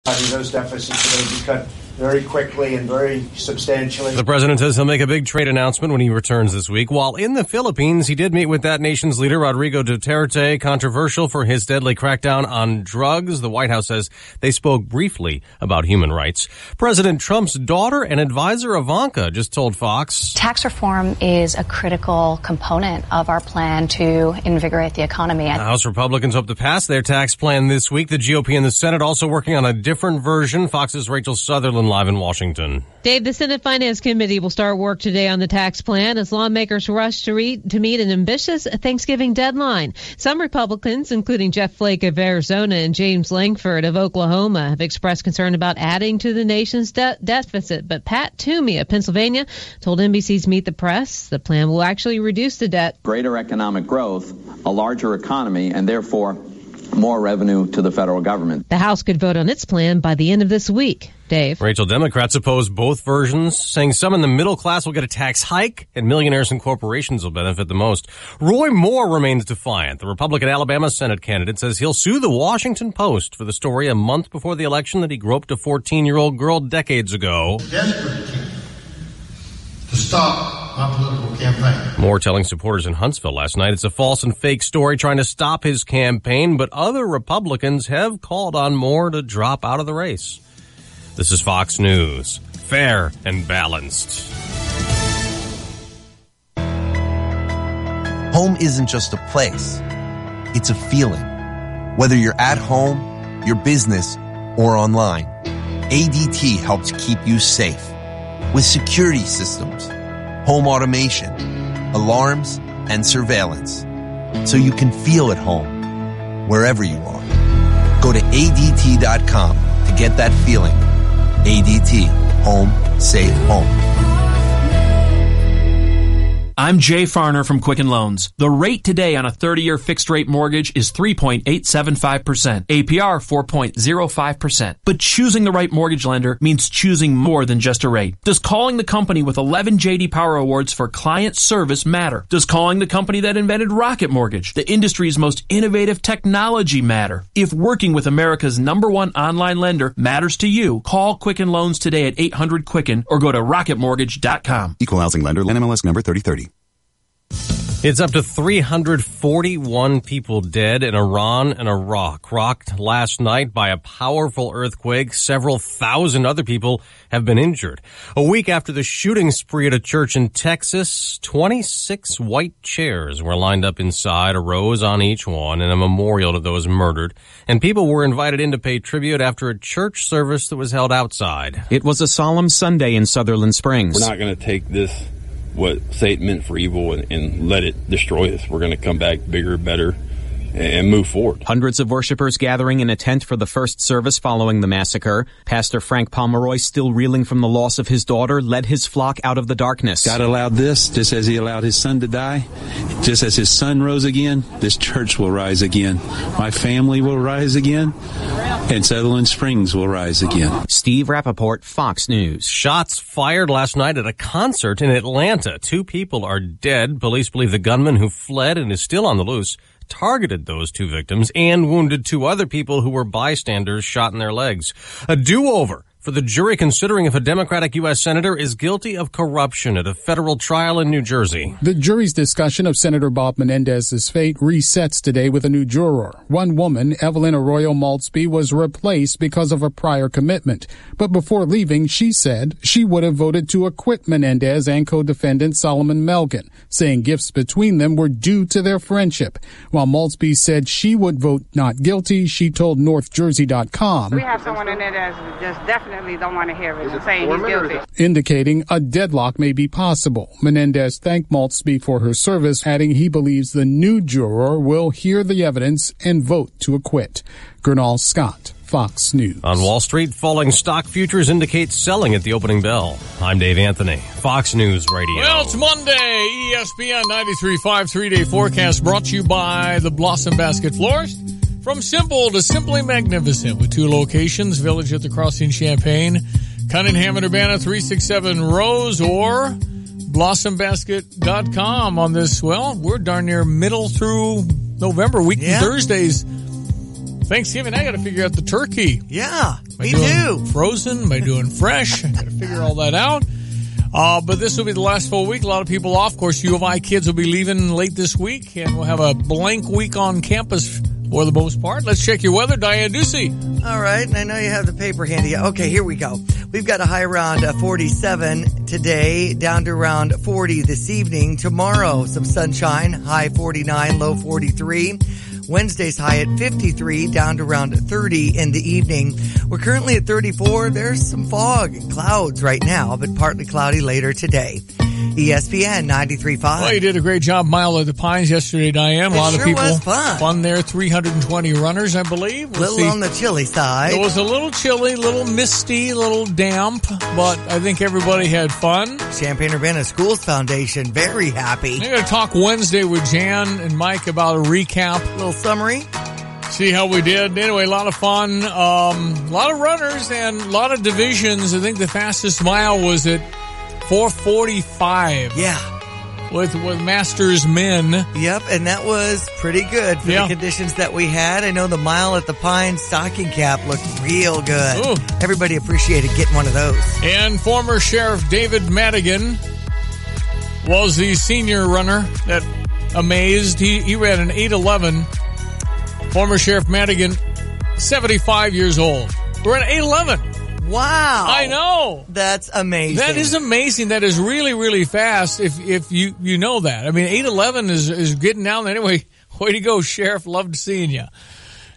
Those deficits are going to be cut very quickly and very substantially. The president says he'll make a big trade announcement when he returns this week. While in the Philippines, he did meet with that nation's leader, Rodrigo Duterte, controversial for his deadly crackdown on drugs. The White House says they spoke briefly about human rights. President Trump's daughter and advisor, Ivanka, just told Fox, tax reform is a critical component of our plan to invigorate the economy. The House Republicans hope to pass their tax plan this week. The GOP and the Senate also working on a different version. Fox's Rachel Sutherland live in Washington. Dave, the Senate Finance Committee will start work today on the tax plan as lawmakers rush to meet an ambitious Thanksgiving deadline. Some Republicans, including Jeff Flake of Arizona and James Langford of Oklahoma, have expressed concern about adding to the nation's deficit. But Pat Toomey of Pennsylvania told NBC's Meet the Press the plan will actually reduce the debt. Greater economic growth, a larger economy, and therefore more revenue to the federal government. The House could vote on its plan by the end of this week. Dave. Rachel, Democrats oppose both versions, saying some in the middle class will get a tax hike and millionaires and corporations will benefit the most. Roy Moore remains defiant. The Republican Alabama Senate candidate says he'll sue the Washington Post for the story a month before the election that he groped a 14-year-old girl decades ago. Desperate to stop my political campaign. Moore telling supporters in Huntsville last night it's a false and fake story trying to stop his campaign, but other Republicans have called on Moore to drop out of the race. This is Fox News, fair and balanced. Home isn't just a place, it's a feeling. Whether you're at home, your business, or online, ADT helps keep you safe. With security systems, home automation, alarms, and surveillance, so you can feel at home wherever you are. Go to ADT.com to get that feeling. ADT. Home. Safe home. I'm Jay Farner from Quicken Loans. The rate today on a 30-year fixed-rate mortgage is 3.875%, APR 4.05%. But choosing the right mortgage lender means choosing more than just a rate. Does calling the company with 11 J.D. Power Awards for client service matter? Does calling the company that invented Rocket Mortgage, the industry's most innovative technology, matter? If working with America's #1 online lender matters to you, call Quicken Loans today at 800-QUICKEN or go to rocketmortgage.com. Equal housing lender, NMLS number 3030. It's up to 341 people dead in Iran and Iraq, rocked last night by a powerful earthquake. Several thousand other people have been injured. A week after the shooting spree at a church in Texas, 26 white chairs were lined up inside, a rose on each one, in a memorial to those murdered. And people were invited in to pay tribute after a church service that was held outside. It was a solemn Sunday in Sutherland Springs. We're not going to take this, what Satan meant for evil, and let it destroy us. We're going to come back bigger, better, and move forward. Hundreds of worshipers gathering in a tent for the first service following the massacre. Pastor Frank Pomeroy, still reeling from the loss of his daughter, led his flock out of the darkness. God allowed this, just as he allowed his son to die. Just as his son rose again, this church will rise again. My family will rise again, and Sutherland Springs will rise again. Steve Rappaport, Fox News. Shots fired last night at a concert in Atlanta. 2 people are dead. Police believe the gunman who fled and is still on the loose targeted those 2 victims and wounded 2 other people who were bystanders shot in their legs. A do-over for the jury considering if a Democratic U.S. Senator is guilty of corruption at a federal trial in New Jersey. The jury's discussion of Senator Bob Menendez's fate resets today with a new juror. One woman, Evelyn Arroyo Maltzby, was replaced because of a prior commitment. But before leaving, she said she would have voted to acquit Menendez and co-defendant Solomon Melgen, saying gifts between them were due to their friendship. While Maltzby said she would vote not guilty, she told NorthJersey.com, "We have someone in there that's just definitely don't want to hear it, saying he's guilty," indicating a deadlock may be possible. Menendez thanked Maltzby for her service, adding he believes the new juror will hear the evidence and vote to acquit. Gernal Scott, Fox News. On Wall Street, falling stock futures indicate selling at the opening bell. I'm Dave Anthony, Fox News Radio. Well, it's Monday, ESPN 93.5 3-day forecast brought to you by the Blossom Basket Florist. From simple to simply magnificent with 2 locations, Village at the Crossing Champaign, Cunningham and Urbana 367 Rose, or blossombasket.com on this, well, we're darn near middle through November, weekly Thursdays. Thanksgiving, I got to figure out the turkey. Yeah. Me too. Frozen? Am I doing fresh? I got to figure all that out. But this will be the last full week. A lot of people off. Of course, U of I kids will be leaving late this week, and we'll have a blank week on campus for the most part. Let's check your weather. Diane Ducey. All right, and I know you have the paper handy. Okay, here we go. We've got a high around 47 today, down to around 40 this evening. Tomorrow, some sunshine, high 49, low 43. Wednesday's high at 53, down to around 30 in the evening. We're currently at 34. There's some fog and clouds right now, but partly cloudy later today. ESPN 93.5. Well, you did a great job, Mile of the Pines, yesterday, Diane. A lot of people was fun there. 320 runners, I believe. A little on the chilly side. It was a little chilly, a little misty, a little damp, but I think everybody had fun. Champaign-Urbana Schools Foundation, very happy. I'm going to talk Wednesday with Jan and Mike about a recap. A little summary. See how we did. Anyway, a lot of fun. A lot of runners and a lot of divisions. I think the fastest mile was at 4:45. Yeah. With Masters men. Yep, and that was pretty good for the conditions that we had. I know the mile at the Pine stocking cap looked real good. Ooh. Everybody appreciated getting one of those. And former Sheriff David Madigan was the senior runner that amazed. He ran an 8:11. Former Sheriff Madigan, 75 years old. We're at 8:11. Wow. I know. That's amazing. That is amazing. That is really, really fast if you know that. I mean, 8:11 is getting down there. Anyway, way to go, Sheriff. Loved seeing you.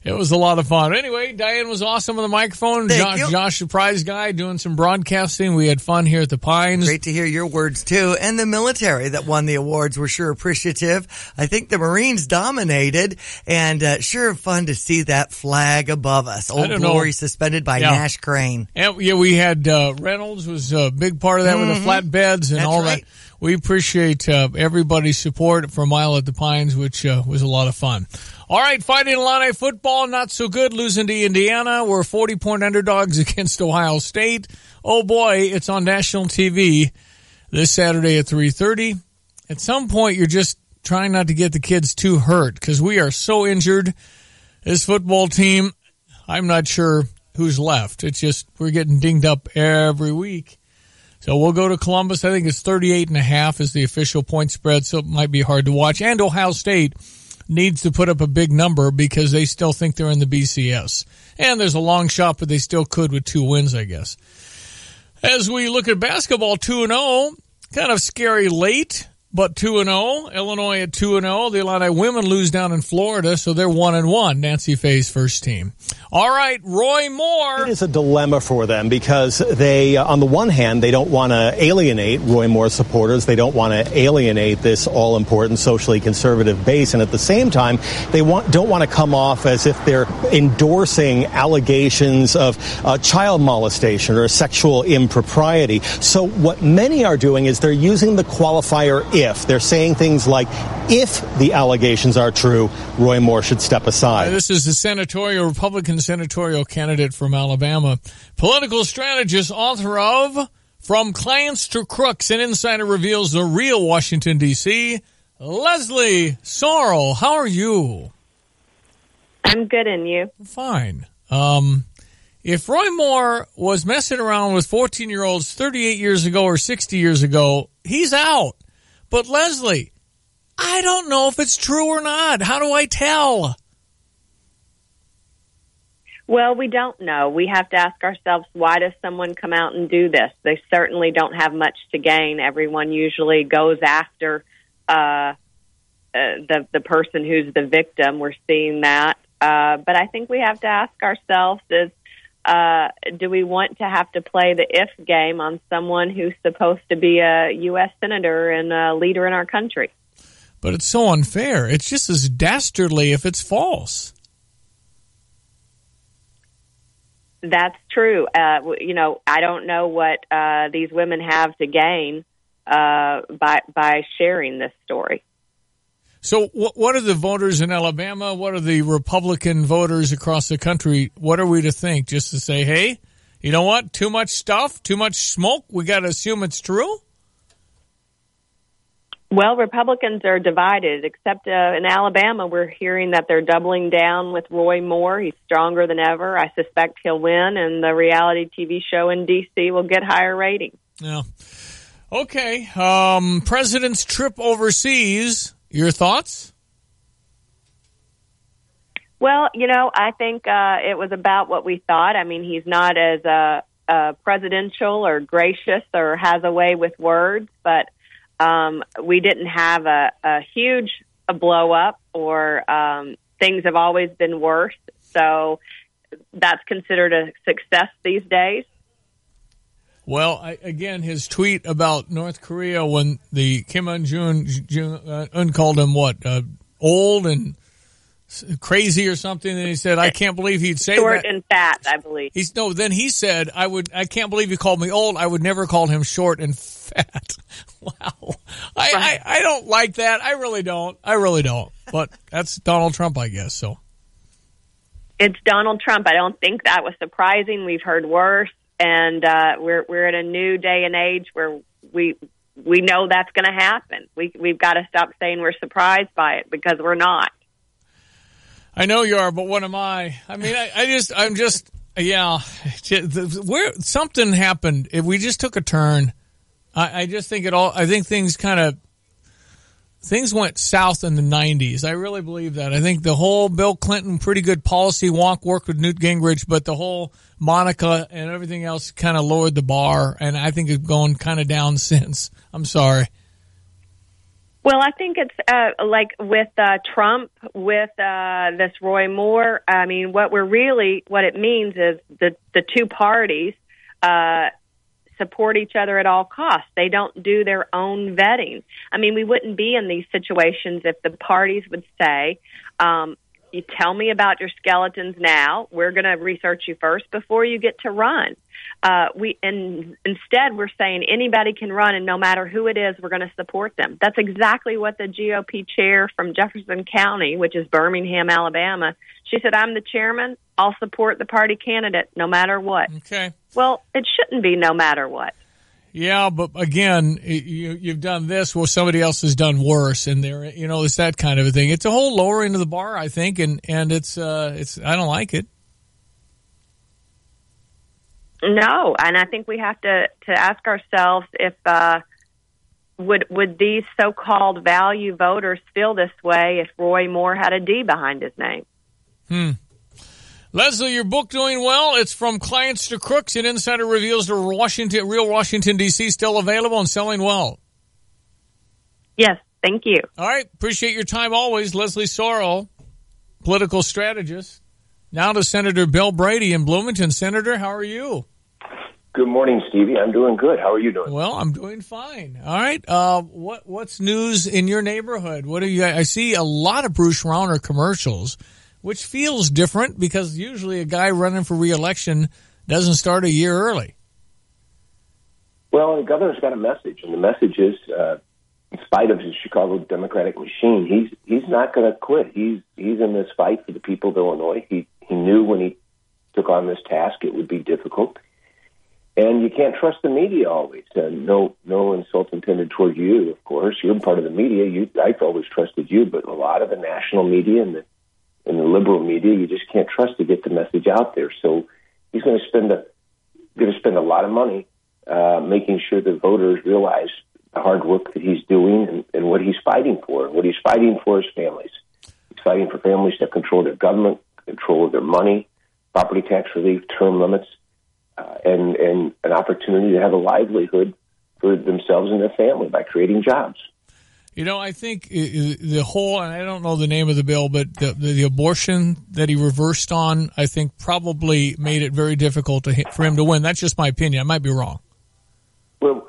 It was a lot of fun. Anyway, Diane was awesome on the microphone. Josh, the prize guy, doing some broadcasting. We had fun here at the Pines. Great to hear your words, too. And the military that won the awards were sure appreciative. I think the Marines dominated, and sure fun to see that flag above us. Old Glory suspended by Nash Crane. And, we had Reynolds was a big part of that with the flatbeds and all that. We appreciate everybody's support for Mile at the Pines, which was a lot of fun. All right, Fighting Illini football, not so good, losing to Indiana. We're 40-point underdogs against Ohio State. Oh, boy, it's on national TV this Saturday at 3:30. At some point, you're just trying not to get the kids too hurt because we are so injured. This football team, I'm not sure who's left. It's just we're getting dinged up every week. So we'll go to Columbus. I think it's 38.5 is the official point spread, so it might be hard to watch. And Ohio State needs to put up a big number because they still think they're in the BCS. And there's a long shot, but they still could with 2 wins, I guess. As we look at basketball, 2-0, kind of scary late, but 2-0. Illinois at 2-0. The Illini women lose down in Florida, so they're 1-1. Nancy Faye's first team. All right, Roy Moore. It is a dilemma for them because they, on the one hand, they don't want to alienate Roy Moore's supporters. They don't want to alienate this all-important socially conservative base. And at the same time, they don't want to come off as if they're endorsing allegations of child molestation or sexual impropriety. So what many are doing is they're using the qualifier if. They're saying things like, if the allegations are true, Roy Moore should step aside. This is the Republican senatorial candidate from Alabama, political strategist, author of From Clients to Crooks, an insider reveals the real Washington, D.C., Leslie Sorrell. How are you? I'm good, and you? Fine. If Roy Moore was messing around with 14-year-olds 38 years ago or 60 years ago, he's out. But Leslie, I don't know if it's true or not. How do I tell? Well, we don't know. We have to ask ourselves, why does someone come out and do this? They certainly don't have much to gain. Everyone usually goes after the person who's the victim. We're seeing that. But I think we have to ask ourselves do we want to have to play the if game on someone who's supposed to be a U.S. senator and a leader in our country? But it's so unfair. It's just as dastardly if it's false. That's true. I don't know what these women have to gain by sharing this story. So what are the voters in Alabama? What are the Republican voters across the country? What are we to think? Just to say, hey, you know what? Too much stuff, too much smoke. We got to assume it's true? Well, Republicans are divided, except in Alabama, we're hearing that they're doubling down with Roy Moore. He's stronger than ever. I suspect he'll win, and the reality TV show in D.C. will get higher ratings. Yeah. Okay. President's trip overseas. Your thoughts? Well, I think it was about what we thought. I mean, he's not as presidential or gracious or has a way with words, but we didn't have a huge blow up, or things have always been worse. So that's considered a success these days. Well, again, his tweet about North Korea when the Kim Un called him old and crazy or something, and he said, "I can't believe he'd say short that." and fat, I believe. Then he said, I can't believe you called me old. I would never call him short and fat." Wow. I don't like that. I really don't. But that's Donald Trump, I guess. So it's Donald Trump. I don't think that was surprising. We've heard worse, and we're in a new day and age where we know that's going to happen. We've got to stop saying we're surprised by it, because we're not. I know you are, but what am I? I mean, where something happened. If we just took a turn, I just think I think things went south in the 90s. I really believe that. I think the whole Bill Clinton pretty good policy worked with Newt Gingrich, but the whole Monica and everything else kind of lowered the bar, and I think it's going kind of down since. I'm sorry. Well, I think it's like with Trump, with this Roy Moore. I mean, what it means is the two parties support each other at all costs. They don't do their own vetting. I mean, we wouldn't be in these situations if the parties would say, you tell me about your skeletons now. We're going to research you first before you get to run. Instead, we're saying anybody can run, and no matter who it is, we're going to support them. That's exactly what the GOP chair from Jefferson County, which is Birmingham, Alabama, she said, "I'm the chairman. I'll support the party candidate no matter what." Okay. Well, it shouldn't be no matter what. Yeah, but again, you've done this where somebody else has done worse, and it's that kind of a thing. It's a whole lowering of the bar, I think, and it's I don't like it. No, and I think we have to ask ourselves if would these so-called value voters feel this way if Roy Moore had a D behind his name? Leslie, your book doing well. It's From Clients to Crooks. An insider reveals the real Washington, D.C. still available and selling well. Yes, thank you. All right, appreciate your time always. Leslie Sorrell, political strategist. Now to Senator Bill Brady in Bloomington. Senator, how are you? Good morning, Stevie. I'm doing good. How are you doing? Well, I'm doing fine. All right. What's news in your neighborhood? I see a lot of Bruce Rauner commercials, which feels different because usually a guy running for re-election doesn't start a year early. Well, the governor's got a message, and the message is, in spite of his Chicago Democratic machine, he's not going to quit. He's in this fight for the people of Illinois. He knew when he took on this task it would be difficult. And you can't trust the media always. No insult intended toward you, of course. You're part of the media. I've always trusted you, but a lot of the national media and the liberal media, you just can't trust to get the message out there. So he's going to spend a lot of money making sure the voters realize the hard work that he's doing and what he's fighting for. And what he's fighting for is families. He's fighting for families to have control of their government, control of their money, property tax relief, term limits, and an opportunity to have a livelihood for themselves and their family by creating jobs. I think the whole, and I don't know the name of the bill, but the abortion that he reversed on, I think probably made it very difficult for him to win. That's just my opinion. I might be wrong. Well,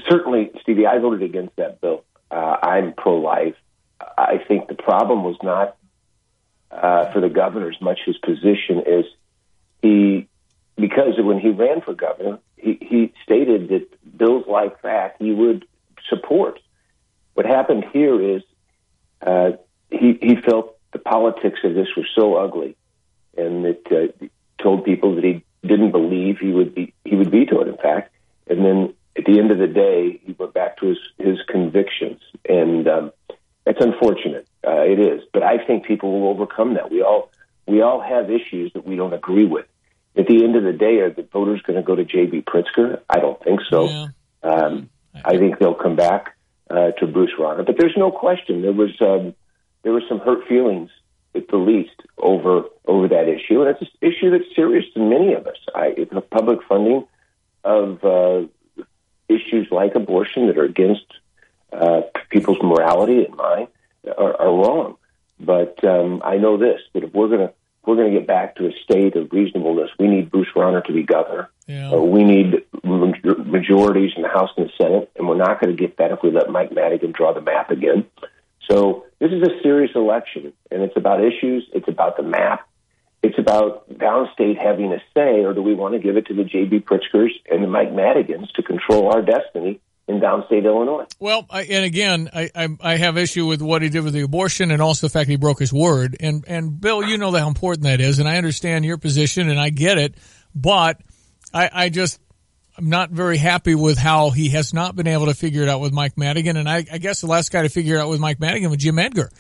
certainly, Stevie, I voted against that bill. I'm pro-life. I think the problem was not for the governor as much his position is because when he ran for governor, he stated that bills like that he would support. What happened here is he felt the politics of this was so ugly, and that told people that he didn't believe he would veto it. In fact, and then at the end of the day, he went back to his convictions. and it's unfortunate. It is, but I think people will overcome that. We all have issues that we don't agree with. At the end of the day, are the voters going to go to J.B. Pritzker? I don't think so. Yeah. I think they'll come back to Bruce Rauner. But there's no question there was some hurt feelings, at the least, over that issue, and it's an issue that's serious to many of us. The public funding of issues like abortion that are against people's morality and mine are wrong. But I know this: that if we're going to get back to a state of reasonableness, we need Bruce Rauner to be governor. Yeah. We need majorities in the House and the Senate, and we're not going to get that if we let Mike Madigan draw the map again. So this is a serious election, and it's about issues. It's about the map. It's about downstate having a say, or do we want to give it to the J.B. Pritzkers and the Mike Madigans to control our destiny in downstate Illinois? Well, I have issue with what he did with the abortion, and also the fact he broke his word. And Bill, you know how important that is, and I understand your position, and I get it, but I'm not very happy with how he has not been able to figure it out with Mike Madigan, and I guess the last guy to figure it out with Mike Madigan was Jim Edgar.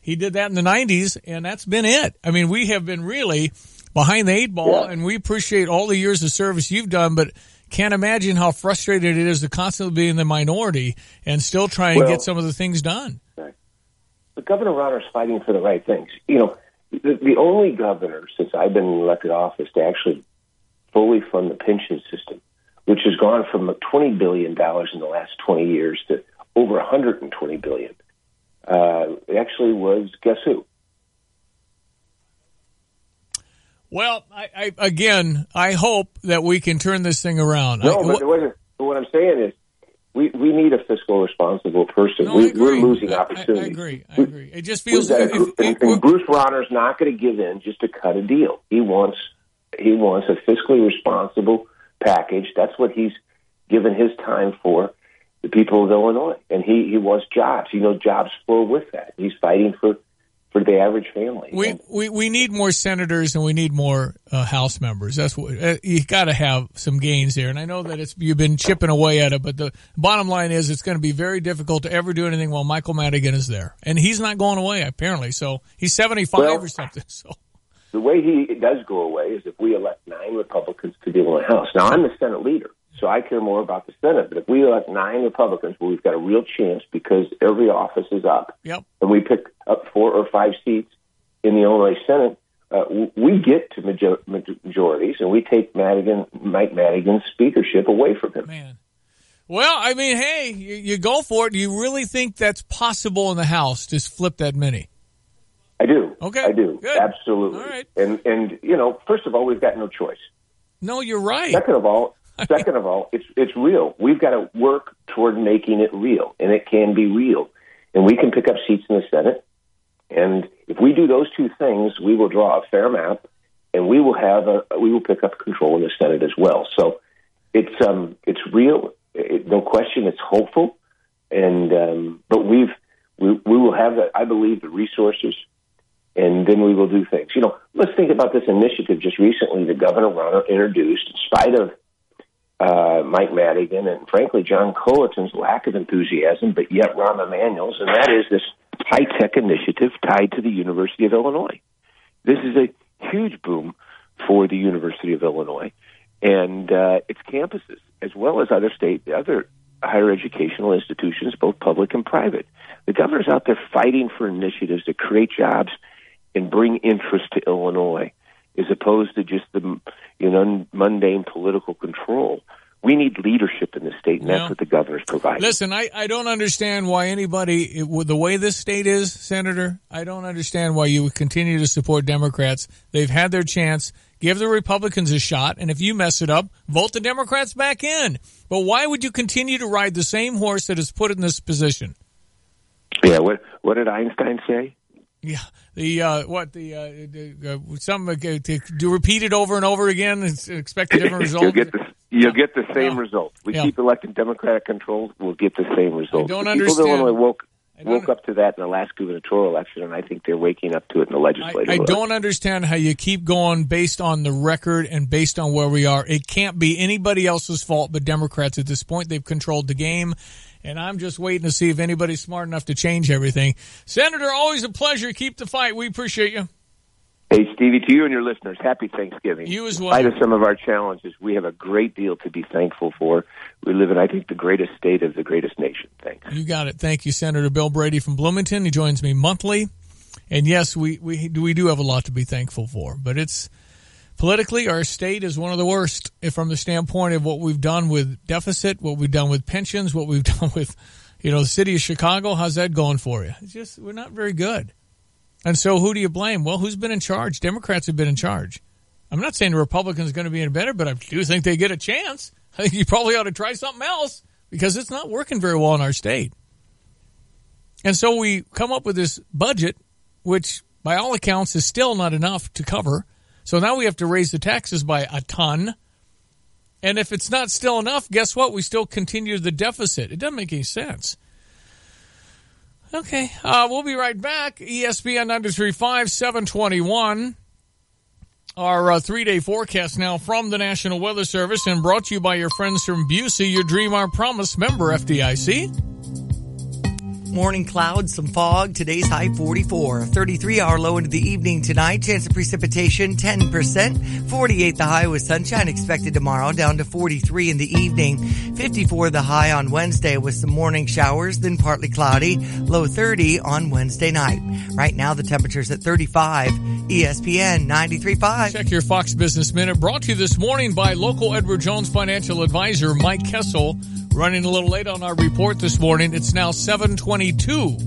He did that in the 90s, and that's been it. I mean, we have been really behind the eight ball, and we appreciate all the years of service you've done, but can't imagine how frustrated it is to constantly be in the minority and still try and get some of the things done. Right. But Governor Rauner is fighting for the right things. You know, the only governor since I've been in elected office to actually fully fund the pension system, which has gone from $20 billion in the last 20 years to over $120 billion, actually was, guess who? Well, I hope that we can turn this thing around. No, but what I'm saying is we need a fiscal responsible person. No, we're losing opportunity. I agree. It just feels and Bruce Rauner's not going to give in just to cut a deal. He wants a fiscally responsible package. That's what he's given his time for, the people of Illinois. And he wants jobs. You know, jobs flow with that. He's fighting for the average family. We need more senators and we need more House members. That's what you got to have some gains there. And I know that you've been chipping away at it, but the bottom line is it's going to be very difficult to ever do anything while Michael Madigan is there, and he's not going away apparently. So he's 75 or something. So the way he does go away is if we elect 9 Republicans to the Illinois House. Now I'm the Senate leader, so I care more about the Senate. But if we elect 9 Republicans, well, we've got a real chance because every office is up. Yep. And we pick up 4 or 5 seats in the Illinois Senate. We get to majorities, and we take Mike Madigan's speakership away from him. Man. Well, I mean, hey, you go for it. Do you really think that's possible in the House, just flip that many? I do. Okay. I do. Good. Absolutely. All right. And you know, first of all, we've got no choice. No, you're right. Second of all, it's real. We've got to work toward making it real, and it can be real. And we can pick up seats in the Senate. And if we do those 2 things, we will draw a fair map, and we will pick up control in the Senate as well. So it's real. No question. It's hopeful. And but we will have, I believe, the resources. And then we will do things. You know, let's think about this initiative just recently that Governor Rauner introduced in spite of Mike Madigan and, frankly, John Colleton's lack of enthusiasm, but yet Rahm Emanuel's, and that is this high-tech initiative tied to the University of Illinois. This is a huge boom for the University of Illinois and its campuses, as well as other higher educational institutions, both public and private. The governor's out there fighting for initiatives that create jobs and bring interest to Illinois, as opposed to just the mundane political control. We need leadership in the state, and that's what the governor's providing. Listen, I don't understand why anybody, with the way this state is, Senator, I don't understand why you would continue to support Democrats. They've had their chance. Give the Republicans a shot, and if you mess it up, vote the Democrats back in. But why would you continue to ride the same horse that is put in this position? Yeah, what did Einstein say? Yeah, to repeat it over and over again and expect a different result. You'll get the same result. We keep electing Democratic controls, we'll get the same result. woke up to that in the last gubernatorial election, and I think they're waking up to it in the legislative. I don't understand how you keep going based on the record and based on where we are. It can't be anybody else's fault but Democrats at this point. They've controlled the game, and I'm just waiting to see if anybody's smart enough to change everything. Senator, always a pleasure. Keep the fight. We appreciate you. Hey, Stevie, to you and your listeners, happy Thanksgiving. You as well. In spite of some of our challenges, we have a great deal to be thankful for. We live in, I think, the greatest state of the greatest nation. Thanks. You got it. Thank you, Senator Bill Brady from Bloomington. He joins me monthly. And yes, we do have a lot to be thankful for. But it's politically, our state is one of the worst from the standpoint of what we've done with deficit, what we've done with pensions, what we've done with, the city of Chicago. How's that going for you? It's just, we're not very good. And so who do you blame? Well, who's been in charge? Democrats have been in charge. I'm not saying the Republicans are going to be any better, but I do think they get a chance. I think you probably ought to try something else because it's not working very well in our state. And so we come up with this budget, which by all accounts is still not enough to cover. So now we have to raise the taxes by a ton. And if it's not still enough, guess what? We still continue the deficit. It doesn't make any sense. Okay, we'll be right back. ESPN 93.5, 721. Our 3-day forecast now from the National Weather Service and brought to you by your friends from Busey, your Dream Our Promise member FDIC. Morning clouds, some fog. Today's high 44. 33-hour low into the evening tonight. Chance of precipitation 10%. 48 the high with sunshine expected tomorrow. Down to 43 in the evening. 54 the high on Wednesday with some morning showers. Then partly cloudy. Low 30 on Wednesday night. Right now the temperature's at 35. ESPN 93.5. Check your Fox Business Minute. Brought to you this morning by local Edward Jones financial advisor Mike Kessel. Running a little late on our report this morning. It's now 7:22.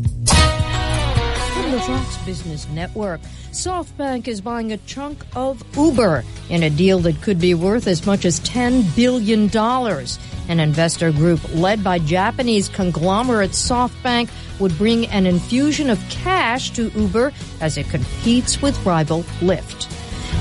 From the Fox Business Network, SoftBank is buying a chunk of Uber in a deal that could be worth as much as $10 billion. An investor group led by Japanese conglomerate SoftBank would bring an infusion of cash to Uber as it competes with rival Lyft.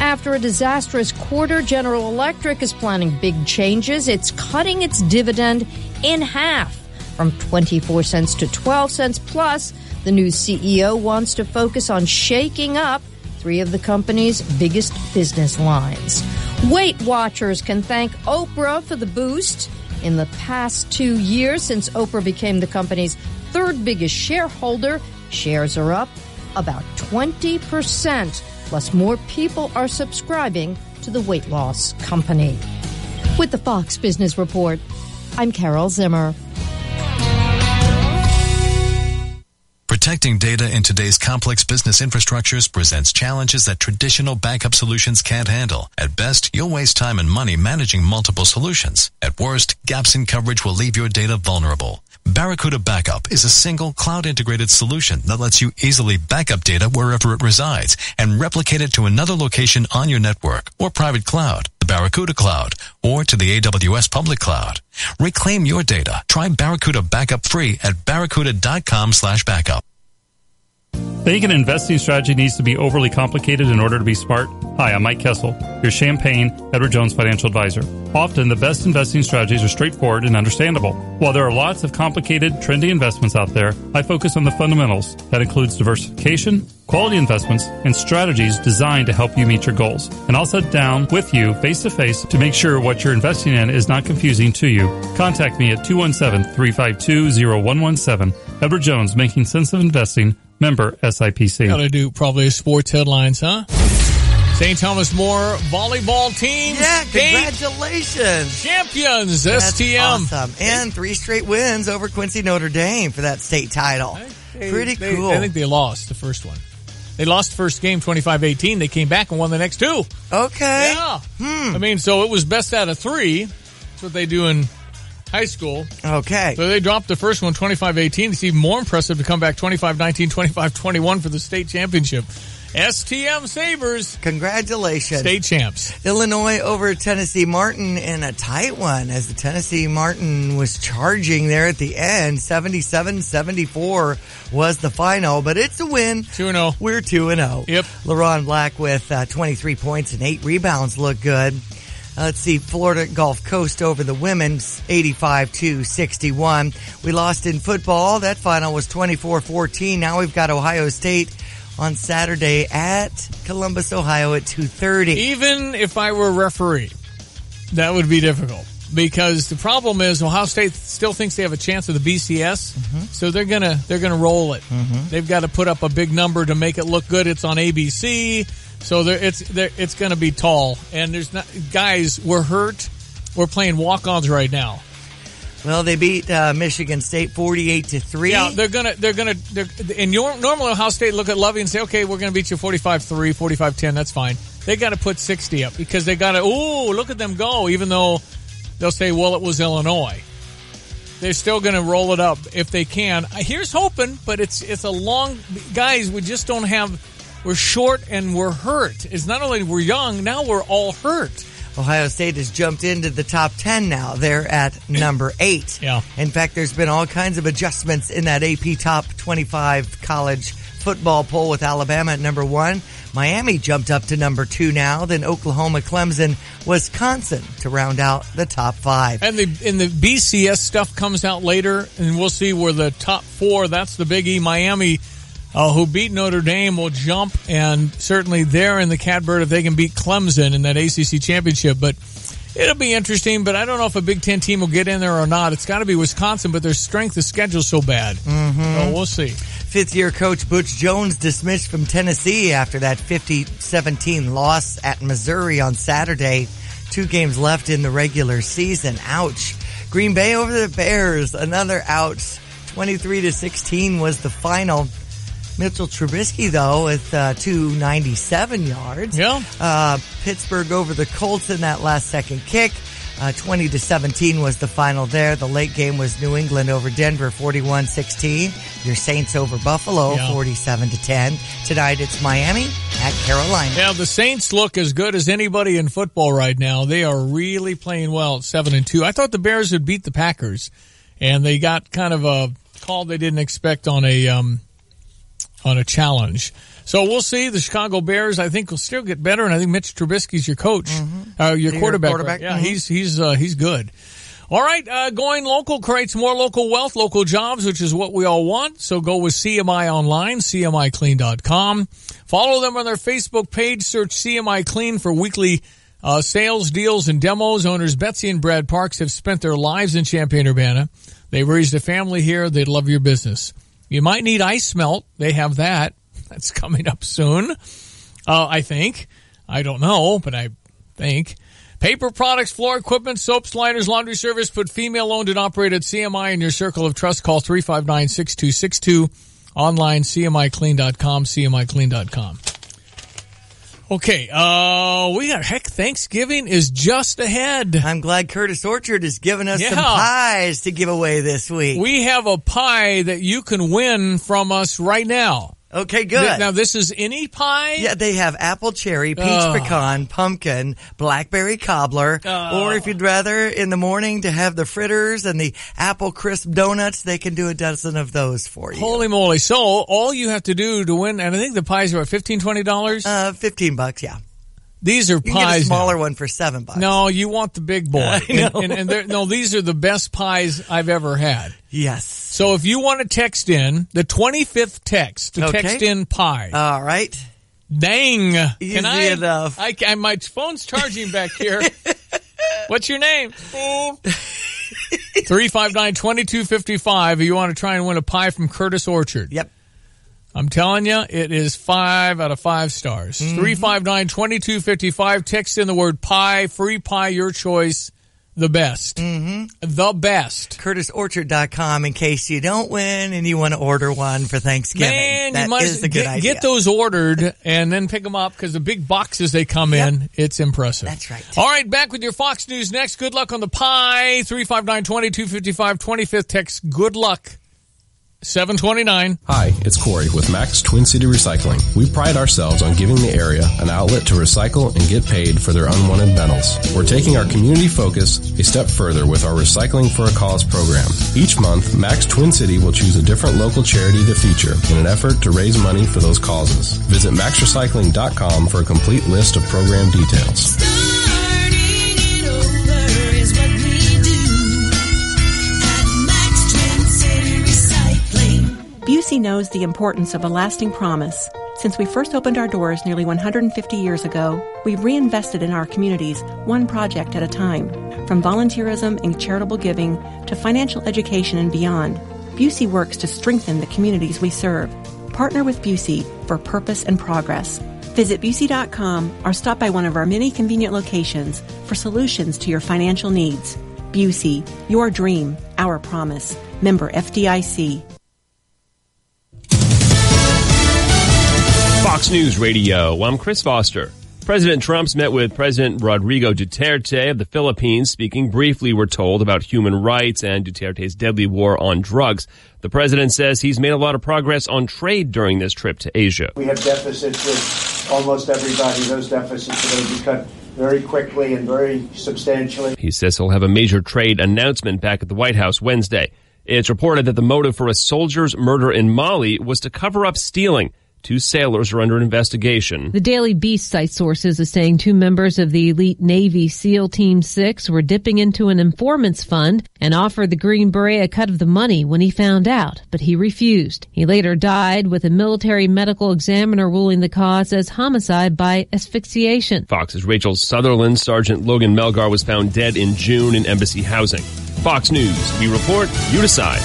After a disastrous quarter, General Electric is planning big changes. It's cutting its dividend in half from 24 cents to 12 cents. Plus, the new CEO wants to focus on shaking up three of the company's biggest business lines. Weight Watchers can thank Oprah for the boost. In the past 2 years, since Oprah became the company's third biggest shareholder, shares are up about 20%. Plus, more people are subscribing to the weight loss company. With the Fox Business Report, I'm Carol Zimmer. Protecting data in today's complex business infrastructures presents challenges that traditional backup solutions can't handle. At best, you'll waste time and money managing multiple solutions. At worst, gaps in coverage will leave your data vulnerable. Barracuda Backup is a single cloud-integrated solution that lets you easily back up data wherever it resides and replicate it to another location on your network or private cloud, the Barracuda Cloud, or to the AWS public cloud. Reclaim your data. Try Barracuda Backup free at barracuda.com/backup. Think an investing strategy needs to be overly complicated in order to be smart? Hi, I'm Mike Kessel, your Champaign Edward Jones financial advisor. Often, the best investing strategies are straightforward and understandable. While there are lots of complicated, trendy investments out there, I focus on the fundamentals. That includes diversification, quality investments, and strategies designed to help you meet your goals. And I'll sit down with you face-to-face to make sure what you're investing in is not confusing to you. Contact me at 217-352-0117. Edward Jones, Making Sense of Investing, member SIPC. Got to do probably sports headlines, huh? St. Thomas More volleyball team. Yeah, congratulations. Champions, That's STM. Awesome. And 3 straight wins over Quincy Notre Dame for that state title. Pretty cool. I think they lost the first one. They lost the first game 25-18. They came back and won the next 2. Okay. Yeah. I mean, so it was best out of 3. That's what they do in high school. Okay. So they dropped the first one 25-18. It's even more impressive to come back 25-19, 25-21 for the state championship. STM Sabres. Congratulations. State champs. Illinois over Tennessee Martin in a tight one as the Tennessee Martin was charging there at the end. 77-74 was the final, but it's a win. 2-0. We're 2-0. Yep. LaRon Black with 23 points and 8 rebounds look good. Let's see, Florida Gulf Coast over the women's 85-61. We lost in football. That final was 24-14. Now we've got Ohio State on Saturday at Columbus, Ohio at 2:30. Even if I were a referee, that would be difficult because the problem is Ohio State still thinks they have a chance of the BCS, so they're gonna roll it. They've got to put up a big number to make it look good. It's on ABC, so it's going to be tall. And there's not guys. We're hurt. We're playing walk-ons right now. Well, they beat Michigan State 48-3. Yeah, they're gonna. And normally Ohio State look at Lovey and say, "Okay, we're gonna beat you 45-3, 45-10. That's fine." They got to put 60 up because they got to. Ooh, look at them go! Even though they'll say, "Well, it was Illinois," they're still gonna roll it up if they can. Here's hoping, but it's a long. Guys, we just don't have. We're short and we're hurt. It's not only we're young, now we're all hurt. Ohio State has jumped into the top 10 now. They're at number 8. Yeah. In fact, there's been all kinds of adjustments in that AP Top 25 college football poll with Alabama at number 1. Miami jumped up to number 2 now. Then Oklahoma, Clemson, Wisconsin to round out the top 5. And the BCS stuff comes out later, and we'll see where the top 4, that's the biggie. Miami, who beat Notre Dame, will jump, and certainly they're in the catbird if they can beat Clemson in that ACC championship. But it'll be interesting, but I don't know if a Big Ten team will get in there or not. It's got to be Wisconsin, but their strength of schedule is so bad. So we'll see. Fifth-year coach Butch Jones dismissed from Tennessee after that 50-17 loss at Missouri on Saturday. 2 games left in the regular season. Ouch. Green Bay over the Bears. Another ouch. 23-16 was the final. Mitchell Trubisky, though, with 297 yards. Yeah. Pittsburgh over the Colts in that last-second kick. 20-17 was the final there. The late game was New England over Denver, 41-16. Your Saints over Buffalo, 47-10. Tonight it's Miami at Carolina. Yeah, the Saints look as good as anybody in football right now. They are really playing well at 7-2. I thought the Bears would beat the Packers, and they got kind of a call they didn't expect on a challenge. So we'll see. The Chicago Bears, I think, will still get better, and I think Mitch Trubisky's your coach, your quarterback. Right? Yeah, he's good. All right, going local creates more local wealth, local jobs, which is what we all want. So go with CMI Online, CMIClean.com. Follow them on their Facebook page. Search CMI Clean for weekly sales, deals, and demos. Owners Betsy and Brad Parks have spent their lives in Champaign-Urbana. They've raised a family here. They'd love your business. You might need ice melt. They have that. That's coming up soon, I think. I don't know, but I think. Paper products, floor equipment, soaps, liners, laundry service. Put female-owned and operated CMI in your circle of trust. Call 359-6262. Online, CMIClean.com, CMIClean.com. Okay, Thanksgiving is just ahead. I'm glad Curtis Orchard has given us some pies to give away this week. We have a pie that you can win from us right now. Okay, good. Now, this is any pie? Yeah, they have apple cherry, peach pecan, pumpkin, blackberry cobbler, or if you'd rather in the morning to have the fritters and the apple crisp donuts, they can do a dozen of those for you. Holy moly. So, all you have to do to win, and I think the pies are, what, $15, $20? $15, yeah. These are pies. You can get a smaller one for $7. No, you want the big boy. I know. And these are the best pies I've ever had. Yes. So if you want to text in the 25th text to text in pie. All right. Dang. Easy enough. My phone's charging back here. What's your name? 359-2255. You want to try and win a pie from Curtis Orchard. Yep. I'm telling you, it is 5 out of 5 stars. 359-2255. Text in the word pie, free pie, your choice. The best. The best. CurtisOrchard.com in case you don't win and you want to order one for Thanksgiving. Man, that you might is a good idea. Get those ordered and then pick them up because the big boxes they come in, it's impressive. That's right. All right, back with your Fox News next. Good luck on the pie. 359-2255. 25th text. Good luck. 729. Hi, it's Corey with Max Twin City Recycling. We pride ourselves on giving the area an outlet to recycle and get paid for their unwanted metals. We're taking our community focus a step further with our Recycling for a Cause program. Each month, Max Twin City will choose a different local charity to feature in an effort to raise money for those causes. Visit maxrecycling.com for a complete list of program details. Starting knows the importance of a lasting promise. Since we first opened our doors nearly 150 years ago, we've reinvested in our communities one project at a time. From volunteerism and charitable giving to financial education and beyond, Busey works to strengthen the communities we serve. Partner with Busey for purpose and progress. Visit Busey.com or stop by one of our many convenient locations for solutions to your financial needs. Busey, your dream, our promise. Member FDIC. Fox News Radio. I'm Chris Foster. President Trump's met with President Rodrigo Duterte of the Philippines, speaking briefly, we're told, about human rights and Duterte's deadly war on drugs. The president says he's made a lot of progress on trade during this trip to Asia. We have deficits with almost everybody. Those deficits are going to be cut very quickly and very substantially. He says he'll have a major trade announcement back at the White House Wednesday. It's reported that the motive for a soldier's murder in Mali was to cover up stealing. 2 sailors are under investigation. The Daily Beast cites sources as saying 2 members of the elite Navy SEAL Team 6 were dipping into an informant's fund and offered the Green Beret a cut of the money when he found out, but he refused. He later died, with a military medical examiner ruling the cause as homicide by asphyxiation. Fox's Rachel Sutherland, Sergeant Logan Melgar was found dead in June in Embassy Housing. Fox News, we report, you decide.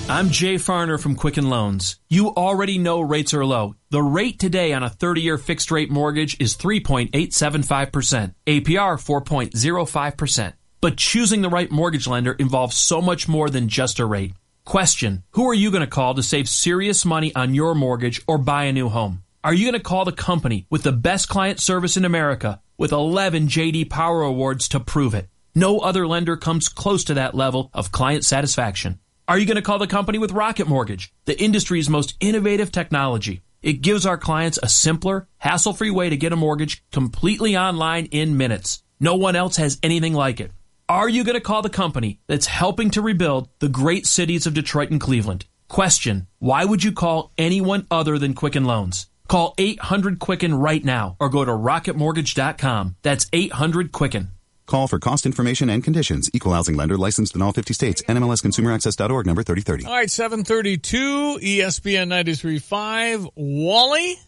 I'm Jay Farner from Quicken Loans. You already know rates are low. The rate today on a 30-year fixed-rate mortgage is 3.875%. APR 4.05%. But choosing the right mortgage lender involves so much more than just a rate. Question: who are you going to call to save serious money on your mortgage or buy a new home? Are you going to call the company with the best client service in America with 11 J.D. Power Awards to prove it? No other lender comes close to that level of client satisfaction. Are you going to call the company with Rocket Mortgage, the industry's most innovative technology? It gives our clients a simpler, hassle-free way to get a mortgage completely online in minutes. No one else has anything like it. Are you going to call the company that's helping to rebuild the great cities of Detroit and Cleveland? Question: why would you call anyone other than Quicken Loans? Call 800-QUICKEN right now or go to rocketmortgage.com. That's 800-QUICKEN. Call for cost information and conditions. Equal housing lender licensed in all 50 states. NMLSConsumerAccess.org number 3030. All right, 732 ESPN 93.5. Wally?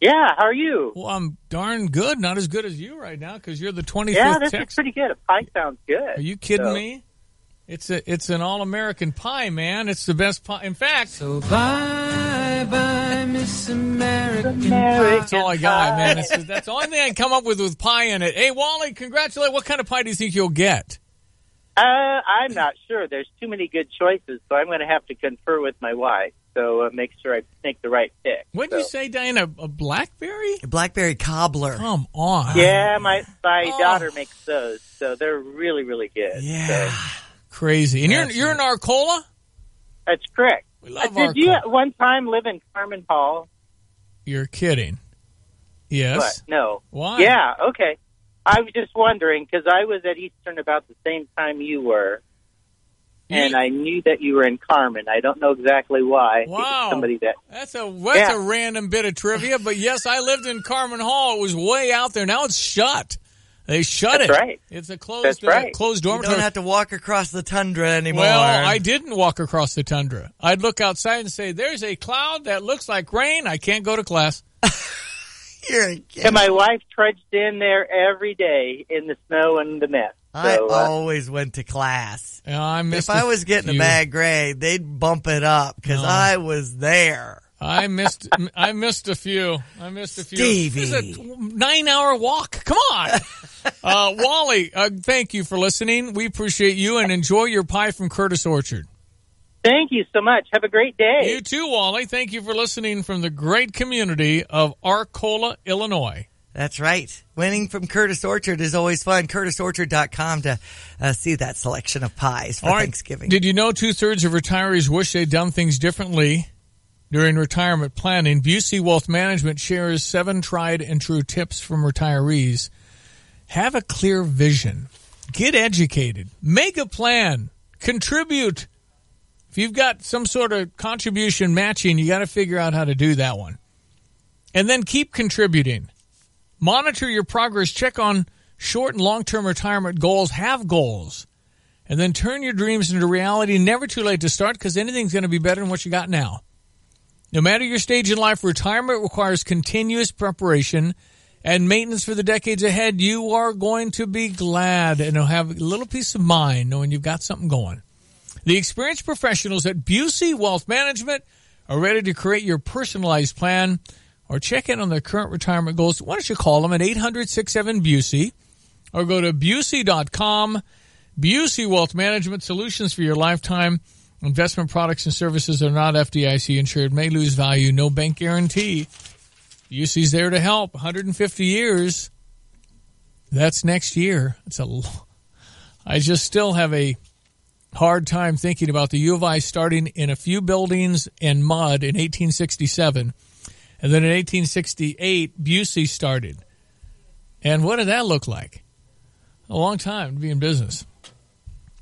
Yeah, how are you? Well, I'm darn good. Not as good as you right now because you're the 25th Yeah, this Texan. is pretty good. A pie sounds good. Are you kidding me? It's an all-American pie, man. It's the best pie. In fact, so bye, Miss American Pie. That's all I got, man. That's the only thing I can come up with pie in it. Hey, Wally, congratulations. What kind of pie do you think you'll get? I'm not sure. There's too many good choices, so I'm going to have to confer with my wife. So make sure I make the right pick. What did you say, Diana? A blackberry? A blackberry cobbler. Come on. Yeah, my daughter makes those, so they're really, really good. Yeah. So. Crazy. And you're in Arcola? That's correct. We love Did you at one time live in Carmen Hall? You're kidding. Yes. What? No. Why? Yeah, okay. I was just wondering, because I was at Eastern about the same time you were, and I knew that you were in Carmen. I don't know exactly why. Wow. Somebody That's a random bit of trivia, but yes, I lived in Carmen Hall. It was way out there. Now it's shut. They shut it. That's right. It's a closed dormitory. You don't have to walk across the tundra anymore. Well, I didn't walk across the tundra. I'd look outside and say, there's a cloud that looks like rain. I can't go to class. And my wife trudged in there every day in the snow and the mess. I always went to class. If I was getting a bad grade, they'd bump it up because I was there. I missed a few. Stevie. It's a 9-hour walk. Come on. Wally, thank you for listening. We appreciate you and enjoy your pie from Curtis Orchard. Thank you so much. Have a great day. You too, Wally. Thank you for listening from the great community of Arcola, Illinois. That's right. Winning from Curtis Orchard is always fun. CurtisOrchard.com to see that selection of pies for Thanksgiving. Did you know 2/3 of retirees wish they'd done things differently during retirement planning? Busey Wealth Management shares 7 tried and true tips from retirees. Have a clear vision. Get educated. Make a plan. Contribute. If you've got some sort of contribution matching, you got to figure out how to do that one. And then keep contributing. Monitor your progress. Check on short and long-term retirement goals. Have goals. And then turn your dreams into reality. Never too late to start because anything's going to be better than what you got now. No matter your stage in life, retirement requires continuous preparation and maintenance for the decades ahead. You are going to be glad and have a little peace of mind knowing you've got something going. The experienced professionals at Busey Wealth Management are ready to create your personalized plan or check in on their current retirement goals. Why don't you call them at 800-67-BUSEY or go to Busey.com. Busey Wealth Management, solutions for your lifetime. Investment products and services are not FDIC insured, may lose value, no bank guarantee. Busey's there to help. 150 years. That's next year. I just still have a hard time thinking about the U of I starting in a few buildings in mud in 1867. And then in 1868, Busey started. And what did that look like? A long time to be in business.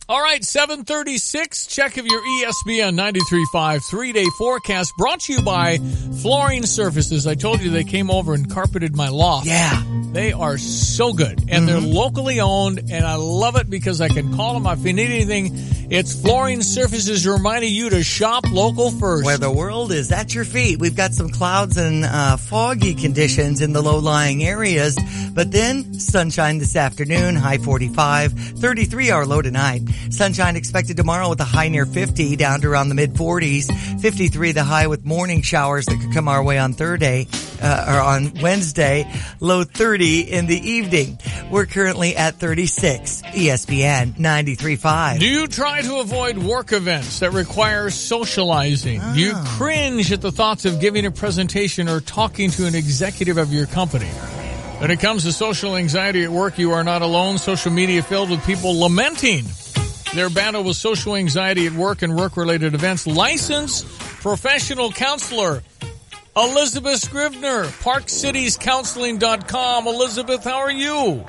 All right, 7:36. Check of your ESPN 93.5 3-day forecast brought to you by Flooring Surfaces. I told you they came over and carpeted my loft. Yeah. They are so good, and they're locally owned, and I love it because I can call them if you need anything. It's Flooring Surfaces reminding you to shop local first. Where the world is at your feet. We've got some clouds and foggy conditions in the low-lying areas, but then sunshine this afternoon, high 45, 33 our low tonight. Sunshine expected tomorrow with a high near 50, down to around the mid-40s. 53 the high with morning showers that could come our way on on Wednesday. Low 30 in the evening. We're currently at 36. ESPN 93.5. Do you try to avoid work events that require socializing? Do you cringe at the thoughts of giving a presentation or talking to an executive of your company? When it comes to social anxiety at work, you are not alone. Social media filled with people lamenting their battle with social anxiety at work and work-related events. Licensed professional counselor Elizabeth Scrivener, ParkCitiesCounseling.com. Elizabeth, how are you?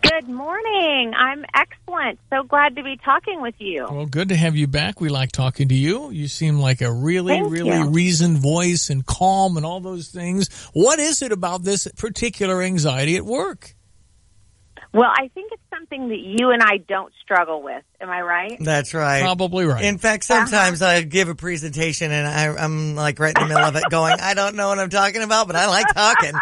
Good morning. I'm excellent. So glad to be talking with you. Well, good to have you back. We like talking to you. You seem like a really reasoned voice and calm and all those things. What is it about this particular anxiety at work? Well, I think it's something that you and I don't struggle with. Am I right? That's right. Probably right. In fact, sometimes I give a presentation and I'm like right in the middle of it going, I don't know what I'm talking about, but I like talking.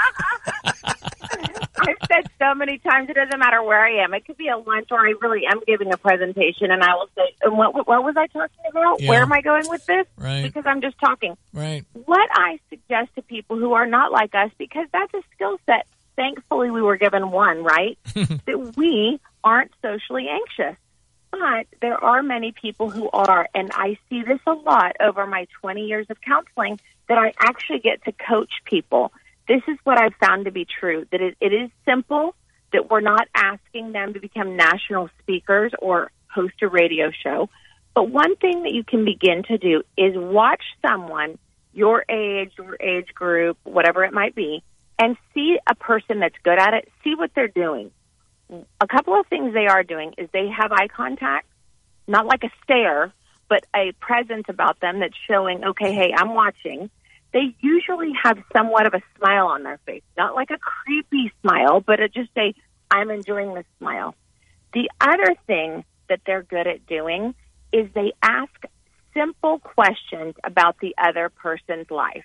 I've said so many times, it doesn't matter where I am. It could be a lunch or I really am giving a presentation and I will say, what was I talking about? Yeah. Where am I going with this? Right. Because I'm just talking. Right. What I suggest to people who are not like us, because that's a skill set. Thankfully, we were given one, right? That we aren't socially anxious. But there are many people who are, and I see this a lot over my 20 years of counseling, that I actually get to coach people. This is what I've found to be true, that it is simple, that we're not asking them to become national speakers or host a radio show. But one thing that you can begin to do is watch someone, your age group, whatever it might be, and see a person that's good at it, see what they're doing. A couple of things they are doing is they have eye contact, not like a stare, but a presence about them that's showing, okay, hey, I'm watching. They usually have somewhat of a smile on their face, not like a creepy smile, but just a, I'm enjoying this smile. The other thing that they're good at doing is they ask simple questions about the other person's life.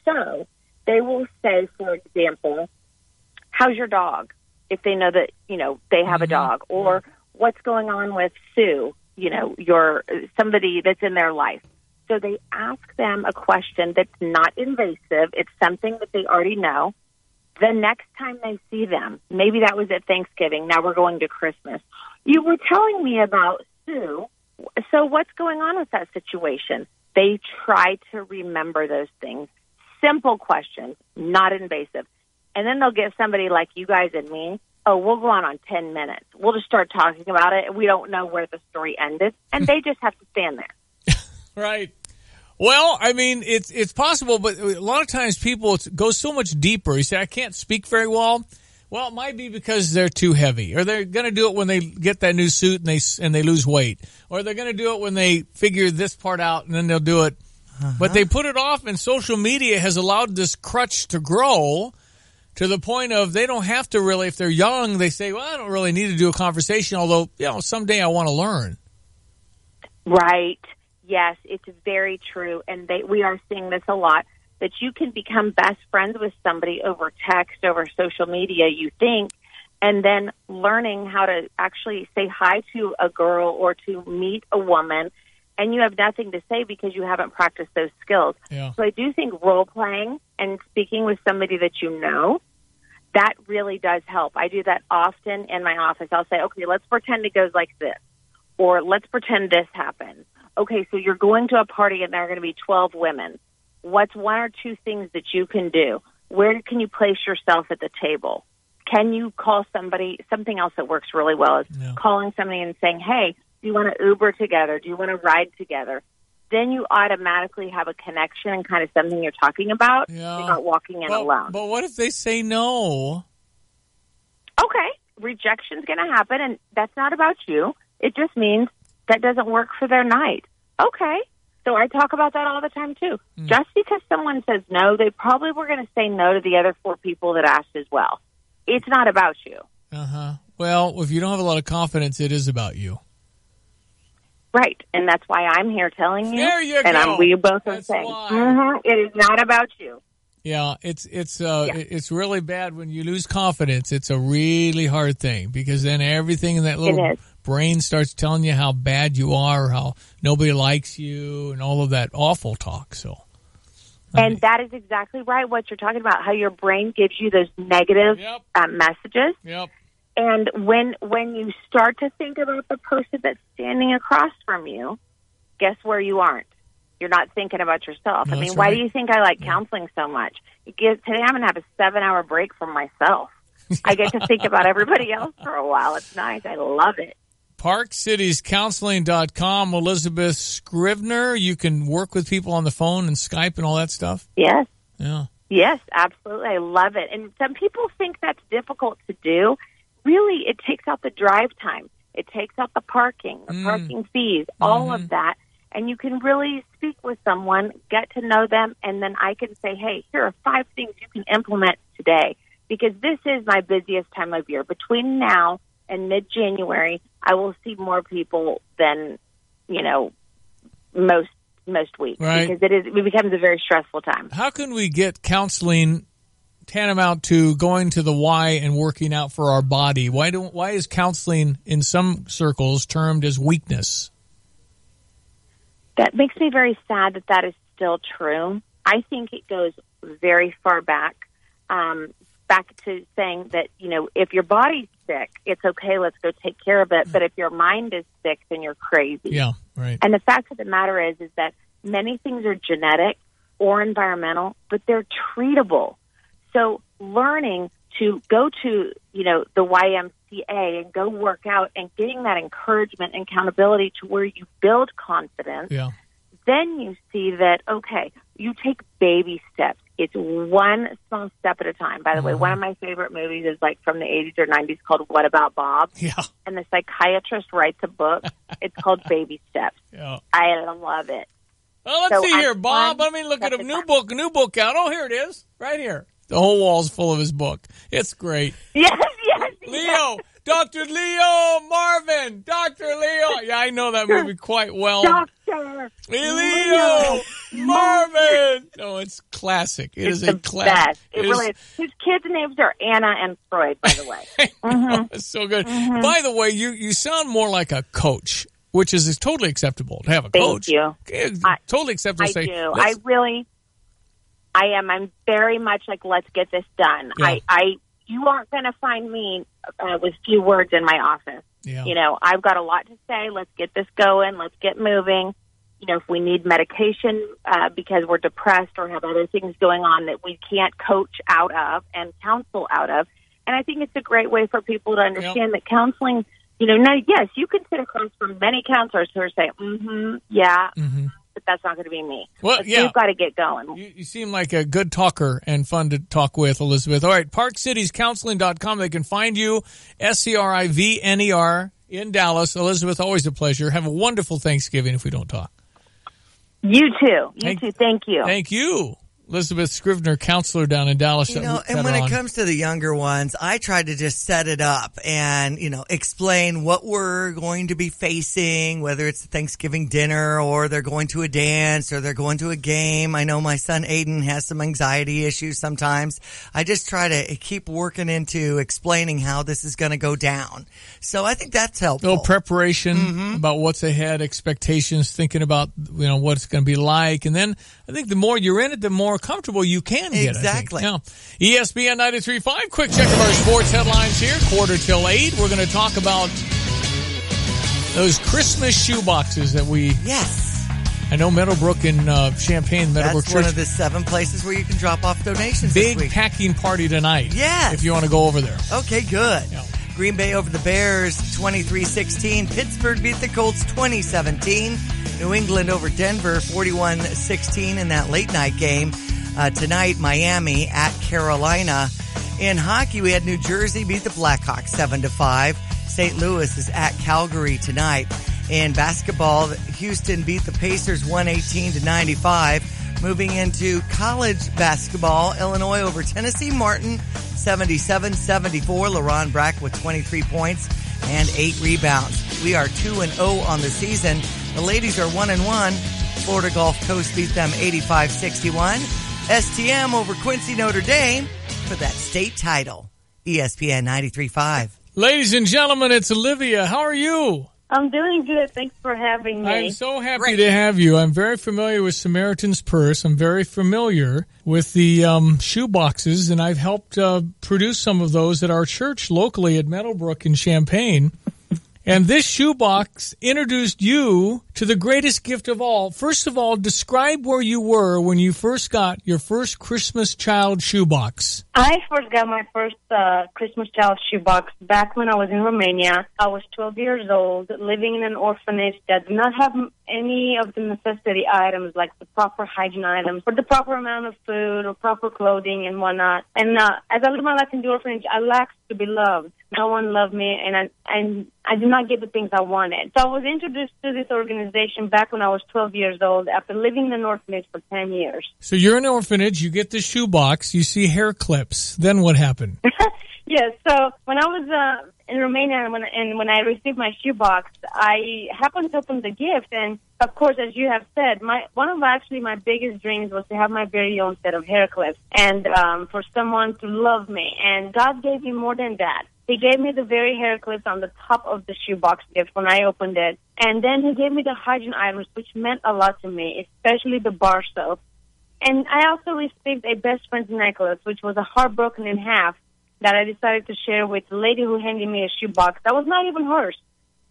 So they will say, for example, how's your dog? If they know that, they have a dog. Or what's going on with Sue, somebody that's in their life. So they ask them a question that's not invasive. It's something that they already know. The next time they see them, maybe that was at Thanksgiving. Now we're going to Christmas. You were telling me about Sue. So what's going on with that situation? They try to remember those things. Simple questions, not invasive. And then they'll get somebody like you guys and me. Oh, we'll go on 10 minutes. We'll just start talking about it, and we don't know where the story ended. And they just have to stand there. Right. Well, I mean, it's possible, but a lot of times people go so much deeper. You say, I can't speak very well. Well, it might be because they're too heavy, or they're going to do it when they get that new suit and they lose weight, or they're going to do it when they figure this part out and then they'll do it. But they put it off, and social media has allowed this crutch to grow to the point of they don't have to really, if they're young, they say, well, I don't really need to do a conversation, although, someday I want to learn. Right. yes, it's very true, and we are seeing this a lot, that you can become best friends with somebody over text, over social media, you think, and then learning how to actually say hi to a girl or to meet a woman, and you have nothing to say because you haven't practiced those skills. Yeah. So I do think role-playing and speaking with somebody that you know, that really does help. I do that often in my office. I'll say, okay, let's pretend it goes like this, or let's pretend this happens. Okay, so you're going to a party and there are going to be 12 women. What's one or two things that you can do? Where can you place yourself at the table? Can you call somebody? Something else that works really well is calling somebody and saying, hey, do you want to Uber together? Do you want to ride together? Then you automatically have a connection and kind of something you're talking about. Yeah. You're not walking in alone. But what if they say no? Okay, rejection's going to happen, and that's not about you. It just means that doesn't work for their night. Okay. So I talk about that all the time, too. Just because someone says no, they probably were going to say no to the other 4 people that asked as well. It's not about you. Uh-huh. Well, if you don't have a lot of confidence, it is about you. Right. And that's why I'm here telling you. There you and go. We both are saying, it is not about you. Yeah, it's really bad when you lose confidence. It's a really hard thing because then everything in that little brain starts telling you how bad you are, how nobody likes you, and all of that awful talk. So, and that is exactly right. What you're talking about, how your brain gives you those negative messages. Yep. And when you start to think about the person that's standing across from you, guess where you aren't? You're not thinking about yourself. No, I mean, that's why right. do you think I like counseling so much? Today I'm going to have a 7-hour break from myself. I get to think about everybody else for a while. It's nice. I love it. ParkCitiesCounseling.com, Elizabeth Scrivener. You can work with people on the phone and Skype and all that stuff? Yes. Yeah. Yes, absolutely. I love it. And some people think that's difficult to do. Really, it takes out the drive time. It takes out the parking fees, all of that. And you can really speak with someone, get to know them, and then I can say, hey, here are 5 things you can implement today. Because this is my busiest time of year. Between now and mid-January, I will see more people than, most weeks. Right. Because it becomes a very stressful time. How can we get counseling tantamount to going to the Y and working out for our body? Why is counseling in some circles termed as weakness? That makes me very sad that is still true. I think it goes very far back to saying that, if your body's sick, it's okay, let's go take care of it. But if your mind is sick, then you're crazy. Yeah, right. And the fact of the matter is that many things are genetic or environmental, but they're treatable. So learning to go to, the YMCA and go work out and getting that encouragement and accountability to where you build confidence, then you see that, okay, you take baby steps. It's one small step at a time. By the way, one of my favorite movies is from the 80s or 90s called What About Bob? Yeah. And the psychiatrist writes a book. It's called Baby Steps. Yeah. I love it. Well, let's see here, Bob. Let me look at a new book out. Oh, here it is, right here. The whole wall's full of his book. It's great. Yes. Leo, Dr. Leo Marvin, Dr. Leo. Yeah, I know that movie quite well. Dr. Leo Marvin. No, it's classic. It's a classic. It really is. His kids' names are Anna and Freud, by the way. It's so good. By the way, you sound more like a coach, which is totally acceptable to have a coach. Thank you. Totally acceptable. I do. I am. I'm very much like, let's get this done. Yeah. You aren't going to find me with few words in my office. Yeah. I've got a lot to say. Let's get this going. Let's get moving. If we need medication because we're depressed or have other things going on that we can't coach out of and counsel out of. And I think it's a great way for people to understand that counseling, now, yes, you can sit across from many counselors who are saying, but that's not going to be me. Well, We've got to get going. You seem like a good talker and fun to talk with, Elizabeth. All right, ParkCitiesCounseling.com. They can find you, SCRIVNER, in Dallas. Elizabeth, always a pleasure. Have a wonderful Thanksgiving if we don't talk. You too. Thank you. Thank you. Elizabeth Scrivener, counselor down in Dallas. And when it comes to the younger ones, I try to just set it up and, explain what we're going to be facing, whether it's Thanksgiving dinner or they're going to a dance or they're going to a game. I know my son Aiden has some anxiety issues sometimes. I just try to keep working into explaining how this is going to go down. So I think that's helpful. A little preparation about what's ahead, expectations, thinking about, what it's going to be like. And then I think the more you're in it, the more comfortable you can get. Exactly. ESPN 93.5. Quick check of our sports headlines here. 7:45. We're going to talk about those Christmas shoe boxes that we... Yes. I know Meadowbrook in Champaign, Meadowbrook That's Church. one of the 7 places where you can drop off donations Big this week. packing party tonight. Yes. If you want to go over there. Okay, good. Yeah. Green Bay over the Bears, 23-16. Pittsburgh beat the Colts 20-17. New England over Denver, 41-16 in that late-night game. Tonight, Miami at Carolina. In hockey, we had New Jersey beat the Blackhawks 7-5. St. Louis is at Calgary tonight. In basketball, Houston beat the Pacers 118-95. Moving into college basketball, Illinois over Tennessee Martin 77-74. LaRon Brack with 23 points and 8 rebounds. We are 2-0 on the season. The ladies are 1-1. Florida Gulf Coast beat them 85-61. STM over Quincy Notre Dame for that state title. ESPN 93.5. Ladies and gentlemen, it's Olivia. How are you? I'm doing good. Thanks for having me. I'm so happy to have you. I'm very familiar with Samaritan's Purse. I'm very familiar with the shoe boxes, and I've helped produce some of those at our church locally at Meadowbrook in Champaign. And this shoebox introduced you to the greatest gift of all. First of all, describe where you were when you first got your first Christmas child shoebox. I first got my first Christmas child shoebox back when I was in Romania. I was 12 years old, living in an orphanage that did not have any of the necessity items like the proper hygiene items or the proper amount of food or proper clothing and whatnot. And as I lived my life in the orphanage, I lacked to be loved. No one loved me, and I did not get the things I wanted. So I was introduced to this organization back when I was 12 years old after living in an orphanage for 10 years. So you're in an orphanage, you get the shoebox, you see hair clips. Then what happened? Yes, so when I was in Romania and when I received my shoebox, I happened to open the gift, and of course, as you have said, one of my biggest dreams was to have my very own set of hair clips and for someone to love me. And God gave me more than that. He gave me the very hair clips on the top of the shoebox gift when I opened it. And then he gave me the hygiene items, which meant a lot to me, especially the bar soap. And I also received a best friend's necklace, which was a heart broken in half, that I decided to share with the lady who handed me a shoebox. That was not even hers.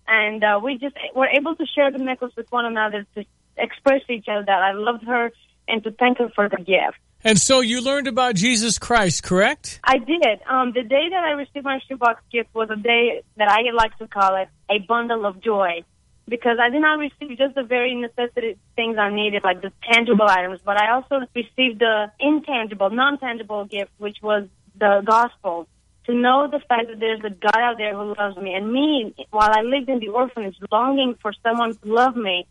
And we just were able to share the necklace with one another to express to each other that I loved her and to thank her for the gift. And so you learned about Jesus Christ, correct? I did. The day that I received my shoebox gift was a day that I like to call it a bundle of joy, because I did not receive just the very necessary things I needed, like the tangible items, but I also received the intangible, non-tangible gift, which was the gospel, to know the fact that there's a God out there who loves me. And me, while I lived in the orphanage, longing for someone to love me,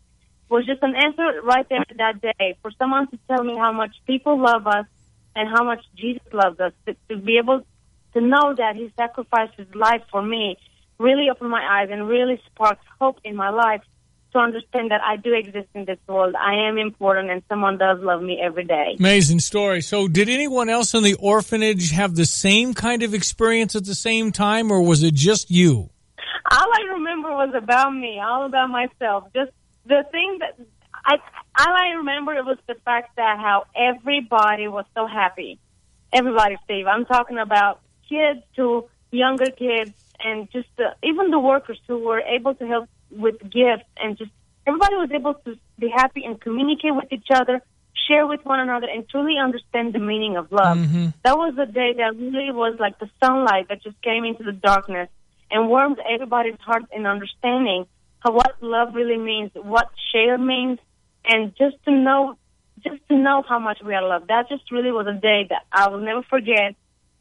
was just an answer right there that day, for someone to tell me how much people love us and how much Jesus loves us. To be able to know that he sacrificed his life for me really opened my eyes and really sparked hope in my life to understand that I do exist in this world. I am important, and someone does love me every day. Amazing story. So did anyone else in the orphanage have the same kind of experience at the same time, or was it just you? All I remember was about me, all about myself. Just the thing that all I remember, it was the fact that how everybody was so happy. Everybody, Steve. I'm talking about kids to younger kids, and just even the workers who were able to help with gifts, and just everybody was able to be happy and communicate with each other, share with one another, and truly understand the meaning of love. Mm-hmm. That was a day that really was like the sunlight that just came into the darkness and warmed everybody's heart in understanding what love really means, what share means, and just to know how much we are loved. That just really was a day that I will never forget.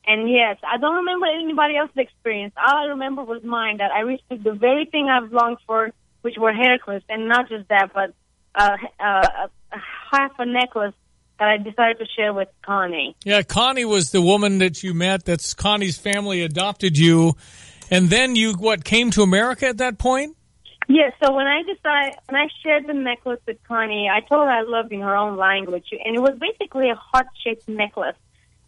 And yes, I don't remember anybody else's experience. All I remember was mine, that I received the very thing I've longed for, which were hair clips, and not just that, but half a necklace that I decided to share with Connie. Yeah, Connie was the woman that you met. That's Connie's family adopted you. And then you, came to America at that point? Yeah, so when I shared the necklace with Connie, I told her I loved in her own language. And it was basically a heart-shaped necklace.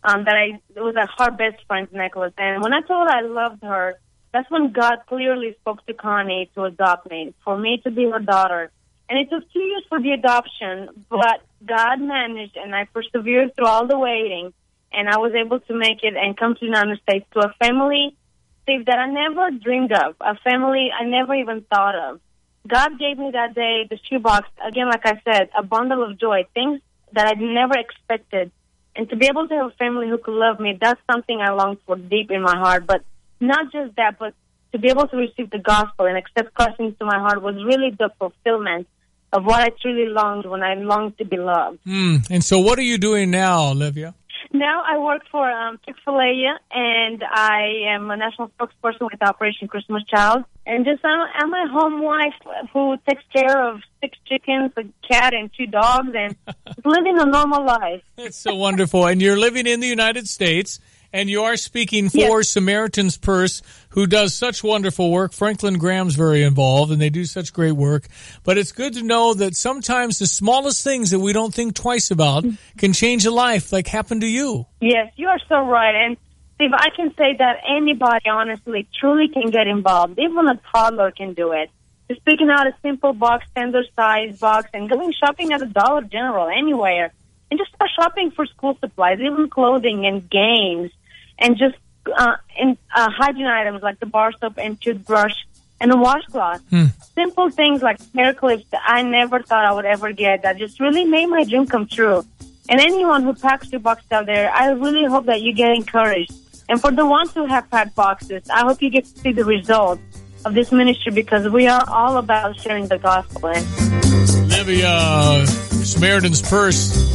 It was a heart best friend's necklace. And when I told her I loved her, that's when God clearly spoke to Connie to adopt me, for me to be her daughter. And it took 2 years for the adoption, but God managed, and I persevered through all the waiting, and I was able to make it and come to the United States to a family, Steve, that I never dreamed of, a family I never even thought of. God gave me that day the shoebox, again, like I said, a bundle of joy, things that I never expected. And to be able to have a family who could love me, that's something I longed for deep in my heart. But not just that, but to be able to receive the gospel and accept Christ into my heart was really the fulfillment of what I truly longed when I longed to be loved. And so what are you doing now, Olivia? Now I work for Chick-fil-A, and I am a national spokesperson with Operation Christmas Child. And just I'm a home wife who takes care of 6 chickens, a cat, and 2 dogs, and living a normal life. It's so wonderful. And you're living in the United States, and you are speaking for Samaritan's Purse, who does such wonderful work. Franklin Graham's very involved, and they do such great work. But it's good to know that sometimes the smallest things that we don't think twice about can change a life, like happened to you. Yes, you are so right. And, Steve, I can say that anybody, honestly, truly can get involved. Even a toddler can do it. Just picking out a simple box, standard size box, and going shopping at a Dollar General, anywhere. And just start shopping for school supplies, even clothing and games. And just hygiene items like the bar soap and toothbrush and a washcloth. Simple things like hair clips that I never thought I would ever get that just really made my dream come true. And anyone who packs your box out there, I really hope that you get encouraged. And for the ones who have packed boxes, I hope you get to see the results of this ministry, because we are all about sharing the gospel. Olivia, Samaritan's Purse.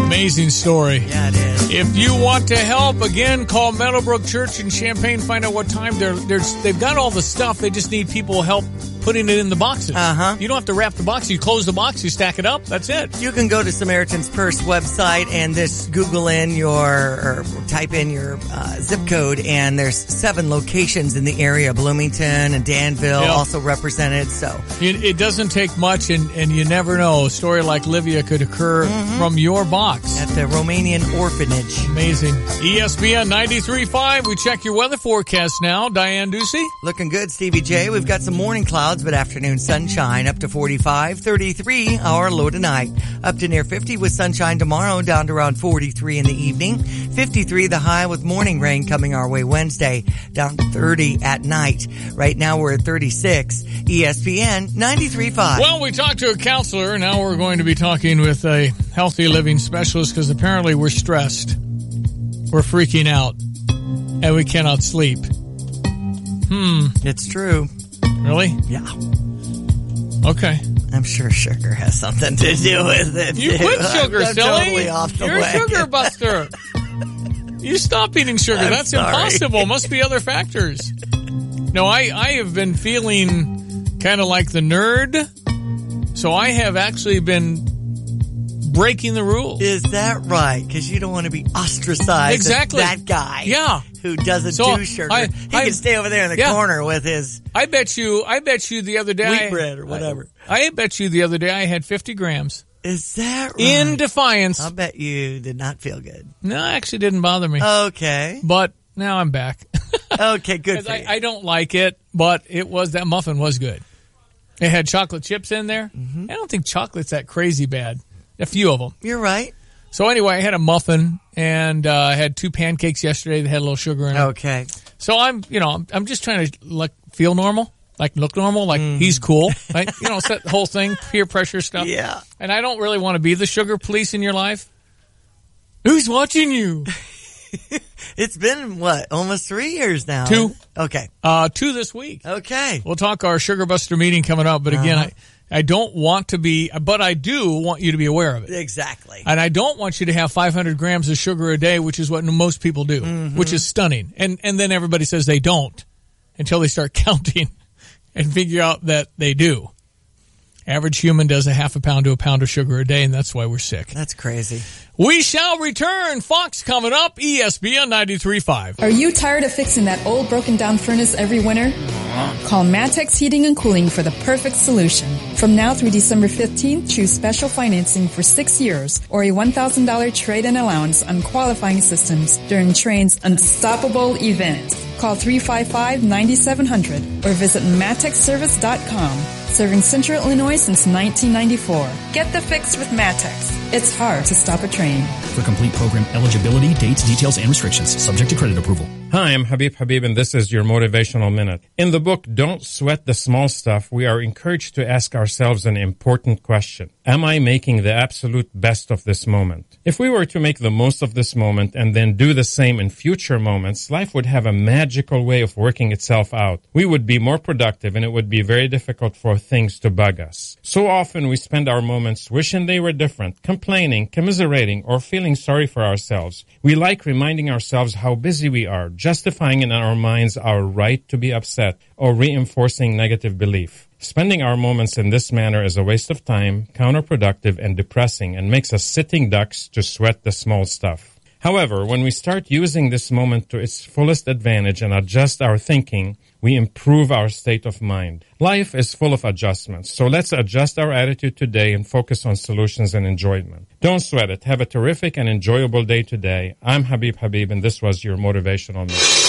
Amazing story. Yeah, it is. If you want to help, again, call Meadowbrook Church in Champaign. Find out what time they've got all the stuff. They just need people help putting it in the boxes. You don't have to wrap the box. You close the box, you stack it up. That's it. You can go to Samaritan's Purse website and just Google in or type in your zip code, and there's 7 locations in the area. Bloomington and Danville also represented. So it doesn't take much, and you never know. A story like Olivia could occur from your box. At the Romanian orphanage. Amazing. ESPN 93.5. We check your weather forecast now. Diane Ducey. Looking good, Stevie J. We've got some morning clouds, but afternoon sunshine up to 45, 33 our low tonight. Up to near 50 with sunshine tomorrow, down to around 43 in the evening. 53 the high with morning rain coming our way Wednesday, down to 30 at night. Right now we're at 36. ESPN 93.5. Well, we talked to a counselor. Now we're going to be talking with a healthy living specialist, because apparently we're stressed. We're freaking out. And we cannot sleep. It's true. Really? Yeah. Okay. I'm sure sugar has something to do with it. You quit sugar, I'm silly. Totally off the You're wagon. a sugar buster. You stop eating sugar. I'm That's sorry. impossible. Must be other factors. No, I have been feeling kind of like the nerd. So I have actually been breaking the rules. Is that right? Because you don't want to be ostracized. Exactly. As that guy. Yeah. Who doesn't do sugar. He can stay over there in the corner with his. I bet you the other day. Wheat bread or whatever. I bet you the other day I had 50 grams. Is that right? In defiance. I'll bet you did not feel good. No, it actually didn't bother me. Okay. But now I'm back. Okay, good for you. I don't like it, but that muffin was good. It had chocolate chips in there. I don't think chocolate's that crazy bad. A few of them. You're right. So anyway, I had a muffin, and I had 2 pancakes yesterday that had a little sugar in it. Okay. So I'm just trying to feel normal, look normal, he's cool, right? It's that whole thing, peer pressure stuff. Yeah. And I don't really want to be the sugar police in your life. Who's watching you? It's been, almost 3 years now? 2. Okay. 2 this week. Okay. We'll talk our Sugar Buster meeting coming up, but again, I don't want to be, but I do want you to be aware of it. Exactly. And I don't want you to have 500 grams of sugar a day, which is what most people do, which is stunning. And then everybody says they don't until they start counting and figure out that they do. Average human does a half a pound to a pound of sugar a day, and that's why we're sick. That's crazy. We shall return. Fox coming up, ESPN 93.5. Are you tired of fixing that old broken down furnace every winter? Call Matex Heating and Cooling for the perfect solution. From now through December 15th, choose special financing for 6 years or a $1,000 trade-in allowance on qualifying systems during Train's Unstoppable event. Call 355-9700 or visit matexservice.com. Serving Central Illinois since 1994. Get the fix with Matex. It's hard to stop a train. For complete program eligibility, dates, details, and restrictions, subject to credit approval. Hi, I'm Habib, and this is your Motivational Minute. In the book, Don't Sweat the Small Stuff, we are encouraged to ask ourselves an important question. Am I making the absolute best of this moment? If we were to make the most of this moment and then do the same in future moments, life would have a magical way of working itself out. We would be more productive, and it would be very difficult for things to bug us. So often we spend our moments wishing they were different, complaining, commiserating, or feeling sorry for ourselves. We like reminding ourselves how busy we are, justifying in our minds our right to be upset, or reinforcing negative belief. Spending our moments in this manner is a waste of time, counterproductive, and depressing, and makes us sitting ducks to sweat the small stuff. However, when we start using this moment to its fullest advantage and adjust our thinking, we improve our state of mind. Life is full of adjustments, so let's adjust our attitude today and focus on solutions and enjoyment. Don't sweat it. Have a terrific and enjoyable day today. I'm Habib, and this was your Motivational Minute.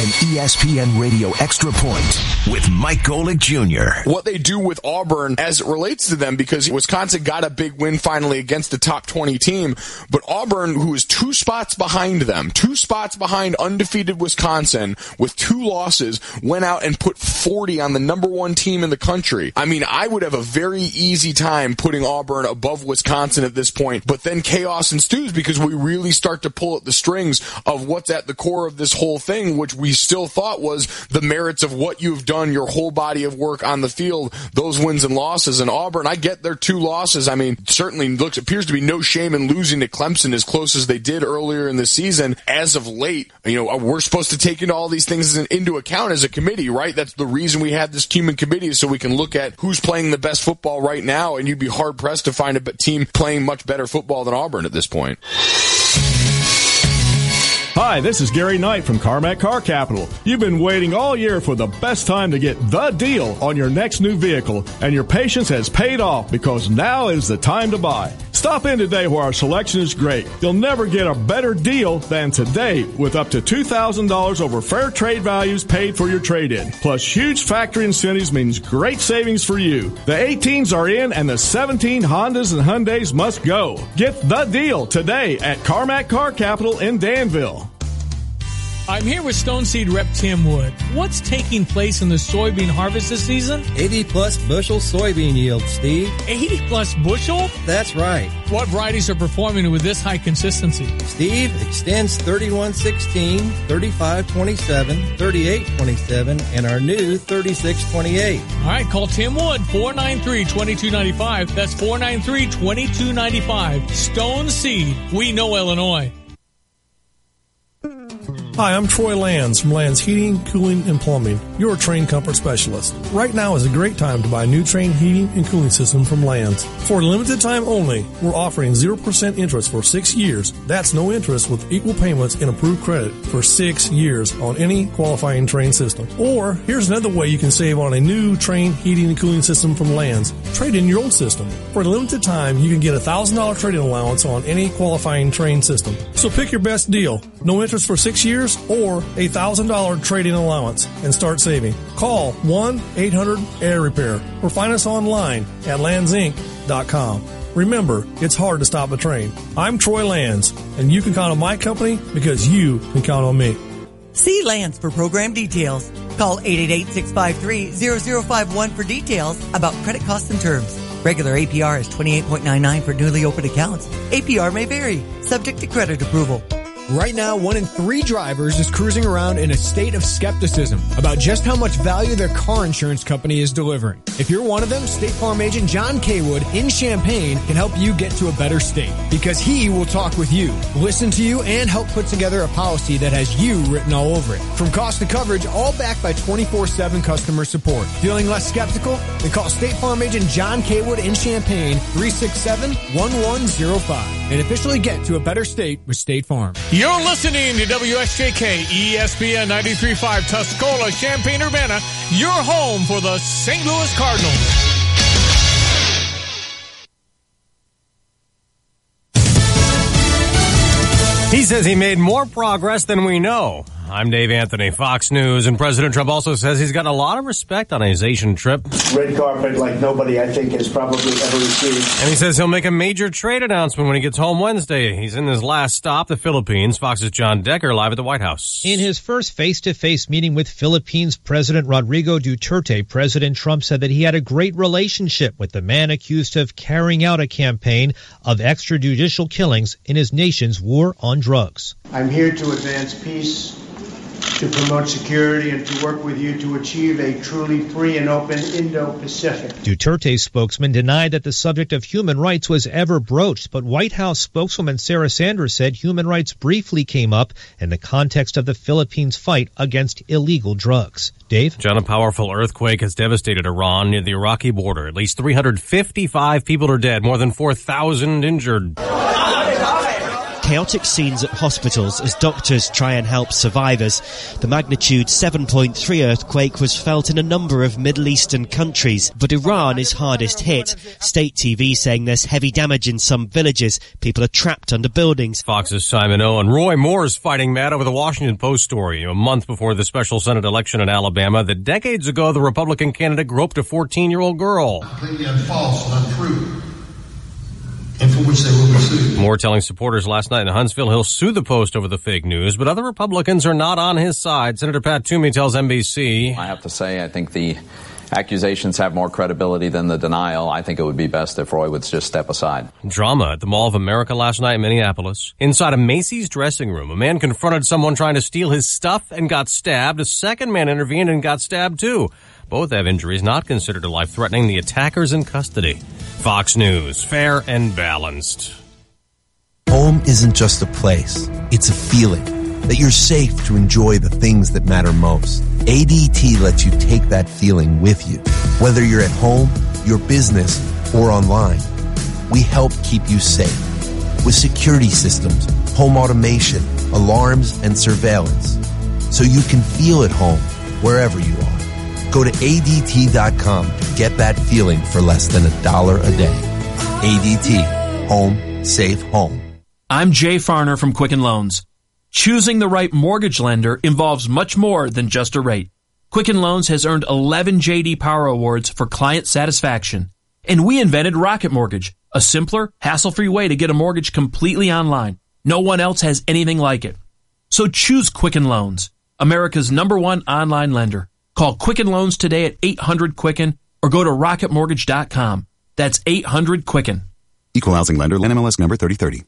An ESPN Radio Extra Point with Mike Golick Jr. What they do with Auburn as it relates to them, because Wisconsin got a big win finally against a top 20 team, but Auburn, who is 2 spots behind them, 2 spots behind undefeated Wisconsin with 2 losses, went out and put 40 on the number 1 team in the country. I mean, I would have a very easy time putting Auburn above Wisconsin at this point, but then chaos ensues because we really start to pull at the strings of what's at the core of this whole thing, which we still thought was the merits of what you've done, your whole body of work on the field, those wins and losses. And Auburn, I get their 2 losses. I mean, certainly appears to be no shame in losing to Clemson as close as they did earlier in the season. As of late, we're supposed to take into all these things into account as a committee, right? That's the reason we have this human committee, so we can look at who's playing the best football right now, and you'd be hard-pressed to find a team playing much better football than Auburn at this point. Hi, this is Gary Knight from Carmack Car Capital. You've been waiting all year for the best time to get the deal on your next new vehicle, and your patience has paid off because now is the time to buy. Stop in today where our selection is great. You'll never get a better deal than today with up to $2,000 over fair trade values paid for your trade-in. Plus, huge factory incentives means great savings for you. The 18s are in and the 17 Hondas and Hyundais must go. Get the deal today at Carmack Car Capital in Danville. I'm here with Stone Seed rep Tim Wood. What's taking place in the soybean harvest this season? 80-plus bushel soybean yield, Steve. 80-plus bushel? That's right. What varieties are performing with this high consistency? Steve, extends 3116, 3527, 3827, and our new 3628. All right, call Tim Wood, 493-2295. That's 493-2295. Stone Seed. We know Illinois. Hi, I'm Troy Lands from Lands Heating, Cooling, and Plumbing, your Trane Comfort Specialist. Right now is a great time to buy a new Trane heating and cooling system from Lands. For a limited time only, we're offering 0% interest for 6 years. That's no interest with equal payments and approved credit for 6 years on any qualifying Trane system. Or, here's another way you can save on a new Trane heating and cooling system from Lands. Trade in your old system. For a limited time, you can get a $1,000 trade-in allowance on any qualifying Trane system. So pick your best deal. No interest for 6 years or a $1,000 trade-in allowance and start saving. Call 1-800-AIR-REPAIR or find us online at landsinc.com. Remember, it's hard to stop a train. I'm Troy Lands, and you can count on my company because you can count on me. See Lands for program details. Call 888-653-0051 for details about credit costs and terms. Regular APR is 28.99 for newly opened accounts. APR may vary, subject to credit approval. Right now, 1 in 3 drivers is cruising around in a state of skepticism about just how much value their car insurance company is delivering. If you're one of them, State Farm agent John Kaywood in Champaign can help you get to a better state because he will talk with you, listen to you, and help put together a policy that has you written all over it. From cost to coverage, all backed by 24/7 customer support. Feeling less skeptical? Then call State Farm agent John Kaywood in Champaign, 367-1105, and officially get to a better state with State Farm. You're listening to WSJK ESPN 93.5 Tuscola, Champaign-Urbana, your home for the St. Louis Cardinals. He says he made more progress than we know. I'm Dave Anthony, Fox News, and President Trump also says he's got a lot of respect on his Asian trip. Red carpet like nobody, I think, has probably ever received. And he says he'll make a major trade announcement when he gets home Wednesday. He's in his last stop, the Philippines. Fox's John Decker live at the White House. In his first face-to-face meeting with Philippines President Rodrigo Duterte, President Trump said that he had a great relationship with the man accused of carrying out a campaign of extrajudicial killings in his nation's war on drugs. I'm here to advance peace, to promote security, and to work with you to achieve a truly free and open Indo-Pacific. Duterte's spokesman denied that the subject of human rights was ever broached, but White House spokeswoman Sarah Sanders said human rights briefly came up in the context of the Philippines' fight against illegal drugs. Dave? John, a powerful earthquake has devastated Iran near the Iraqi border. At least 355 people are dead, more than 4,000 injured. Chaotic scenes at hospitals as doctors try and help survivors. The magnitude 7.3 earthquake was felt in a number of Middle Eastern countries, but Iran is hardest hit. State TV saying there's heavy damage in some villages. People are trapped under buildings. Fox's Simon Owen. Roy Moore's fighting mad over the Washington Post story. A month before the special Senate election in Alabama, that decades ago the Republican candidate groped a 14-year-old girl. Completely false and untrue, and for which they will be sued. Moore telling supporters last night in Huntsville he'll sue the Post over the fake news, but other Republicans are not on his side. Senator Pat Toomey tells NBC. I have to say, I think the accusations have more credibility than the denial. I think it would be best if Roy would just step aside. Drama at the Mall of America last night in Minneapolis. Inside a Macy's dressing room, a man confronted someone trying to steal his stuff and got stabbed. A second man intervened and got stabbed too. Both have injuries not considered life-threatening. The attackers in custody. Fox News, fair and balanced. Home isn't just a place. It's a feeling that you're safe to enjoy the things that matter most. ADT lets you take that feeling with you. Whether you're at home, your business, or online, we help keep you safe. With security systems, home automation, alarms, and surveillance. So you can feel at home wherever you are. Go to ADT.com to get that feeling for less than $1 a day. ADT. Home. Safe home. I'm Jay Farner from Quicken Loans. Choosing the right mortgage lender involves much more than just a rate. Quicken Loans has earned 11 J.D. Power Awards for client satisfaction. And we invented Rocket Mortgage, a simpler, hassle-free way to get a mortgage completely online. No one else has anything like it. So choose Quicken Loans, America's #1 online lender. Call Quicken Loans today at 800-QUICKEN or go to rocketmortgage.com. That's 800-QUICKEN. Equal housing lender, NMLS number 3030.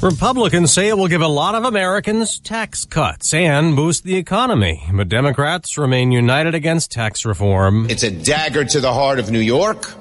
Republicans say it will give a lot of Americans tax cuts and boost the economy, but Democrats remain united against tax reform. It's a dagger to the heart of New York.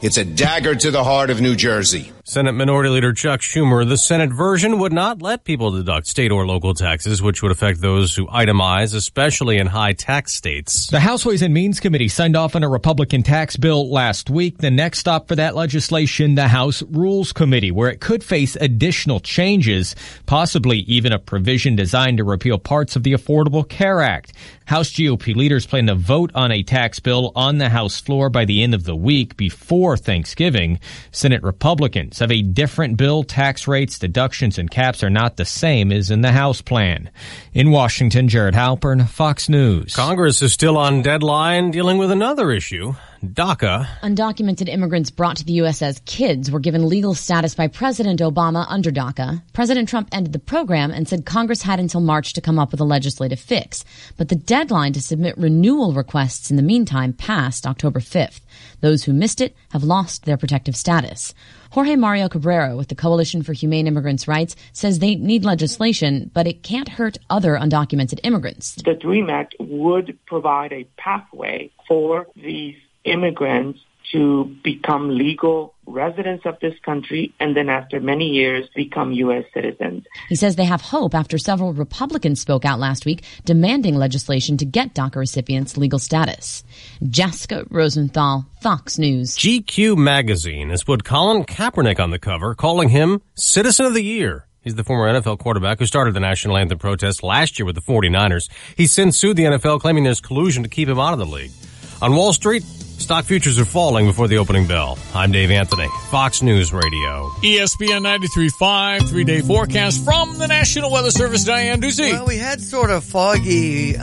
It's a dagger to the heart of New Jersey. Senate Minority Leader Chuck Schumer, the Senate version would not let people deduct state or local taxes, which would affect those who itemize, especially in high tax states. The House Ways and Means Committee signed off on a Republican tax bill last week. The next stop for that legislation, the House Rules Committee, where it could face additional changes, possibly even a provision designed to repeal parts of the Affordable Care Act. House GOP leaders plan to vote on a tax bill on the House floor by the end of the week before Thanksgiving. Senate Republicans have a different bill. Tax rates, deductions, and caps are not the same as in the House plan. In Washington, Jared Halpern, Fox News. Congress is still on deadline dealing with another issue. DACA. Undocumented immigrants brought to the U.S. as kids were given legal status by President Obama under DACA. President Trump ended the program and said Congress had until March to come up with a legislative fix. But the deadline to submit renewal requests in the meantime passed October 5th. Those who missed it have lost their protective status. Jorge Mario Cabrera with the Coalition for Humane Immigrants' Rights says they need legislation, but it can't hurt other undocumented immigrants. The DREAM Act would provide a pathway for these immigrants to become legal residents of this country and then after many years become U.S. citizens. He says they have hope after several Republicans spoke out last week demanding legislation to get DACA recipients legal status. Jessica Rosenthal, Fox News. GQ magazine has put Colin Kaepernick on the cover, calling him Citizen of the Year. He's the former NFL quarterback who started the national anthem protest last year with the 49ers. He's since sued the NFL, claiming there's collusion to keep him out of the league. On Wall Street, stock futures are falling before the opening bell. I'm Dave Anthony, Fox News Radio. ESPN 93.5, 3-day forecast from the National Weather Service. Diane Ducey. Well, we had sort of foggy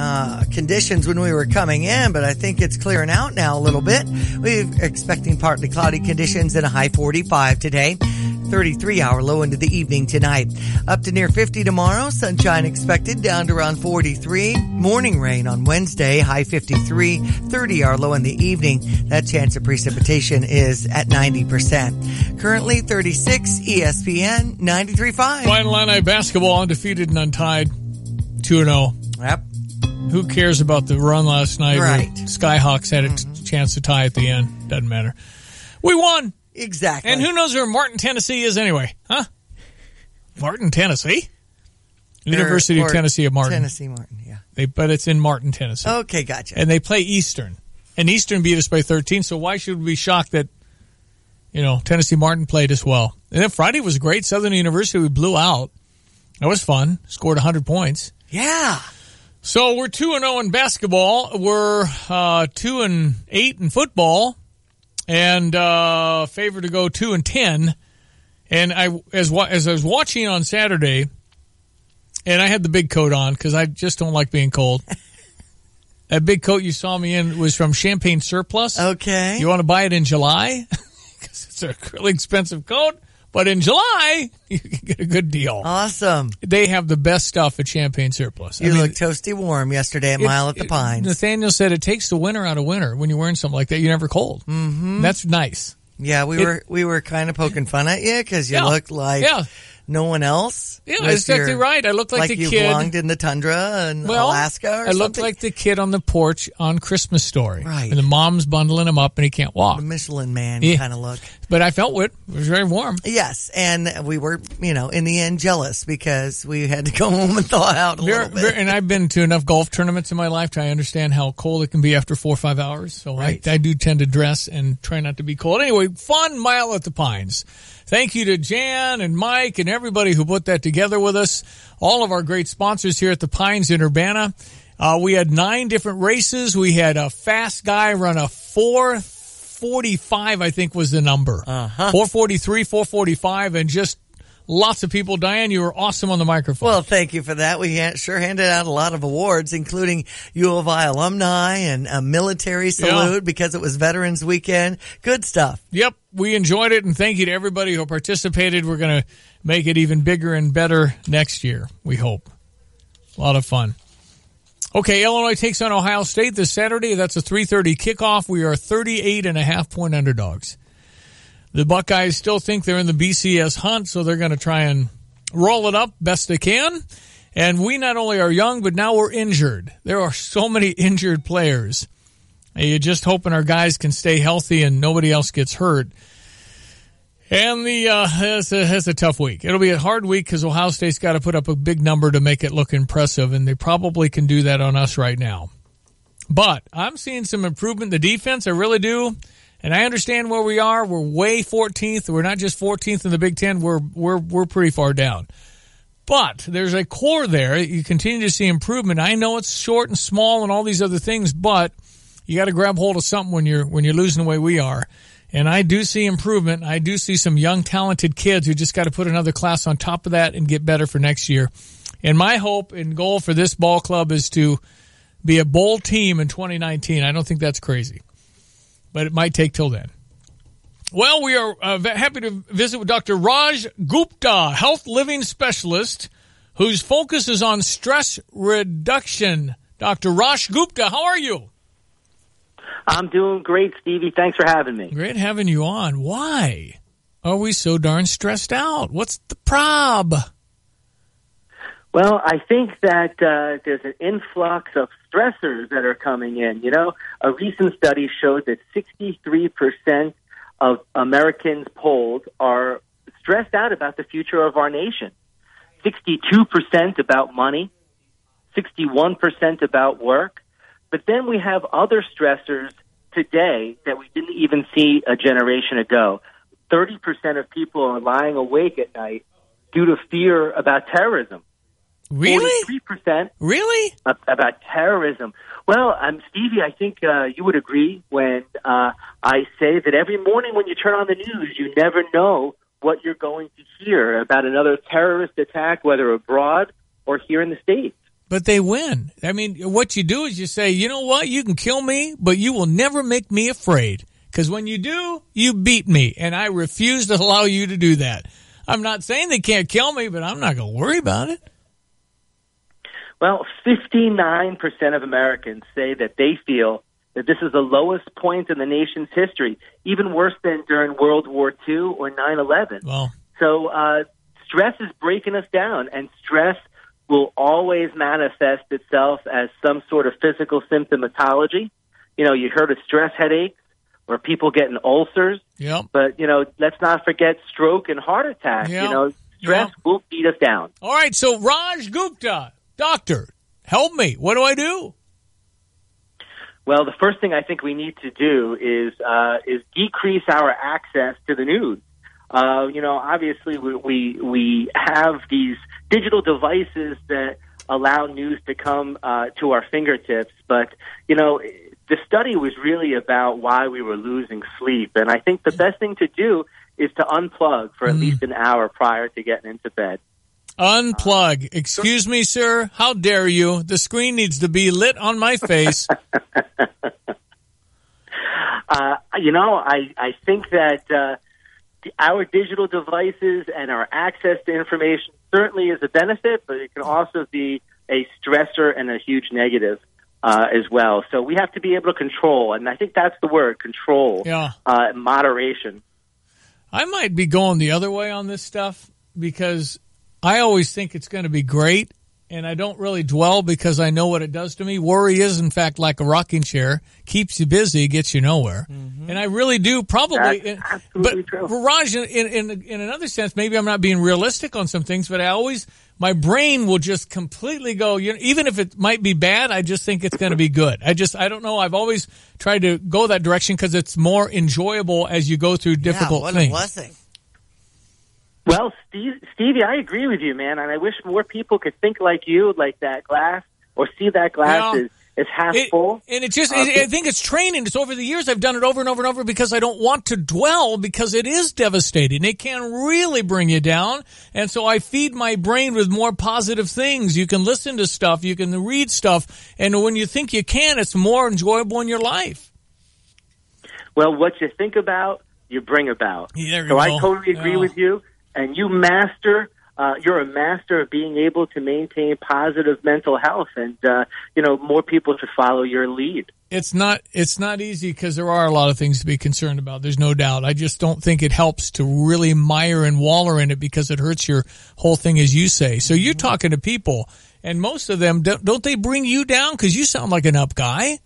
conditions when we were coming in, but I think it's clearing out now a little bit. We're expecting partly cloudy conditions and a high 45 today. 33-hour low into the evening tonight. Up to near 50 tomorrow. Sunshine expected down to around 43. Morning rain on Wednesday, high 53. 30-hour low in the evening. That chance of precipitation is at 90%. Currently 36, ESPN 93.5. Final Illini basketball undefeated and untied. 2-0. Yep. Who cares about the run last night? Right. Skyhawks had a chance to tie at the end. Doesn't matter. We won. Exactly. And who knows where Martin, Tennessee is anyway? Huh? Martin, Tennessee? University of Tennessee of Martin. Tennessee Martin, yeah. But it's in Martin, Tennessee. Okay, gotcha. And they play Eastern. And Eastern beat us by 13, so why should we be shocked that, Tennessee Martin played as well? And then Friday was great. Southern University, we blew out. That was fun. Scored 100 points. Yeah. So we're 2-0 in basketball. We're 2-8 in football. And favored to go 2-10. And as I was watching on Saturday, and I had the big coat on because I just don't like being cold. That big coat you saw me in was from Champagne Surplus. Okay. You want to buy it in July? Because it's a really expensive coat. But in July, you can get a good deal. Awesome. They have the best stuff at Champagne Surplus. You look toasty warm yesterday at Mile at the Pines. Nathaniel said it takes the winter out of winter. When you're wearing something like that, you're never cold. Mm-hmm. That's nice. Yeah, we were kind of poking fun at you because you looked like no one else. Yeah, that's exactly right. I looked like the you kid. belonged in the tundra in Alaska or something. I looked like the kid on the porch on Christmas Story. Right. And the mom's bundling him up and he can't walk. The Michelin Man kind of look. But I felt it. It was very warm. Yes, and we were, in the end jealous because we had to go home and thaw out a little bit. And I've been to enough golf tournaments in my life to understand how cold it can be after 4 or 5 hours. So I do tend to dress and try not to be cold. Anyway, fun Mile at the Pines. Thank you to Jan and Mike and everybody who put that together with us. All of our great sponsors here at the Pines in Urbana. We had 9 different races. We had a fast guy run a 4:45, I think was the number. 4:43, 4:45, and just lots of people. Diane, you were awesome on the microphone. Well, thank you for that. We sure handed out a lot of awards, including U of I alumni and a military salute because it was Veterans Weekend. Good stuff. Yep, we enjoyed it, and thank you to everybody who participated. We're going to make it even bigger and better next year, we hope. A lot of fun. Okay, Illinois takes on Ohio State this Saturday. That's a 3:30 kickoff. We are 38.5-point underdogs. The Buckeyes still think they're in the BCS hunt, so they're going to try and roll it up best they can. And we not only are young, but now we're injured. There are so many injured players. You're just hoping our guys can stay healthy and nobody else gets hurt. And it's a tough week. It'll be a hard week because Ohio State's got to put up a big number to make it look impressive, and they probably can do that on us right now. But I'm seeing some improvement in the defense. I really do. And I understand where we are. We're way 14th. We're not just 14th in the Big Ten. We're pretty far down. But there's a core there. You continue to see improvement. I know it's short and small and all these other things, but you got to grab hold of something when you're losing the way we are. And I do see improvement. I do see some young, talented kids who just got to put another class on top of that and get better for next year. And my hope and goal for this ball club is to be a bowl team in 2019. I don't think that's crazy. but it might take till then. Well, we are happy to visit with Dr. Raj Gupta, health living specialist, whose focus is on stress reduction. Dr. Raj Gupta, how are you? I'm doing great, Stevie. Thanks for having me. Great having you on. Why are we so darn stressed out? What's the prob? Well, I think that there's an influx of stressors that are coming in. You know, a recent study showed that 63% of Americans polled are stressed out about the future of our nation. 62% about money, 61% about work. But then we have other stressors today that we didn't even see a generation ago. 30% of people are lying awake at night due to fear about terrorism. Really? 43% really about terrorism. Well, Stevie, I think you would agree when I say that every morning when you turn on the news, you never know what you're going to hear about another terrorist attack, whether abroad or here in the States. But they win. I mean, what you do is you say, you know what, you can kill me, but you will never make me afraid. Because when you do, you beat me, and I refuse to allow you to do that. I'm not saying they can't kill me, but I'm not going to worry about it. Well, 59% of Americans say that they feel that this is the lowest point in the nation's history, even worse than during World War II or 9/11. Well, so stress is breaking us down, and stress will always manifest itself as some sort of physical symptomatology. You know, you heard of stress headaches or people getting ulcers. Yep. But, you know, let's not forget stroke and heart attack. Yep. You know, stress will beat us down. All right, so Raj Gupta, doctor, help me. What do I do? Well, the first thing I think we need to do is decrease our access to the news. You know, obviously we have these digital devices that allow news to come to our fingertips, but you know, the study was really about why we were losing sleep, and I think the best thing to do is to unplug for at least an hour prior to getting into bed. Unplug. Excuse me, sir. How dare you? The screen needs to be lit on my face. You know, I think that our digital devices and our access to information certainly is a benefit, but it can also be a stressor and a huge negative as well. So we have to be able to control, and I think that's the word, control, moderation. I might be going the other way on this stuff because I always think it's going to be great, and I don't really dwell because I know what it does to me. Worry is, in fact, like a rocking chair. Keeps you busy, gets you nowhere. Mm-hmm. And I really do probably. That's absolutely true. Raj, in another sense, maybe I'm not being realistic on some things, but my brain will just completely go, you know, even if it might be bad, I just think it's going to be good. I don't know. I've always tried to go that direction because it's more enjoyable as you go through difficult what things. A blessing. Well, Stevie, I agree with you, man, and I wish more people could think like you, like that glass, or see that glass as half full. And it just, I think it's training. It's over the years I've done it over and over and over because I don't want to dwell because it is devastating. It can really bring you down, and so I feed my brain with more positive things. You can listen to stuff, you can read stuff, and when you think you can, it's more enjoyable in your life. Well, what you think about, you bring about. Yeah, so I totally agree with you. And you're a master of being able to maintain positive mental health, and you know, more people should follow your lead. It's not easy because there are a lot of things to be concerned about. There's no doubt. I just don't think it helps to really mire and waller in it because it hurts your whole thing, as you say. So you're talking to people, and most of them don't they bring you down because you sound like an up guy?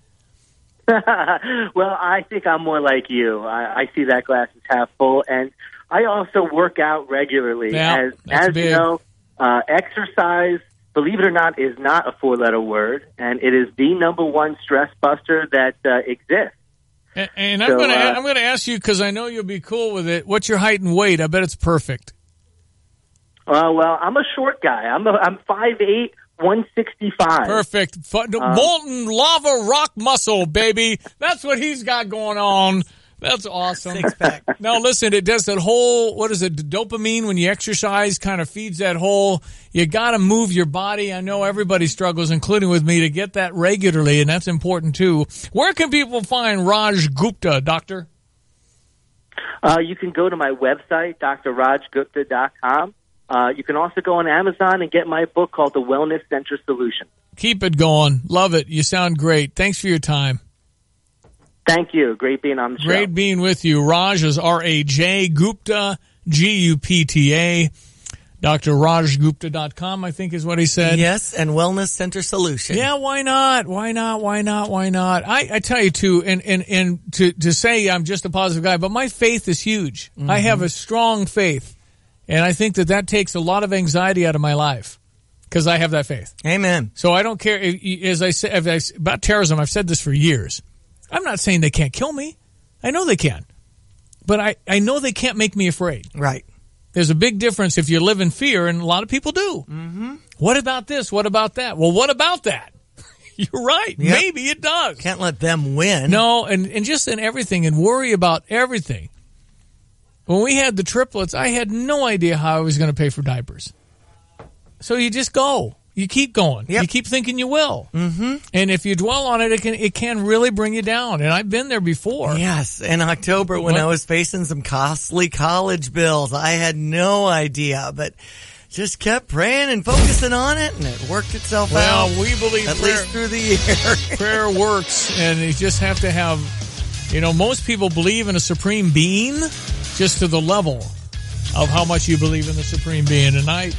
Well, I think I'm more like you. I see that glass is half full, and I also work out regularly. Yeah, as you know, exercise, believe it or not, is not a four-letter word, and it is the number one stress buster that exists. And I'm going to ask you, because I know you'll be cool with it, what's your height and weight? I bet it's perfect. Well, I'm a short guy. I'm 5'8", 165. Perfect. Molten lava rock muscle, baby. That's what he's got going on. That's awesome. Six-pack. Now, listen, it does that whole, what is it, the dopamine when you exercise kind of feeds that whole, you got to move your body. I know everybody struggles, including with me, to get that regularly, and that's important too. Where can people find Raj Gupta, Doctor? You can go to my website, drrajgupta.com. You can also go on Amazon and get my book called The Wellness Center Solution. Keep it going. Love it. You sound great. Thanks for your time. Thank you. Great being on the show. Great being with you. Raj is R-A-J, Gupta, G-U-P-T-A. drrajgupta.com, I think is what he said. Yes, and Wellness Center Solution. Yeah, why not? Why not? Why not? Why not? I tell you, too, and to say I'm just a positive guy, but my faith is huge. Mm-hmm. I have a strong faith, and I think that takes a lot of anxiety out of my life because I have that faith. Amen. So I don't care. As I said about terrorism, I've said this for years. I'm not saying they can't kill me. I know they can. But I know they can't make me afraid. Right. There's a big difference if you live in fear, and a lot of people do. Mm-hmm. What about this? What about that? Well, what about that? You're right. Yep. Maybe it does. Can't let them win. No, and just in everything, and worry about everything. When we had the triplets, I had no idea how I was going to pay for diapers. So you just go. You keep going. Yep. You keep thinking you will. Mm-hmm. And if you dwell on it, it can really bring you down. And I've been there before. Yes. In October when I was facing some costly college bills, I had no idea, but just kept praying and focusing on it, and it worked itself out. Well, we believe at least through the year. Prayer works, and you just have to have, most people believe in a supreme being just to the level of how much you believe in the supreme being. And I'm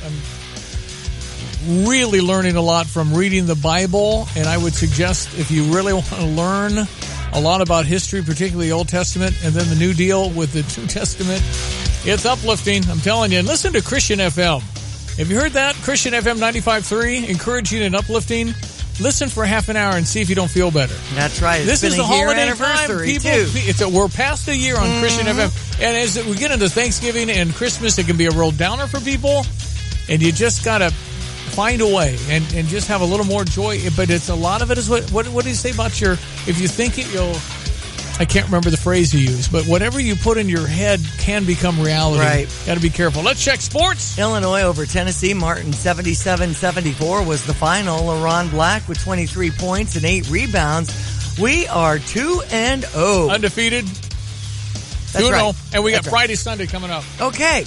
really learning a lot from reading the Bible, and I would suggest if you really want to learn a lot about history, particularly the Old Testament, and then the New Deal with the New Testament, it's uplifting, I'm telling you. And listen to Christian FM. Have you heard that? Christian FM 95.3, encouraging and uplifting. Listen for half an hour and see if you don't feel better. That's right. This is the holiday anniversary time. We're past a year on Christian FM, and as we get into Thanksgiving and Christmas, it can be a real downer for people, and you just got to find a way and just have a little more joy. But it's a lot of it is what do you say about if you think it, I can't remember the phrase you used, but whatever you put in your head can become reality. Right. Got to be careful. Let's check sports. Illinois over Tennessee. Martin 77-74 was the final. LaRon Black with 23 points and 8 rebounds. We are 2-0. Undefeated. That's 2-0. Right. And we got Friday, Sunday coming up. Okay.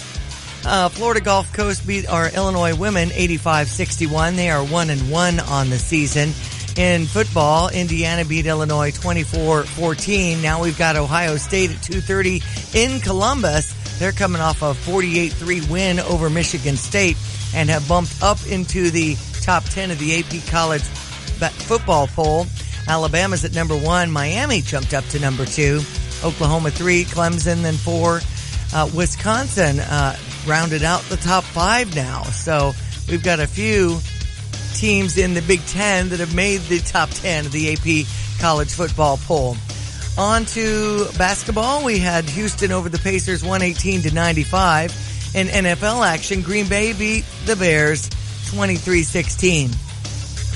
Florida Gulf Coast beat our Illinois women 85-61. They are 1-1 on the season. In football, Indiana beat Illinois 24-14. Now we've got Ohio State at 2:30 in Columbus. They're coming off a 48-3 win over Michigan State and have bumped up into the top 10 of the AP college football poll. Alabama's at number 1. Miami jumped up to number 2. Oklahoma 3. Clemson then 4. Wisconsin rounded out the top 5 now. So we've got a few teams in the Big Ten that have made the top 10 of the AP college football poll. On to basketball. We had Houston over the Pacers 118-95. In NFL action, Green Bay beat the Bears 23-16.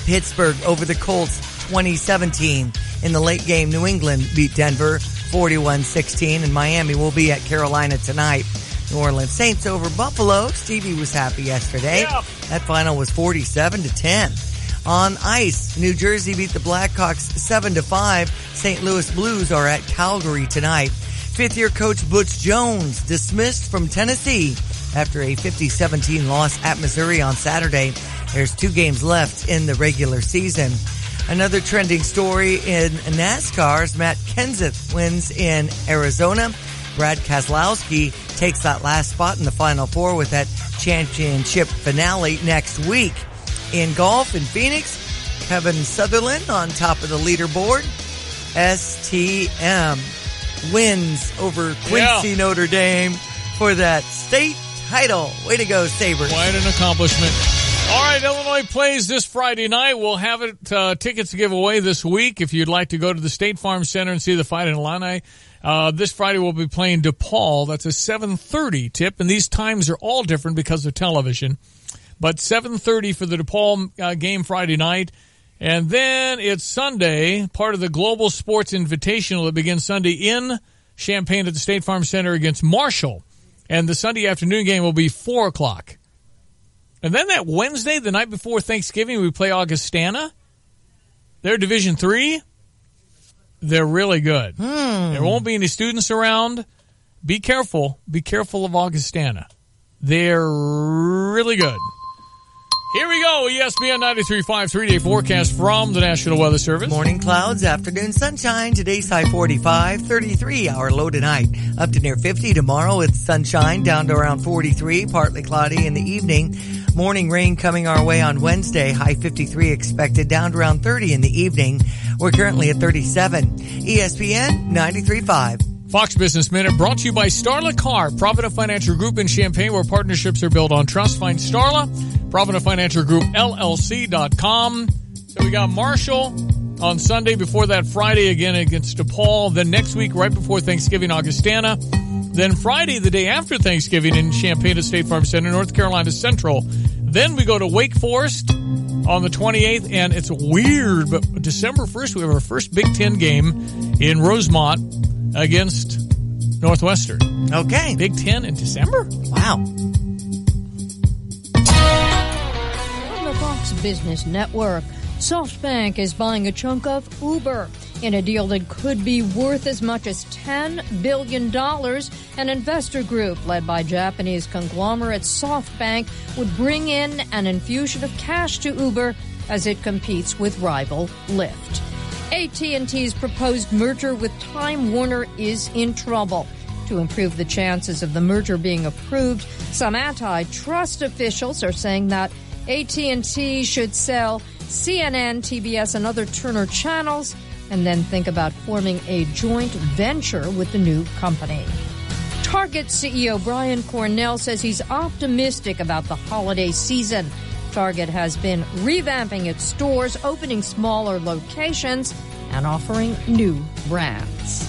Pittsburgh over the Colts 2017. In the late game, New England beat Denver 41-16, and Miami will be at Carolina tonight. New Orleans Saints over Buffalo. Stevie was happy yesterday. Yeah. That final was 47-10. On ice, New Jersey beat the Blackhawks 7-5. St. Louis Blues are at Calgary tonight. Fifth-year coach Butch Jones dismissed from Tennessee after a 50-17 loss at Missouri on Saturday. There's 2 games left in the regular season. Another trending story in NASCAR's Matt Kenseth wins in Arizona. Brad Keselowski takes that last spot in the Final Four with that championship finale next week. In golf in Phoenix, Kevin Sutherland on top of the leaderboard. STM wins over Quincy Notre Dame for that state title. Way to go, Sabres. Quite an accomplishment. All right, Illinois plays this Friday night. We'll have tickets to give away this week if you'd like to go to the State Farm Center and see the fight in Illini. This Friday we'll be playing DePaul. That's a 7:30 tip, and these times are all different because of television. But 7:30 for the DePaul game Friday night. And then it's Sunday, part of the Global Sports Invitational that begins Sunday in Champaign at the State Farm Center against Marshall. And the Sunday afternoon game will be 4 o'clock. And then that Wednesday, the night before Thanksgiving, we play Augustana. They're Division III. They're really good. There won't be any students around. Be careful. Be careful of Augustana. They're really good. Here we go. ESPN 93.5 3-day forecast from the National Weather Service. Morning clouds, afternoon sunshine. Today's high 45, 33 our low tonight. Up to near 50 tomorrow with sunshine down to around 43, partly cloudy in the evening. Morning rain coming our way on Wednesday. High 53 expected down to around 30 in the evening. We're currently at 37. ESPN 93.5. Fox Business Minute brought to you by Starla Car, Provident Financial Group in Champaign, where partnerships are built on trust. Find Starla, Provident Financial Group, LLC.com. So we got Marshall on Sunday, before that Friday again against DePaul. Then next week, right before Thanksgiving, Augustana. Then Friday, the day after Thanksgiving, in Champaign at State Farm Center, North Carolina Central. Then we go to Wake Forest on the 28th, and it's weird, but December 1st, we have our first Big Ten game in Rosemont against Northwestern. Okay. Big Ten in December? Wow. On the Fox Business Network, SoftBank is buying a chunk of Uber in a deal that could be worth as much as $10 billion. An investor group led by Japanese conglomerate SoftBank would bring in an infusion of cash to Uber as it competes with rival Lyft. AT&T's proposed merger with Time Warner is in trouble. To improve the chances of the merger being approved, some antitrust officials are saying that AT&T should sell CNN, TBS, and other Turner channels, and then think about forming a joint venture with the new company. Target CEO Brian Cornell says he's optimistic about the holiday season. Target has been revamping its stores, opening smaller locations, and offering new brands.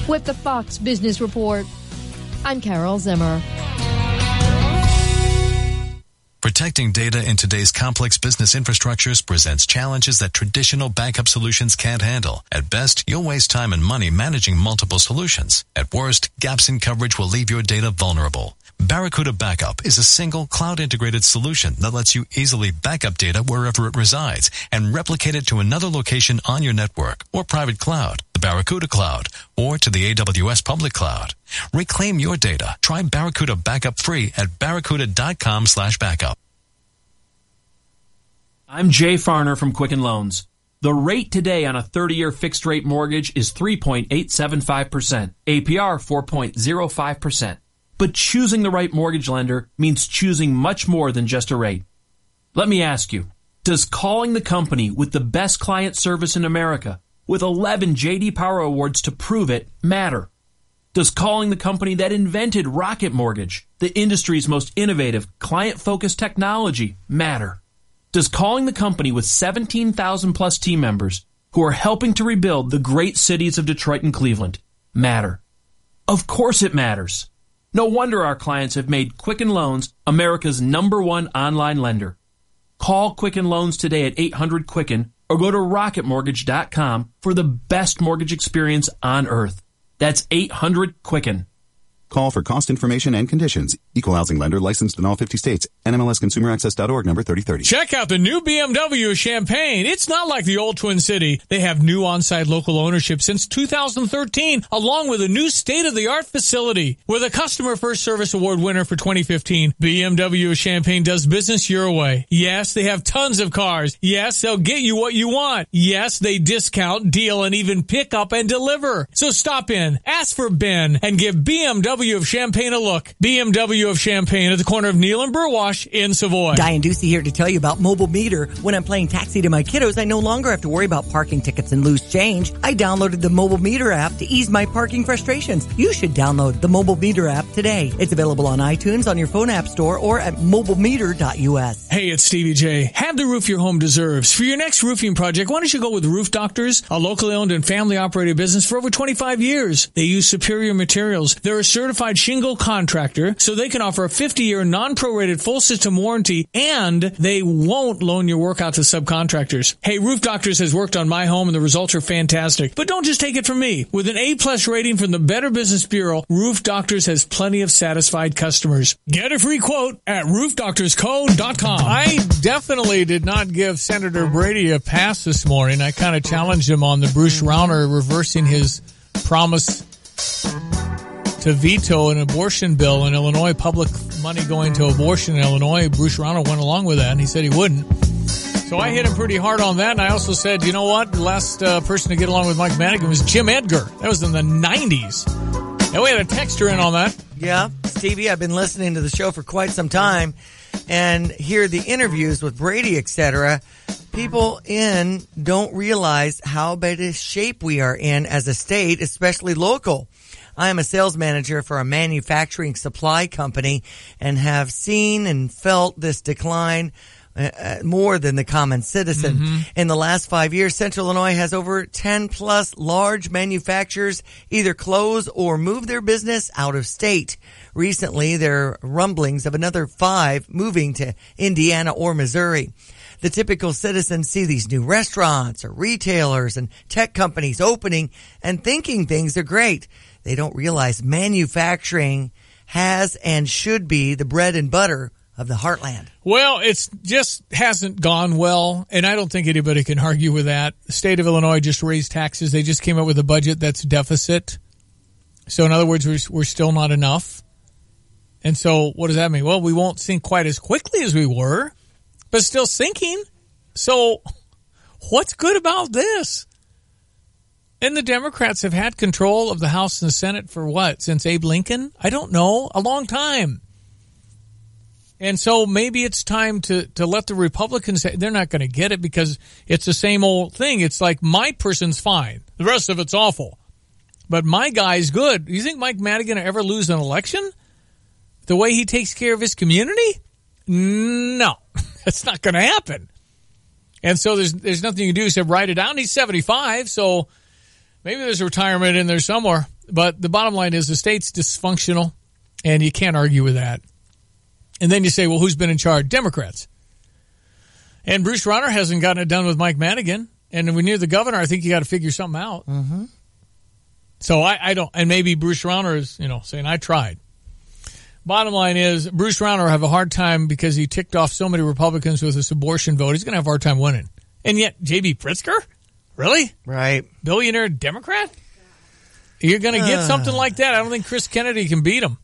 With the Fox Business Report, I'm Carol Zimmer. Protecting data in today's complex business infrastructures presents challenges that traditional backup solutions can't handle. At best, you'll waste time and money managing multiple solutions. At worst, gaps in coverage will leave your data vulnerable. Barracuda Backup is a single cloud-integrated solution that lets you easily back up data wherever it resides and replicate it to another location on your network or private cloud, the Barracuda Cloud, or to the AWS public cloud. Reclaim your data. Try Barracuda Backup free at barracuda.com/backup. I'm Jay Farner from Quicken Loans. The rate today on a 30-year fixed-rate mortgage is 3.875%, APR 4.05%. But choosing the right mortgage lender means choosing much more than just a rate. Let me ask you, does calling the company with the best client service in America, with 11 J.D. Power Awards to prove it, matter? Does calling the company that invented Rocket Mortgage, the industry's most innovative, client-focused technology, matter? Does calling the company with 17,000 plus team members who are helping to rebuild the great cities of Detroit and Cleveland matter? Of course it matters. No wonder our clients have made Quicken Loans America's #1 online lender. Call Quicken Loans today at 800-QUICKEN or go to rocketmortgage.com for the best mortgage experience on earth. That's 800-QUICKEN. Call for cost information and conditions. Equal housing lender licensed in all 50 states. NMLSconsumeraccess.org number 3030. Check out the new BMW of Champaign. It's not like the old Twin City. They have new on-site local ownership since 2013, along with a new state-of-the-art facility. With a Customer First Service Award winner for 2015, BMW of Champaign does business your way. Yes, they have tons of cars. Yes, they'll get you what you want. Yes, they discount, deal, and even pick up and deliver. So stop in, ask for Ben, and give BMW of Champaign a look. BMW of Champaign at the corner of Neal and Burwash in Savoy. Diane Ducey here to tell you about Mobile Meter. When I'm playing taxi to my kiddos, I no longer have to worry about parking tickets and loose change. I downloaded the Mobile Meter app to ease my parking frustrations. You should download the Mobile Meter app today. It's available on iTunes, on your phone app store, or at mobilemeter.us. Hey, it's Stevie J. Have the roof your home deserves. For your next roofing project, why don't you go with Roof Doctors, a locally owned and family-operated business for over 25 years. They use superior materials. They're a certified certified shingle contractor, so they can offer a 50-year non-prorated full system warranty, and they won't loan your work out to subcontractors. Hey, Roof Doctors has worked on my home, and the results are fantastic. But don't just take it from me. With an A-plus rating from the Better Business Bureau, Roof Doctors has plenty of satisfied customers. Get a free quote at roofdoctorsco.com. I definitely did not give Senator Brady a pass this morning. I kind of challenged him on the Bruce Rauner reversing his promise to veto an abortion bill in Illinois, public money going to abortion in Illinois. Bruce Rauner went along with that, and he said he wouldn't. So I hit him pretty hard on that, and I also said, you know what? The last person to get along with Mike Madigan was Jim Edgar. That was in the 90s. And we had a texter in on that. Yeah, Stevie, I've been listening to the show for quite some time and hear the interviews with Brady, etc. People don't realize how bad a shape we are in as a state, especially local. I am a sales manager for a manufacturing supply company and have seen and felt this decline more than the common citizen. Mm-hmm. In the last 5 years, Central Illinois has over 10 plus large manufacturers either close or move their business out of state. Recently, there are rumblings of another 5 moving to Indiana or Missouri. The typical citizens see these new restaurants or retailers and tech companies opening and thinking things are great. They don't realize manufacturing has and should be the bread and butter of the heartland. Well, it's just hasn't gone well, and I don't think anybody can argue with that. The state of Illinois just raised taxes. They just came up with a budget that's deficit. So, in other words, we're still not enough. And so what does that mean? Well, we won't sink quite as quickly as we were, but still sinking. So what's good about this? And the Democrats have had control of the House and the Senate for what? Since Abe Lincoln? I don't know. A long time. And so maybe it's time to let the Republicans say they're not going to get it because it's the same old thing. It's like my person's fine. The rest of it's awful. But my guy's good. Do you think Mike Madigan will ever lose an election? The way he takes care of his community? No. That's not going to happen. And so there's nothing you can do except write it down. He's 75, so maybe there's a retirement in there somewhere. But the bottom line is the state's dysfunctional, and you can't argue with that. And then you say, well, who's been in charge? Democrats. And Bruce Rauner hasn't gotten it done with Mike Madigan. And when you're the governor, I think you got to figure something out. Mm-hmm. So I don't, and maybe Bruce Rauner is, saying, I tried. Bottom line is, Bruce Rauner will have a hard time because he ticked off so many Republicans with this abortion vote. He's going to have a hard time winning. And yet, J.B. Pritzker? Really? Right. Billionaire Democrat? You're going to get something like that. I don't think Chris Kennedy can beat him.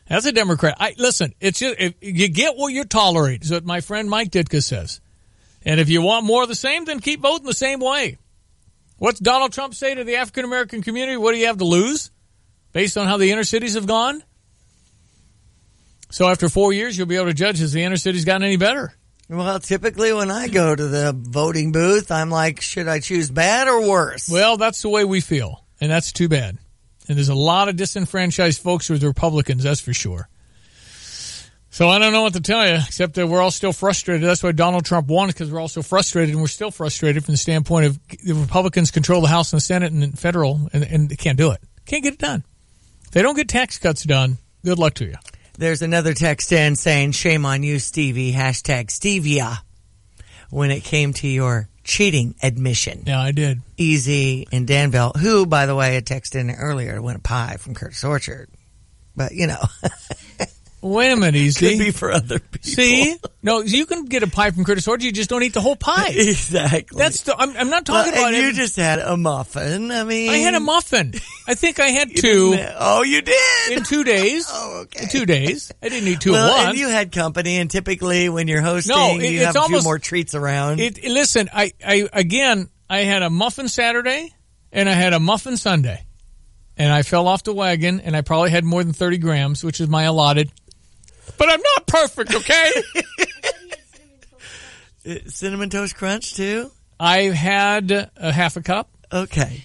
That's a Democrat. Listen, it's just, if you get what you tolerate, is what my friend Mike Ditka says. And if you want more of the same, then keep voting the same way. What's Donald Trump say to the African-American community? What do you have to lose based on how the inner cities have gone? So after 4 years, you'll be able to judge has the inner cities gotten any better. Well, typically when I go to the voting booth, I'm like, should I choose bad or worse? Well, that's the way we feel, and that's too bad. And there's a lot of disenfranchised folks with Republicans, that's for sure. So I don't know what to tell you, except that we're all still frustrated. That's why Donald Trump won, because we're all so frustrated, and we're still frustrated from the standpoint of the Republicans control the House and the Senate and federal, and they can't do it. Can't get it done. If they don't get tax cuts done, good luck to you. There's another text in saying, shame on you, Stevie, hashtag Stevia, when it came to your cheating admission. Yeah, I did. Easy in Danville, who, by the way, had texted in earlier to win a pie from Curtis Orchard. But, Wait a minute, Easy. Could be for other people. See? No, you can get a pie from Curtis Orchard, you just don't eat the whole pie. Exactly. I'm not talking about it. You just had a muffin. I had a muffin. I think I had two. Oh, you did? In 2 days. Oh, okay. In 2 days. I didn't eat two at once. And you had company, and typically when you're hosting, you have a few more treats around. Listen, I had a muffin Saturday, and I had a muffin Sunday. And I fell off the wagon, and I probably had more than 30 grams, which is my allotted. But I'm not perfect, okay? Cinnamon Toast Crunch, too? I had a half a cup. Okay.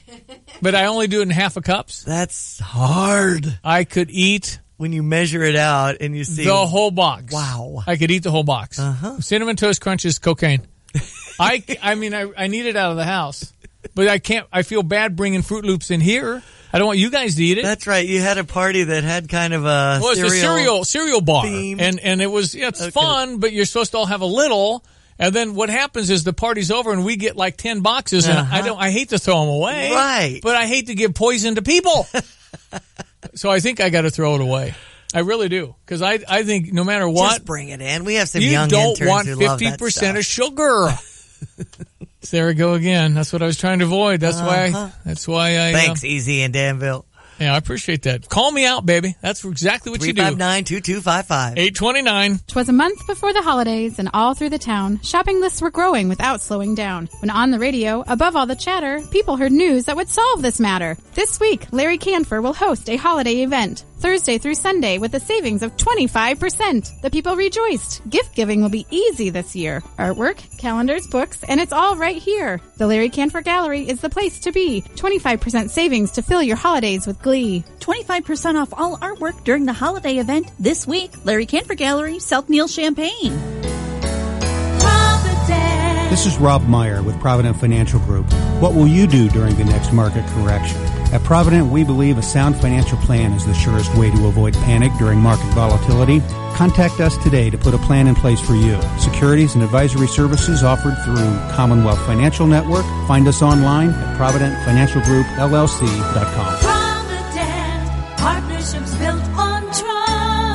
But I only do it in half a cups. That's hard. I could eat... When you measure it out and you see... The whole box. Wow. I could eat the whole box. Uh-huh. Cinnamon Toast Crunch is cocaine. I need it out of the house. But I feel bad bringing Fruit Loops in here. I don't want you guys to eat it. That's right. You had a party that had kind of a cereal bar. theme. And it was, it's fun, but you're supposed to all have a little. And then what happens is the party's over and we get like 10 boxes and I hate to throw them away. Right. But I hate to give poison to people. So I think I got to throw it away. I really do. Because I think no matter what. Just bring it in. We have some young interns who love that stuff. You don't want 50% of sugar. There we go again. That's what I was trying to avoid. That's why I. Thanks, Easy in Danville. Yeah, I appreciate that. Call me out, baby. That's exactly what you do. 359-2255. 829. 'Twas a month before the holidays, and all through the town, shopping lists were growing without slowing down. When on the radio, above all the chatter, people heard news that would solve this matter. This week, Larry Canfor will host a holiday event, Thursday through Sunday, with a savings of 25%. The people rejoiced. Gift giving will be easy this year. Artwork, calendars, books, and it's all right here. The Larry Canfor Gallery is the place to be. 25% savings to fill your holidays with glee. 25% off all artwork during the holiday event this week. Larry Canfor Gallery, South Neil, Champaign. This is Rob Meyer with Provident Financial Group. What will you do during the next market correction? At Provident, we believe a sound financial plan is the surest way to avoid panic during market volatility. Contact us today to put a plan in place for you. Securities and advisory services offered through Commonwealth Financial Network. Find us online at ProvidentFinancialGroupLLC.com. Partnerships built on trust.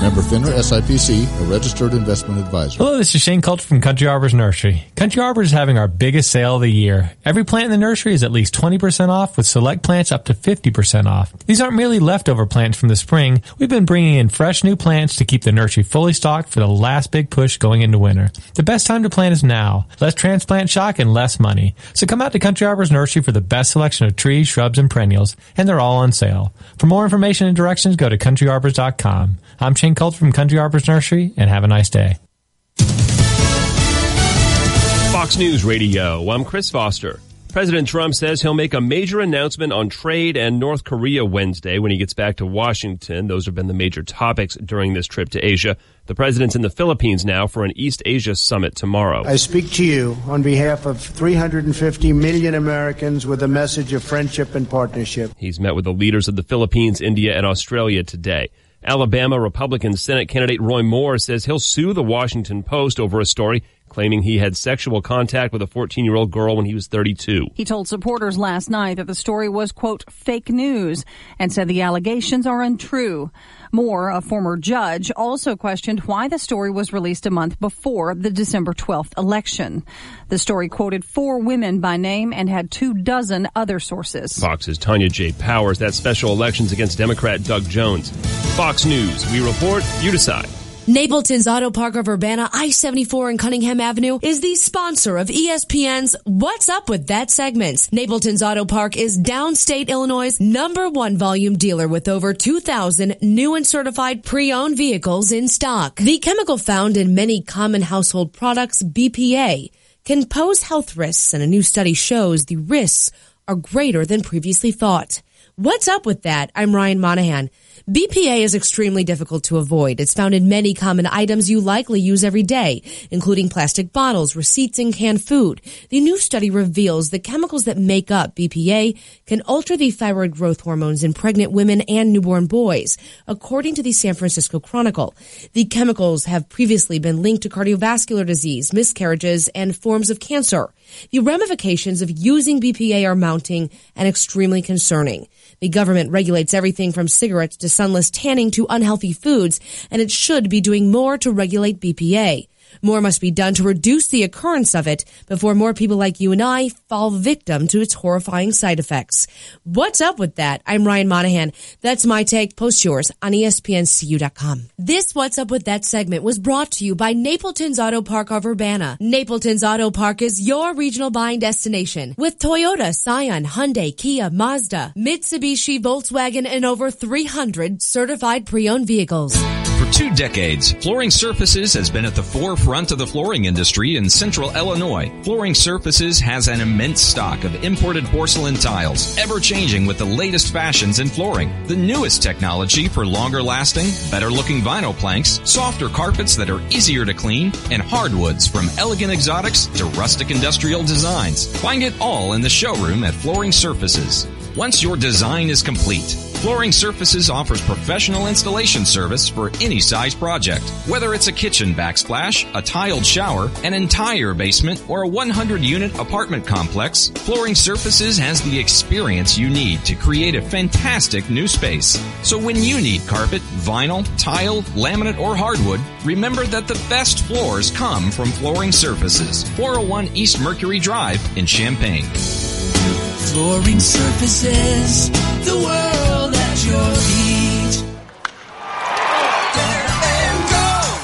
Member FINRA SIPC, a registered investment advisor. Hello, this is Shane Coulter from Country Arbors Nursery. Country Arbors is having our biggest sale of the year. Every plant in the nursery is at least 20% off, with select plants up to 50% off. These aren't merely leftover plants from the spring. We've been bringing in fresh new plants to keep the nursery fully stocked for the last big push going into winter. The best time to plant is now. Less transplant shock and less money. So come out to Country Arbors Nursery for the best selection of trees, shrubs, and perennials, and they're all on sale. For more information and directions, go to countryarbors.com. I'm Shane Coulter from Country Arbors Nursery, and have a nice day. Fox News Radio, I'm Chris Foster. President Trump says he'll make a major announcement on trade and North Korea Wednesday when he gets back to Washington. Those have been the major topics during this trip to Asia. The president's in the Philippines now for an East Asia summit tomorrow. I speak to you on behalf of 350 million Americans with a message of friendship and partnership. He's met with the leaders of the Philippines, India, and Australia today. Alabama Republican Senate candidate Roy Moore says he'll sue the Washington Post over a story claiming he had sexual contact with a 14-year-old girl when he was 32. He told supporters last night that the story was, quote, fake news, and said the allegations are untrue. Moore, a former judge, also questioned why the story was released a month before the December 12th election. The story quoted 4 women by name and had 24 other sources. Fox's Tanya J. Powers, that's special elections against Democrat Doug Jones. Fox News, we report, you decide. Napleton's Auto Park of Urbana, I-74 and Cunningham Avenue, is the sponsor of ESPN's What's Up With That segment. Napleton's Auto Park is downstate Illinois' #1 volume dealer with over 2,000 new and certified pre-owned vehicles in stock. The chemical found in many common household products, BPA, can pose health risks, and a new study shows the risks are greater than previously thought. What's up with that? I'm Ryan Monahan. BPA is extremely difficult to avoid. It's found in many common items you likely use every day, including plastic bottles, receipts, and canned food. The new study reveals the chemicals that make up BPA can alter the thyroid growth hormones in pregnant women and newborn boys, according to the San Francisco Chronicle. The chemicals have previously been linked to cardiovascular disease, miscarriages, and forms of cancer. The ramifications of using BPA are mounting and extremely concerning. The government regulates everything from cigarettes to sunless tanning to unhealthy foods, and it should be doing more to regulate BPA. More must be done to reduce the occurrence of it before more people like you and I fall victim to its horrifying side effects. What's up with that? I'm Ryan Monahan. That's my take. Post yours on ESPNCU.com. This What's Up With That segment was brought to you by Napleton's Auto Park of Urbana. Napleton's Auto Park is your regional buying destination with Toyota, Scion, Hyundai, Kia, Mazda, Mitsubishi, Volkswagen, and over 300 certified pre-owned vehicles. For 2 decades, Flooring Surfaces has been at the forefront of the flooring industry in central Illinois. Flooring Surfaces has an immense stock of imported porcelain tiles, ever changing with the latest fashions in flooring. The newest technology for longer lasting, better looking vinyl planks, softer carpets that are easier to clean, and hardwoods from elegant exotics to rustic industrial designs. Find it all in the showroom at Flooring Surfaces. Once your design is complete, Flooring Surfaces offers professional installation service for any size project. Whether it's a kitchen backsplash, a tiled shower, an entire basement, or a 100-unit apartment complex, Flooring Surfaces has the experience you need to create a fantastic new space. So when you need carpet, vinyl, tile, laminate, or hardwood, remember that the best floors come from Flooring Surfaces, 401 East Mercury Drive in Champaign. Flooring Surfaces, the world at your feet.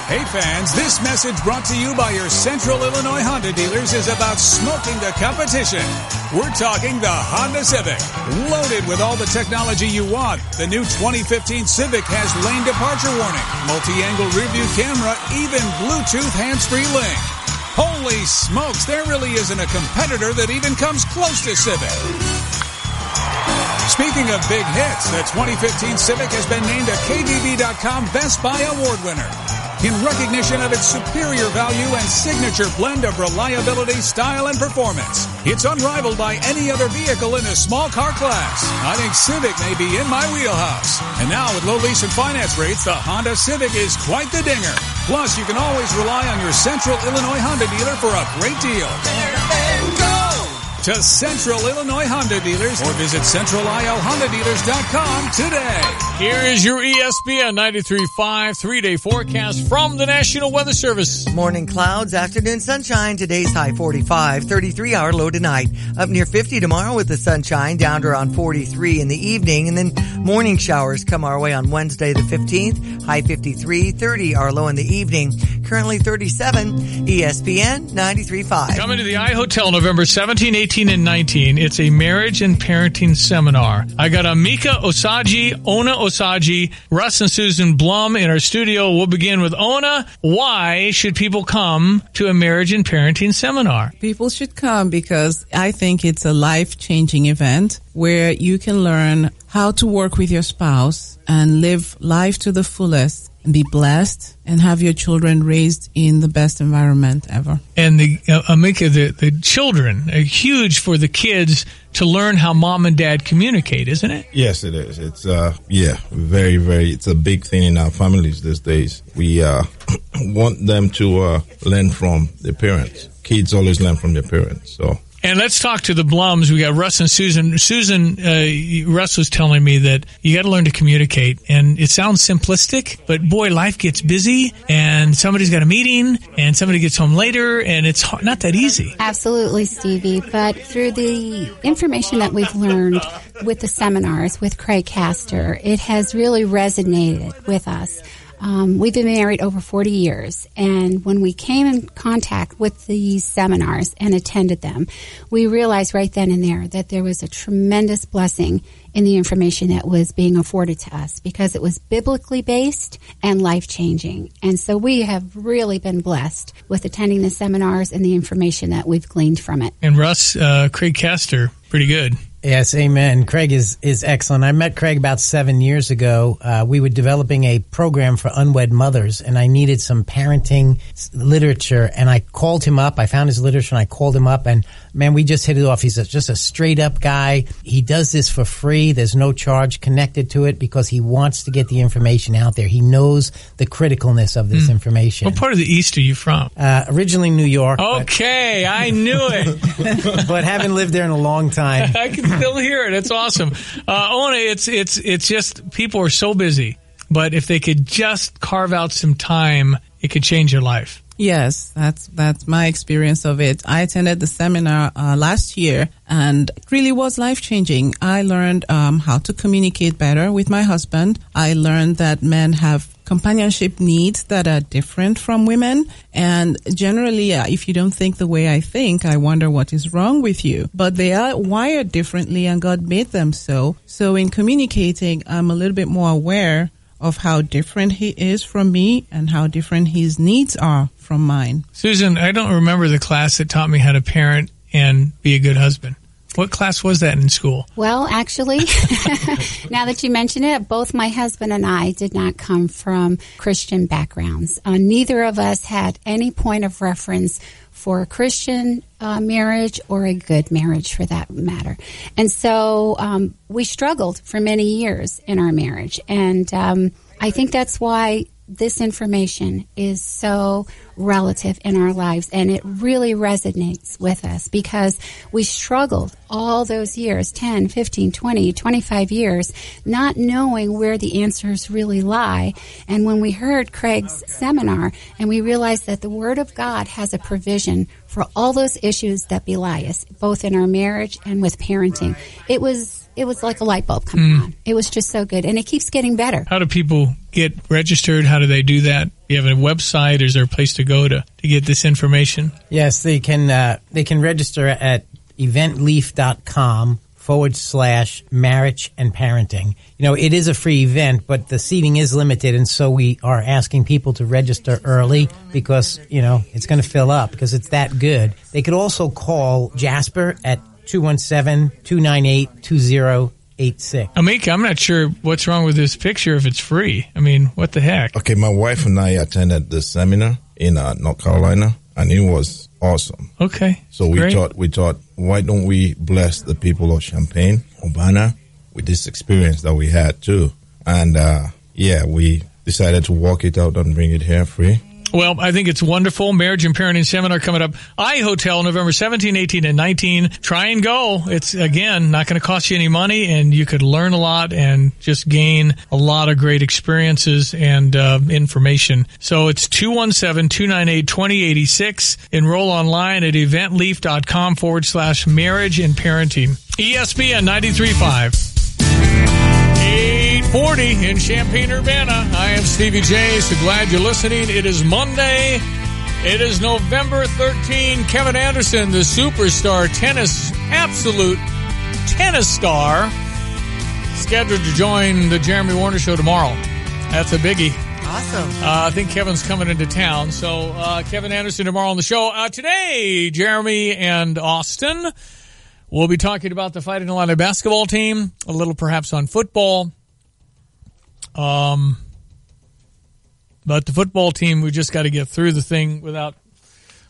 Hey fans, this message brought to you by your Central Illinois Honda dealers is about smoking the competition. We're talking the Honda Civic. Loaded with all the technology you want, the new 2015 Civic has lane departure warning, multi-angle rearview camera, even Bluetooth hands-free link. Holy smokes, there really isn't a competitor that even comes close to Civic. Speaking of big hits, the 2015 Civic has been named a KBB.com Best Buy Award winner in recognition of its superior value and signature blend of reliability, style, and performance. It's unrivaled by any other vehicle in the small car class. I think Civic may be in my wheelhouse. And now with low lease and finance rates, the Honda Civic is quite the dinger. Plus, you can always rely on your Central Illinois Honda dealer for a great deal. To Central Illinois Honda dealers or visit centralilhondadealers.com today. Here is your ESPN 93.5 3-day forecast from the National Weather Service. Morning clouds, afternoon sunshine. Today's high 45, 33-hour low tonight. Up near 50 tomorrow with the sunshine, down to around 43 in the evening. And then morning showers come our way on Wednesday the 15th. High 53, 30-hour low in the evening. Currently 37, ESPN 93.5. Coming to the iHotel November 17, 18, and 19. It's a marriage and parenting seminar. I got Amika Osagie, Ona Osagie, Russ and Susan Blum in our studio. We'll begin with Ona. Why should people come to a marriage and parenting seminar? People should come because I think it's a life-changing event where you can learn how to work with your spouse and live life to the fullest and be blessed and have your children raised in the best environment ever. And Amika, the children are huge for the kids to learn how mom and dad communicate, isn't it? Yes, it is. It's, very, very, it's a big thing in our families these days. We want them to learn from their parents. Kids always learn from their parents, so. And let's talk to the Blums. We got Russ and Susan. Susan, Russ was telling me that you got to learn to communicate. And it sounds simplistic, but boy, life gets busy and somebody's got a meeting and somebody gets home later and it's not that easy. Absolutely, Stevie. But through the information that we've learned with the seminars with Craig Castor, it has really resonated with us. We've been married over 40 years, and when we came in contact with these seminars and attended them, we realized right then and there that there was a tremendous blessing in the information that was being afforded to us because it was biblically based and life-changing. And so we have really been blessed with attending the seminars and the information that we've gleaned from it. And Russ, Craig Castor, pretty good. Yes, amen. Craig is excellent. I met Craig about 7 years ago. We were developing a program for unwed mothers, and I needed some parenting literature, and I called him up. I found his literature, and I called him up, and man, we just hit it off. He's just a straight-up guy. He does this for free. There's no charge connected to it because he wants to get the information out there. He knows the criticalness of this information. What part of the East are you from? Originally New York. Okay, I knew it. But haven't lived there in a long time. I can still hear it. It's awesome. Ona, it's just people are so busy, but if they could just carve out some time, it could change your life. Yes, that's my experience of it. I attended the seminar last year, and it really was life-changing. I learned how to communicate better with my husband. I learned that men have companionship needs that are different from women. And generally, if you don't think the way I think, I wonder what is wrong with you. But they are wired differently, and God made them so. So in communicating, I'm a little bit more aware of how different he is from me and how different his needs are from mine. Susan, I don't remember the class that taught me how to parent and be a good husband. What class was that in school? Well, actually, now that you mention it, both my husband and I did not come from Christian backgrounds. Neither of us had any point of reference for a Christian marriage or a good marriage for that matter. And so we struggled for many years in our marriage. And I think that's why this information is so relative in our lives, and it really resonates with us because we struggled all those years, 10, 15, 20, 25 years, not knowing where the answers really lie. And when we heard Craig's seminar and we realized that the Word of God has a provision for all those issues that belie us, both in our marriage and with parenting, it was like a light bulb coming on. It was just so good, and it keeps getting better. How do people get registered? How do they do that? Do you have a website? Is there a place to go to get this information? Yes, they can register at eventleaf.com/marriage and parenting. You know, it is a free event, but the seating is limited, and so we are asking people to register early because, you know, it's going to fill up because it's that good. They could also call Jasper at 217-298-2086. Amika, I'm not sure what's wrong with this picture if it's free. I mean, what the heck? Okay, my wife and I attended the seminar in North Carolina, and it was awesome. Okay. So we thought, why don't we bless the people of Champaign, Urbana, with this experience that we had too? And we decided to walk it out and bring it here free. Well, I think it's wonderful. Marriage and Parenting Seminar coming up. iHotel, November 17, 18, and 19. Try and go. It's, again, not going to cost you any money, and you could learn a lot and just gain a lot of great experiences and information. So it's 217-298-2086. Enroll online at eventleaf.com/marriage and parenting. ESPN 93.5. 8:40 in Champaign-Urbana. I am Stevie J. So glad you're listening. It is Monday. It is November 13. Kevin Anderson, the superstar absolute tennis star, scheduled to join the Jeremy Warner Show tomorrow. That's a biggie. Awesome. I think Kevin's coming into town. So Kevin Anderson tomorrow on the show. Today, Jeremy and Austin will be talking about the Fighting Illini basketball team, a little perhaps on football. But the football team, we just got to get through the thing without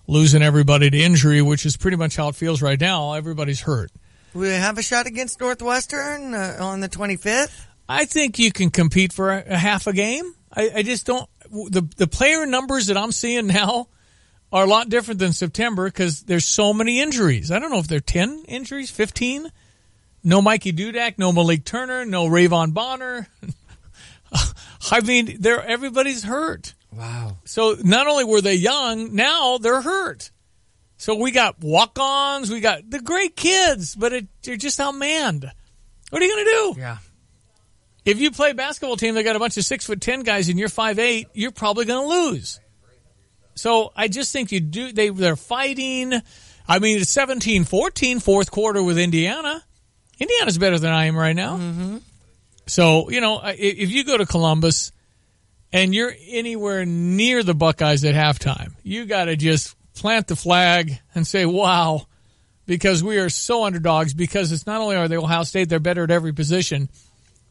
losing everybody to injury, which is pretty much how it feels right now. Everybody's hurt. We have a shot against Northwestern on the 25th. I think you can compete for a half a game. I just don't. The player numbers that I'm seeing now are a lot different than September because there's so many injuries. I don't know if they're 10 injuries, 15. No Mikey Dudak, no Malik Turner, no Rayvon Bonner. I mean, everybody's hurt. Wow. So not only were they young, now they're hurt. So we got walk-ons, we got the great kids, but they're just outmanned. What are you going to do? Yeah. If you play a basketball team, they got a bunch of 6'10" guys and you're 5'8", you're probably going to lose. So I just think they're fighting. I mean, it's 17-14, fourth quarter with Indiana. Indiana's better than I am right now. Mm-hmm. So, you know, if you go to Columbus and you're anywhere near the Buckeyes at halftime, you got to just plant the flag and say, wow, because we are so underdogs, because it's not only are they Ohio State, they're better at every position,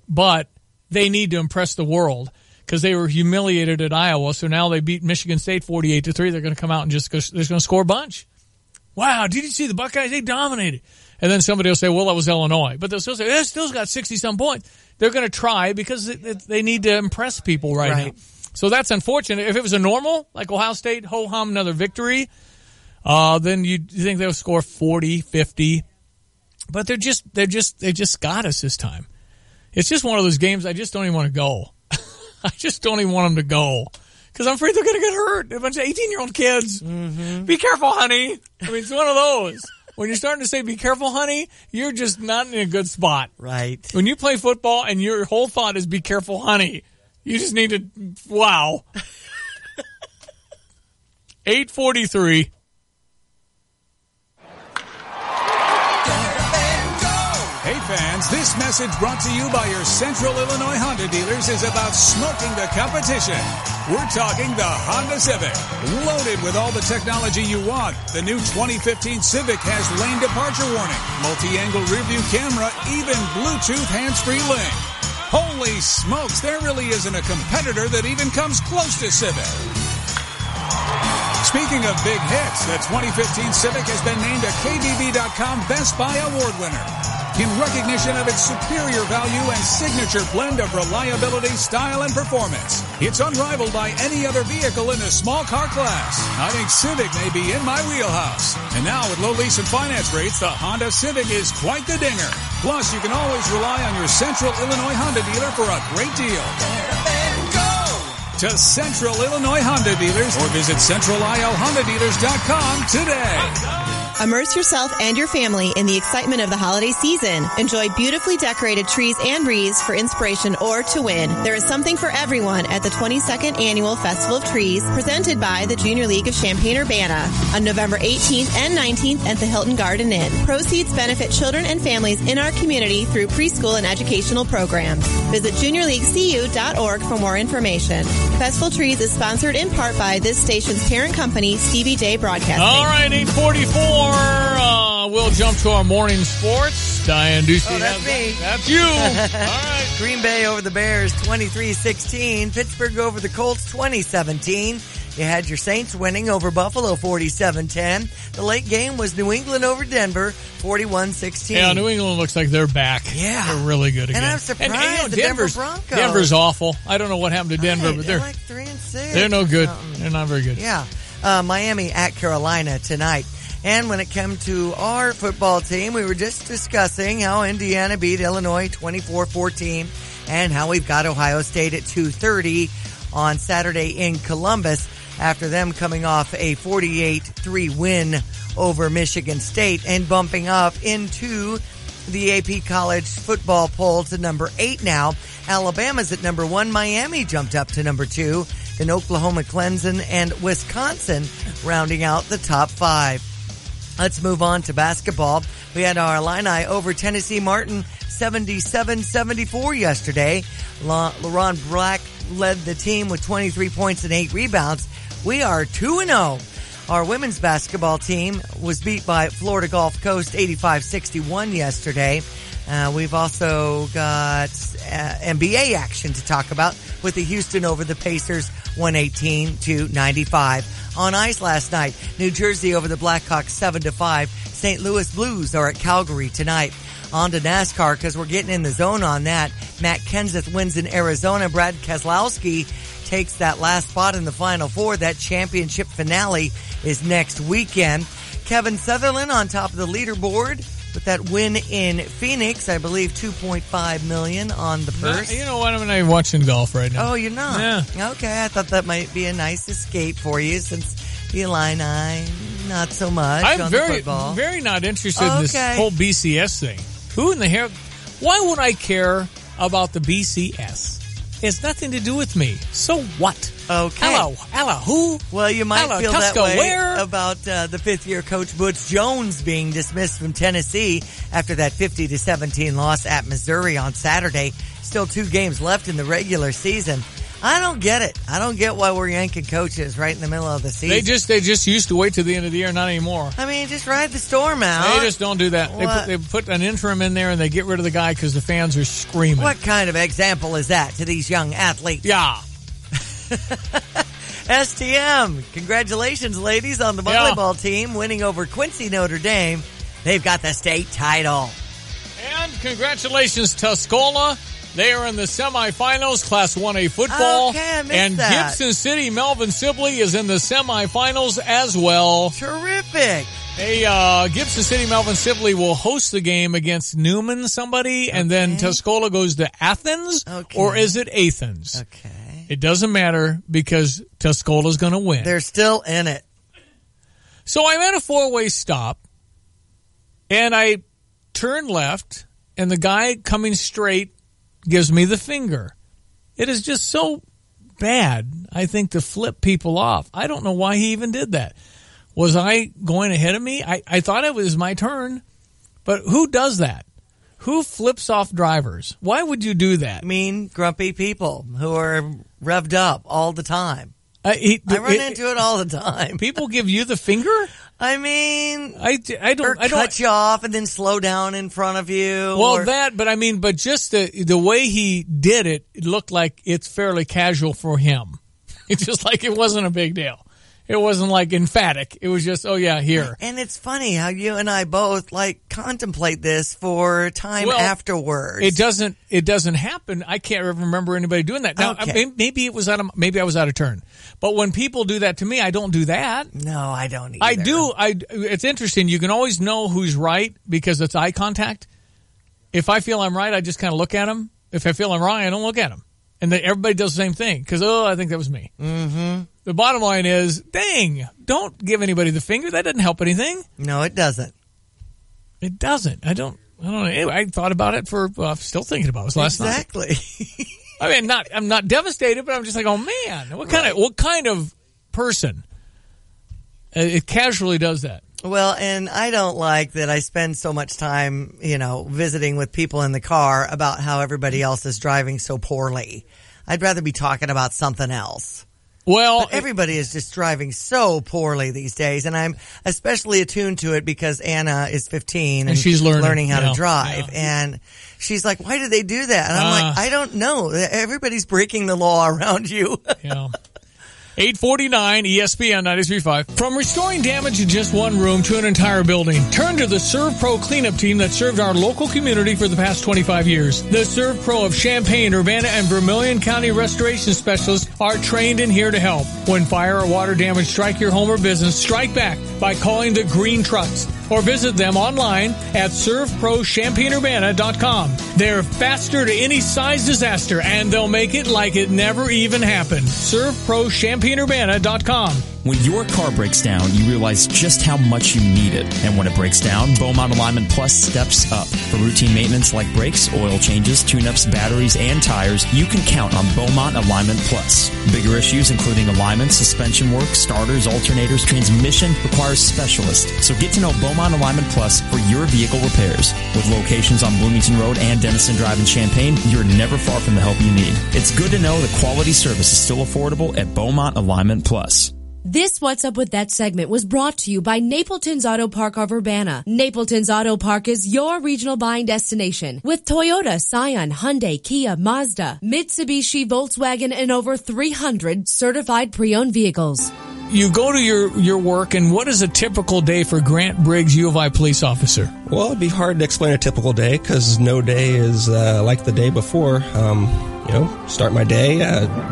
but they need to impress the world because they were humiliated at Iowa. So now they beat Michigan State 48-3. They're going to come out and they're going to score a bunch. Wow, did you see the Buckeyes? They dominated. And then somebody will say, well, that was Illinois. But they'll still say, they still got 60-some points. They're going to try because they need to impress people right now. So that's unfortunate. If it was a normal, like Ohio State, ho-hum, another victory, then you think they'll score 40, 50. But they just got us this time. It's just one of those games I just don't even want to go. I just don't even want them to go. Because I'm afraid they're going to get hurt. A bunch of 18-year-old kids. Mm-hmm. Be careful, honey. I mean, it's one of those. When you're starting to say, be careful, honey, you're just not in a good spot. Right. When you play football and your whole thought is, be careful, honey, you just need to, wow. 8:43. Hey fans, this message brought to you by your Central Illinois Honda dealers is about smoking the competition. We're talking the Honda Civic. Loaded with all the technology you want, the new 2015 Civic has lane departure warning, multi-angle rearview camera, even Bluetooth hands-free link. Holy smokes, there really isn't a competitor that even comes close to Civic. Speaking of big hits, the 2015 Civic has been named a KBB.com Best Buy Award winner in recognition of its superior value and signature blend of reliability, style, and performance. It's unrivaled by any other vehicle in a small car class. I think Civic may be in my wheelhouse. And now with low lease and finance rates, the Honda Civic is quite the dinger. Plus, you can always rely on your Central Illinois Honda dealer for a great deal. To Central Illinois Honda dealers or visit centraliohondadealers.com today. Immerse yourself and your family in the excitement of the holiday season. Enjoy beautifully decorated trees and wreaths for inspiration or to win. There is something for everyone at the 22nd Annual Festival of Trees, presented by the Junior League of Champaign-Urbana on November 18th and 19th at the Hilton Garden Inn. Proceeds benefit children and families in our community through preschool and educational programs. Visit juniorleaguecu.org for more information. Festival Trees is sponsored in part by this station's parent company, Stevie J Broadcasting. All right, 8:44. We'll jump to our morning sports. Diane Ducey. Oh, that's me. That's you. All right. Green Bay over the Bears, 23-16. Pittsburgh over the Colts, 2017. You had your Saints winning over Buffalo, 47-10. The late game was New England over Denver, 41-16. Yeah, New England looks like they're back. Yeah. They're really good again. And I'm surprised the Denver Broncos. Denver's awful. I don't know what happened to Denver, but they're like 3-6. They're no good. They're not very good. Yeah. Miami at Carolina tonight. And when it came to our football team, we were just discussing how Indiana beat Illinois 24-14 and how we've got Ohio State at 2:30 on Saturday in Columbus after them coming off a 48-3 win over Michigan State and bumping up into the AP College football poll to number 8 now. Alabama's at number 1. Miami jumped up to number 2. Then Oklahoma, Clemson, and Wisconsin rounding out the top 5. Let's move on to basketball. We had our Illini over Tennessee Martin 77-74 yesterday. LaRon Black led the team with 23 points and 8 rebounds. We are 2-0. Our women's basketball team was beat by Florida Gulf Coast 85-61 yesterday. We've also got NBA action to talk about with the Houston over the Pacers 118-95. On ice last night, New Jersey over the Blackhawks 7-5. St. Louis Blues are at Calgary tonight. On to NASCAR because we're getting in the zone on that. Matt Kenseth wins in Arizona. Brad Keselowski takes that last spot in the Final Four. That championship finale is next weekend. Kevin Sutherland on top of the leaderboard with that win in Phoenix. I believe $2.5 million on the purse. You know what? I'm not watching golf right now. Oh, you're not? Yeah. Okay, I thought that might be a nice escape for you since the Illini, not so much on the football. Very not interested in this whole BCS thing. Who in the hell? Why would I care about the BCS? It's nothing to do with me. So what? Okay. Hello, who? Well, you might feel Tuska, that way where? about the fifth-year coach Butch Jones being dismissed from Tennessee after that 50-17 loss at Missouri on Saturday. Still 2 games left in the regular season. I don't get it. I don't get why we're yanking coaches right in the middle of the season. They just used to wait to the end of the year, not anymore. I mean, just ride the storm out. They just don't do that. They put an interim in there and they get rid of the guy because the fans are screaming. What kind of example is that to these young athletes? Yeah. STM, congratulations, ladies, on the volleyball team winning over Quincy Notre Dame. They've got the state title. And congratulations, Tuscola. They are in the semifinals, Class 1A football. Okay, I missed and that. Gibson City, Melvin Sibley is in the semifinals as well. Terrific. Gibson City, Melvin Sibley will host the game against Newman somebody, and then Tuscola goes to Athens, or is it Athens? Okay. It doesn't matter because Tuscola's going to win. They're still in it. So I'm at a 4-way stop, and I turn left, and the guy coming straight gives me the finger. It is just so bad, I think, to flip people off. I don't know why he even did that. Was I going ahead of me? I thought it was my turn, but who does that? Who flips off drivers? Why would you do that? Mean, grumpy people who are revved up all the time. I run into it all the time. People give you the finger? I mean, I don't cut you off and then slow down in front of you. Well, but just the way he did it, it looked like it's fairly casual for him. It's just like it wasn't a big deal. It wasn't like emphatic. It was just, oh yeah, here. And it's funny how you and I both contemplate this for time afterwards. It doesn't happen. I can't remember anybody doing that. Now, maybe I was out of turn. But when people do that to me, I don't do that. No, I don't either. I do. It's interesting. You can always know who's right because it's eye contact. If I feel I'm right, I just kind of look at them. If I feel I'm wrong, I don't look at them. And everybody does the same thing because, I think that was me. Mm-hmm. The bottom line is, dang, don't give anybody the finger. That doesn't help anything. No, it doesn't. It doesn't. I don't know. Anyway, I thought about it I'm still thinking about it. It was last night. Exactly. I mean, I'm not devastated, but I'm just like, oh man, what kind of person it casually does that? Well, and I don't like that I spend so much time, visiting with people in the car about how everybody else is driving so poorly. I'd rather be talking about something else. Well, but everybody is just driving so poorly these days, and I'm especially attuned to it because Anna is 15 and she's learning how to drive. Yeah. And she's like, why do they do that? And I'm like, I don't know. Everybody's breaking the law around you. Yeah. 849 ESPN 93.5. From restoring damage in just one room to an entire building, turn to the Serve Pro cleanup team that served our local community for the past 25 years. The Serve Pro of Champaign, Urbana, and Vermilion County restoration specialists are trained and here to help. When fire or water damage strike your home or business, strike back by calling the Green Trucks or visit them online at serveprochampaignurbana.com. They're faster to any size disaster, and they'll make it like it never even happened. serveprochampaignurbana.com. When your car breaks down, you realize just how much you need it. And when it breaks down, Beaumont Alignment Plus steps up. For routine maintenance like brakes, oil changes, tune-ups, batteries, and tires, you can count on Beaumont Alignment Plus. Bigger issues including alignment, suspension work, starters, alternators, transmission requires specialists. So get to know Beaumont Alignment Plus for your vehicle repairs. With locations on Bloomington Road and Denison Drive in Champaign, you're never far from the help you need. It's good to know the quality service is still affordable at Beaumont Alignment Plus. This What's Up With That segment was brought to you by Napleton's Auto Park of Urbana. Napleton's Auto Park is your regional buying destination with Toyota, Scion, Hyundai, Kia, Mazda, Mitsubishi, Volkswagen, and over 300 certified pre-owned vehicles. You go to your work, and what is a typical day for Grant Briggs, U of I police officer? Well, it'd be hard to explain a typical day because no day is like the day before. Start my day,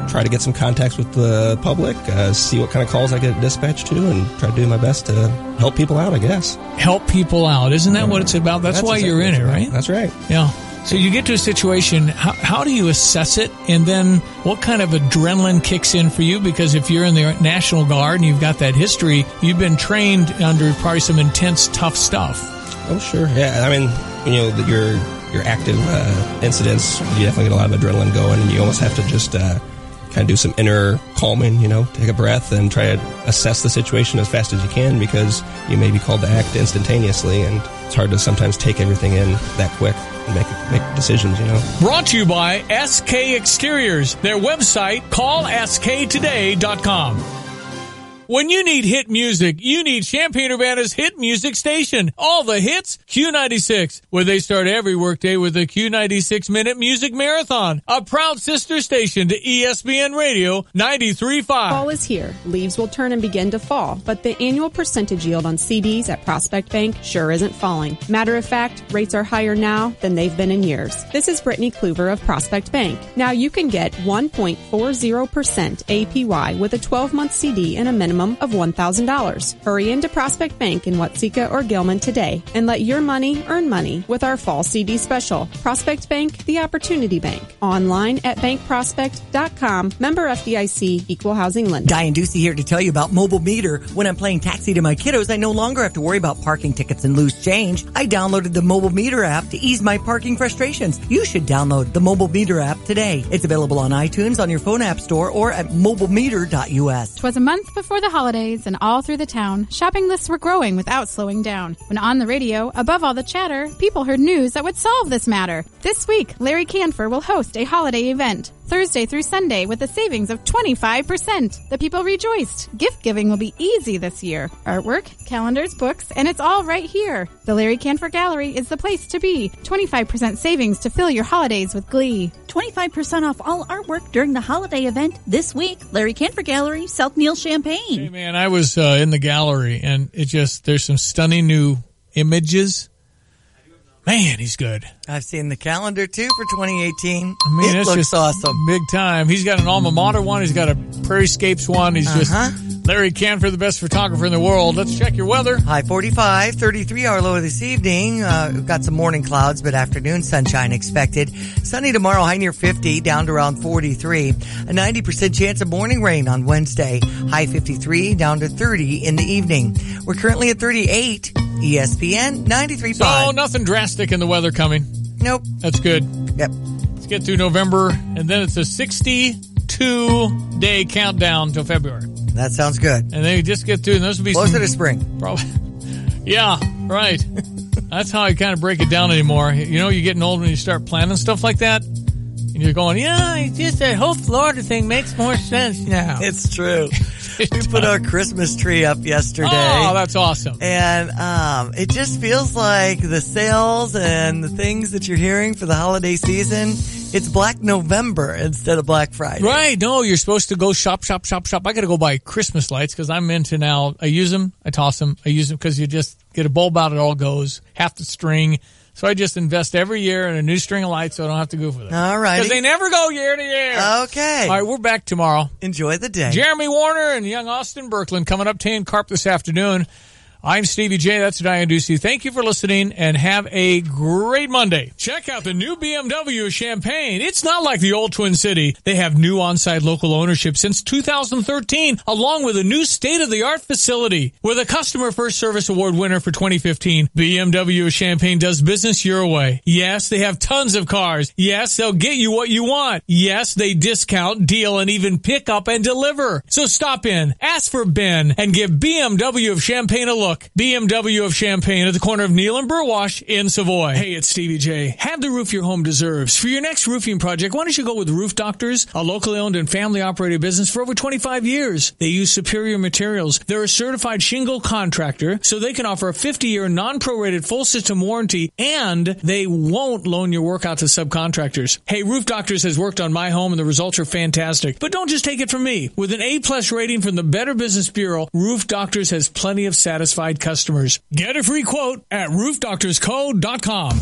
try to get some contacts with the public, see what kind of calls I get dispatched to, and try to do my best to help people out, I guess. Help people out. Isn't that what it's about? That's why exactly you're in it, right? That's right. Yeah. So you get to a situation, how do you assess it? And then what kind of adrenaline kicks in for you? Because if you're in the National Guard and you've got that history, you've been trained under probably some intense, tough stuff. Oh, sure. Yeah. I mean, your active incidents, you definitely get a lot of adrenaline going, and you almost have to just kind of do some inner calming, take a breath and try to assess the situation as fast as you can because you may be called to act instantaneously, and it's hard to sometimes take everything in that quick and make decisions, Brought to you by SK Exteriors. Their website, callsktoday.com. When you need hit music, you need Champaign-Urbana's hit music station. All the hits, Q96, where they start every workday with a Q96 Minute Music Marathon. A proud sister station to ESPN Radio 93.5. Fall is here. Leaves will turn and begin to fall, but the annual percentage yield on CDs at Prospect Bank sure isn't falling. Matter of fact, rates are higher now than they've been in years. This is Brittany Kluver of Prospect Bank. Now you can get 1.40% APY with a 12-month CD and a minimum of $1,000. Hurry into Prospect Bank in Watseka or Gilman today and let your money earn money with our fall CD special. Prospect Bank, the Opportunity Bank. Online at bankprospect.com. Member FDIC, Equal Housing Lender. Diane Ducey here to tell you about Mobile Meter. When I'm playing taxi to my kiddos, I no longer have to worry about parking tickets and loose change. I downloaded the Mobile Meter app to ease my parking frustrations. You should download the Mobile Meter app today. It's available on iTunes, on your phone app store, or at mobilemeter.us. 'Twas a month before the the holidays and all through the town, shopping lists were growing without slowing down. When on the radio, above all the chatter, people heard news that would solve this matter. This week, Larry Canfor will host a holiday event, Thursday through Sunday, with a savings of 25%. The people rejoiced. Gift giving will be easy this year. Artwork, calendars, books, and it's all right here. The Larry Canfor Gallery is the place to be. 25% savings to fill your holidays with glee. 25% off all artwork during the holiday event this week. Larry Canfor Gallery, South Neil, Champaign. Hey, man, I was in the gallery, and there's some stunning new images. Man, he's good. I've seen the calendar, too, for 2018. I mean, it it's looks just awesome. Big time. He's got an alma mater one. He's got a Prairiescapes one. He's just Larry Canfor, the best photographer in the world. Let's check your weather. High 45, 33 our low this evening. We've got some morning clouds, but afternoon sunshine expected. Sunny tomorrow, high near 50, down to around 43. A 90% chance of morning rain on Wednesday. High 53, down to 30 in the evening. We're currently at 38. ESPN 93.5. So nothing drastic in the weather coming. Nope. That's good. Yep. Let's get through November, and then it's a 62-day countdown till February. That sounds good. And then you just get through, and those will be closer to spring. Probably. Yeah, right. That's how I kind of break it down anymore. You know, you're getting old when you start planning stuff like that, and you're going, yeah, it's just that whole Florida thing makes more sense now. It's true. We put our Christmas tree up yesterday. Oh, that's awesome. And it just feels like the sales and the things that you're hearing for the holiday season, it's Black November instead of Black Friday. Right. No, you're supposed to go shop. I got to go buy Christmas lights because I'm into now. I use them. I toss them. I use them because you just get a bulb out, it all goes. Half the string. So I just invest every year in a new string of lights so I don't have to go for them. All right. Because they never go year to year. Okay. All right, we're back tomorrow. Enjoy the day. Jeremy Warner and young Austin Birkeland coming up, Tan Carp this afternoon. I'm Stevie J. That's Diane Ducey. Thank you for listening and have a great Monday. Check out the new BMW of Champaign. It's not like the old Twin City. They have new on-site local ownership since 2013, along with a new state-of-the-art facility. With a Customer First Service Award winner for 2015, BMW of Champaign does business your way. Yes, they have tons of cars. Yes, they'll get you what you want. Yes, they discount, deal, and even pick up and deliver. So stop in, ask for Ben, and give BMW of Champaign a look. BMW of Champaign at the corner of Neal and Burwash in Savoy. Hey, it's Stevie J. Have the roof your home deserves. For your next roofing project, why don't you go with Roof Doctors, a locally owned and family-operated business for over 25 years. They use superior materials. They're a certified shingle contractor, so they can offer a 50-year non-prorated full system warranty, and they won't loan your work out to subcontractors. Hey, Roof Doctors has worked on my home, and the results are fantastic. But don't just take it from me. With an A-plus rating from the Better Business Bureau, Roof Doctors has plenty of satisfied customers. Get a free quote at roofdoctorsco.com.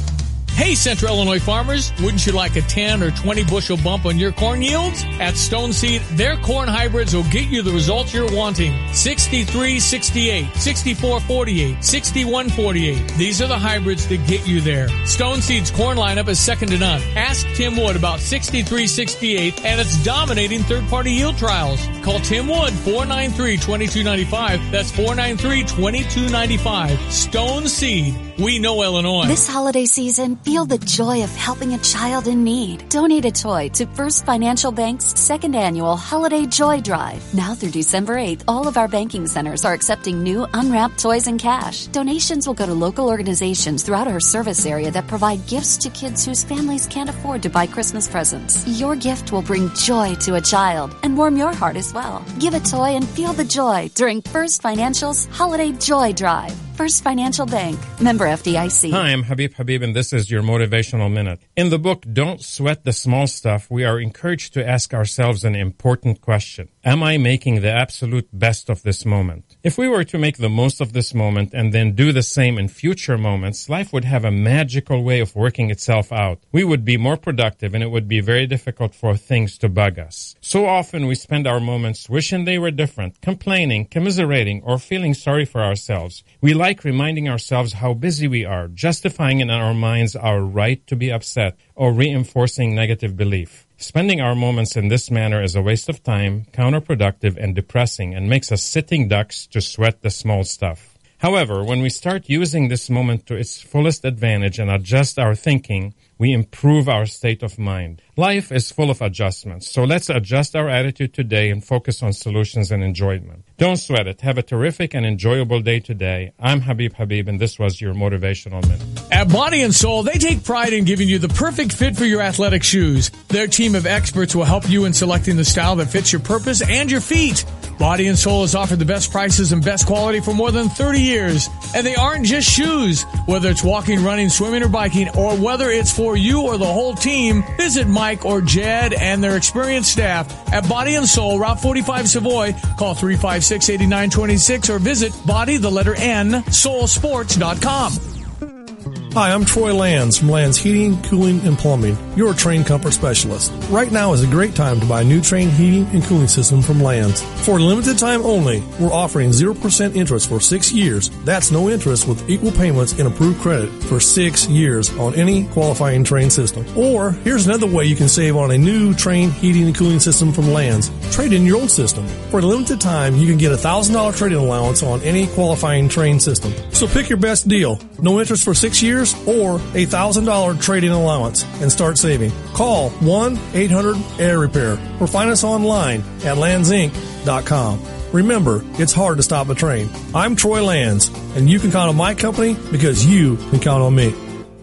Hey, Central Illinois farmers, wouldn't you like a 10 or 20 bushel bump on your corn yields? At Stone Seed, their corn hybrids will get you the results you're wanting. 63-68, 64-48, 61-48. These are the hybrids that get you there. Stone Seed's corn lineup is second to none. Ask Tim Wood about 63-68 and its dominating third-party yield trials. Call Tim Wood, 493-2295. That's 493-2295. Stone Seed. We know Illinois. This holiday season, feel the joy of helping a child in need. Donate a toy to First Financial Bank's second annual Holiday Joy Drive. Now through December 8th, all of our banking centers are accepting new unwrapped toys and cash. Donations will go to local organizations throughout our service area that provide gifts to kids whose families can't afford to buy Christmas presents. Your gift will bring joy to a child and warm your heart as well. Give a toy and feel the joy during First Financial's Holiday Joy Drive. First Financial Bank, member FDIC. Hi, I'm Habib, and this is your Motivational Minute. In the book, Don't Sweat the Small Stuff, we are encouraged to ask ourselves an important question. Am I making the absolute best of this moment? If we were to make the most of this moment and then do the same in future moments, life would have a magical way of working itself out. We would be more productive, and it would be very difficult for things to bug us. So often we spend our moments wishing they were different, complaining, commiserating, or feeling sorry for ourselves. We like reminding ourselves how busy we are, justifying in our minds our right to be upset, or reinforcing negative belief. Spending our moments in this manner is a waste of time, counterproductive, and depressing, and makes us sitting ducks to sweat the small stuff. However, when we start using this moment to its fullest advantage and adjust our thinking, we improve our state of mind. Life is full of adjustments, so let's adjust our attitude today and focus on solutions and enjoyment. Don't sweat it. Have a terrific and enjoyable day today. I'm Habib, and this was your Motivational Minute. At Body and Soul, they take pride in giving you the perfect fit for your athletic shoes. Their team of experts will help you in selecting the style that fits your purpose and your feet. Body and Soul has offered the best prices and best quality for more than 30 years. And they aren't just shoes. Whether it's walking, running, swimming, or biking, or whether it's for you or the whole team, visit Mike or Jed and their experienced staff at Body and Soul, Route 45 Savoy. Call 356-8926 or visit soulsports.com. Hi, I'm Troy Lands from Lands Heating, Cooling, and Plumbing, your Trane Comfort Specialist. Right now is a great time to buy a new Trane heating and cooling system from Lands. For a limited time only, we're offering 0% interest for 6 years. That's no interest with equal payments and approved credit for 6 years on any qualifying Trane system. Or, here's another way you can save on a new Trane heating and cooling system from Lands. Trade in your old system. For a limited time, you can get a $1,000 trade-in allowance on any qualifying Trane system. So pick your best deal. No interest for 6 years or a $1,000 trade-in allowance and start saving. Call 1-800-AIR-REPAIR or find us online at landsinc.com. Remember, it's hard to stop a train. I'm Troy Lands, and you can count on my company because you can count on me.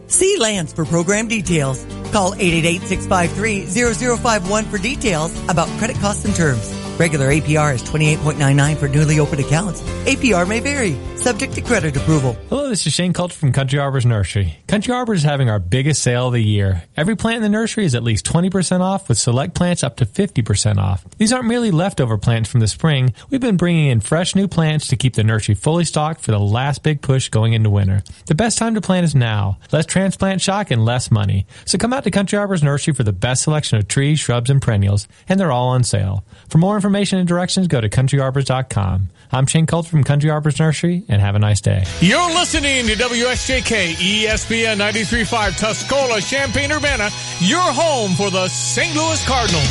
See Lands for program details. Call 888-653-0051 for details about credit costs and terms. Regular APR is 28.99 for newly opened accounts. APR may vary, subject to credit approval. Hello, this is Shane Coulter from Country Arbors Nursery. Country Arbors is having our biggest sale of the year. Every plant in the nursery is at least 20% off, with select plants up to 50% off. These aren't merely leftover plants from the spring. We've been bringing in fresh new plants to keep the nursery fully stocked for the last big push going into winter. The best time to plant is now. Less transplant shock and less money. So come out to Country Arbors Nursery for the best selection of trees, shrubs, and perennials, and they're all on sale. For more information and directions, go to countryarbors.com. I'm Shane Coulter from Country Arbors Nursery, and have a nice day. You're listening to WSJK ESPN 93.5 Tuscola, Champaign-Urbana, your home for the St. Louis Cardinals.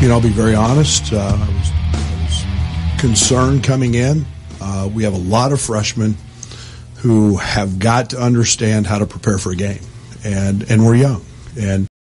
You know, I'll be very honest. I was concerned coming in. We have a lot of freshmen who have got to understand how to prepare for a game, and we're young. And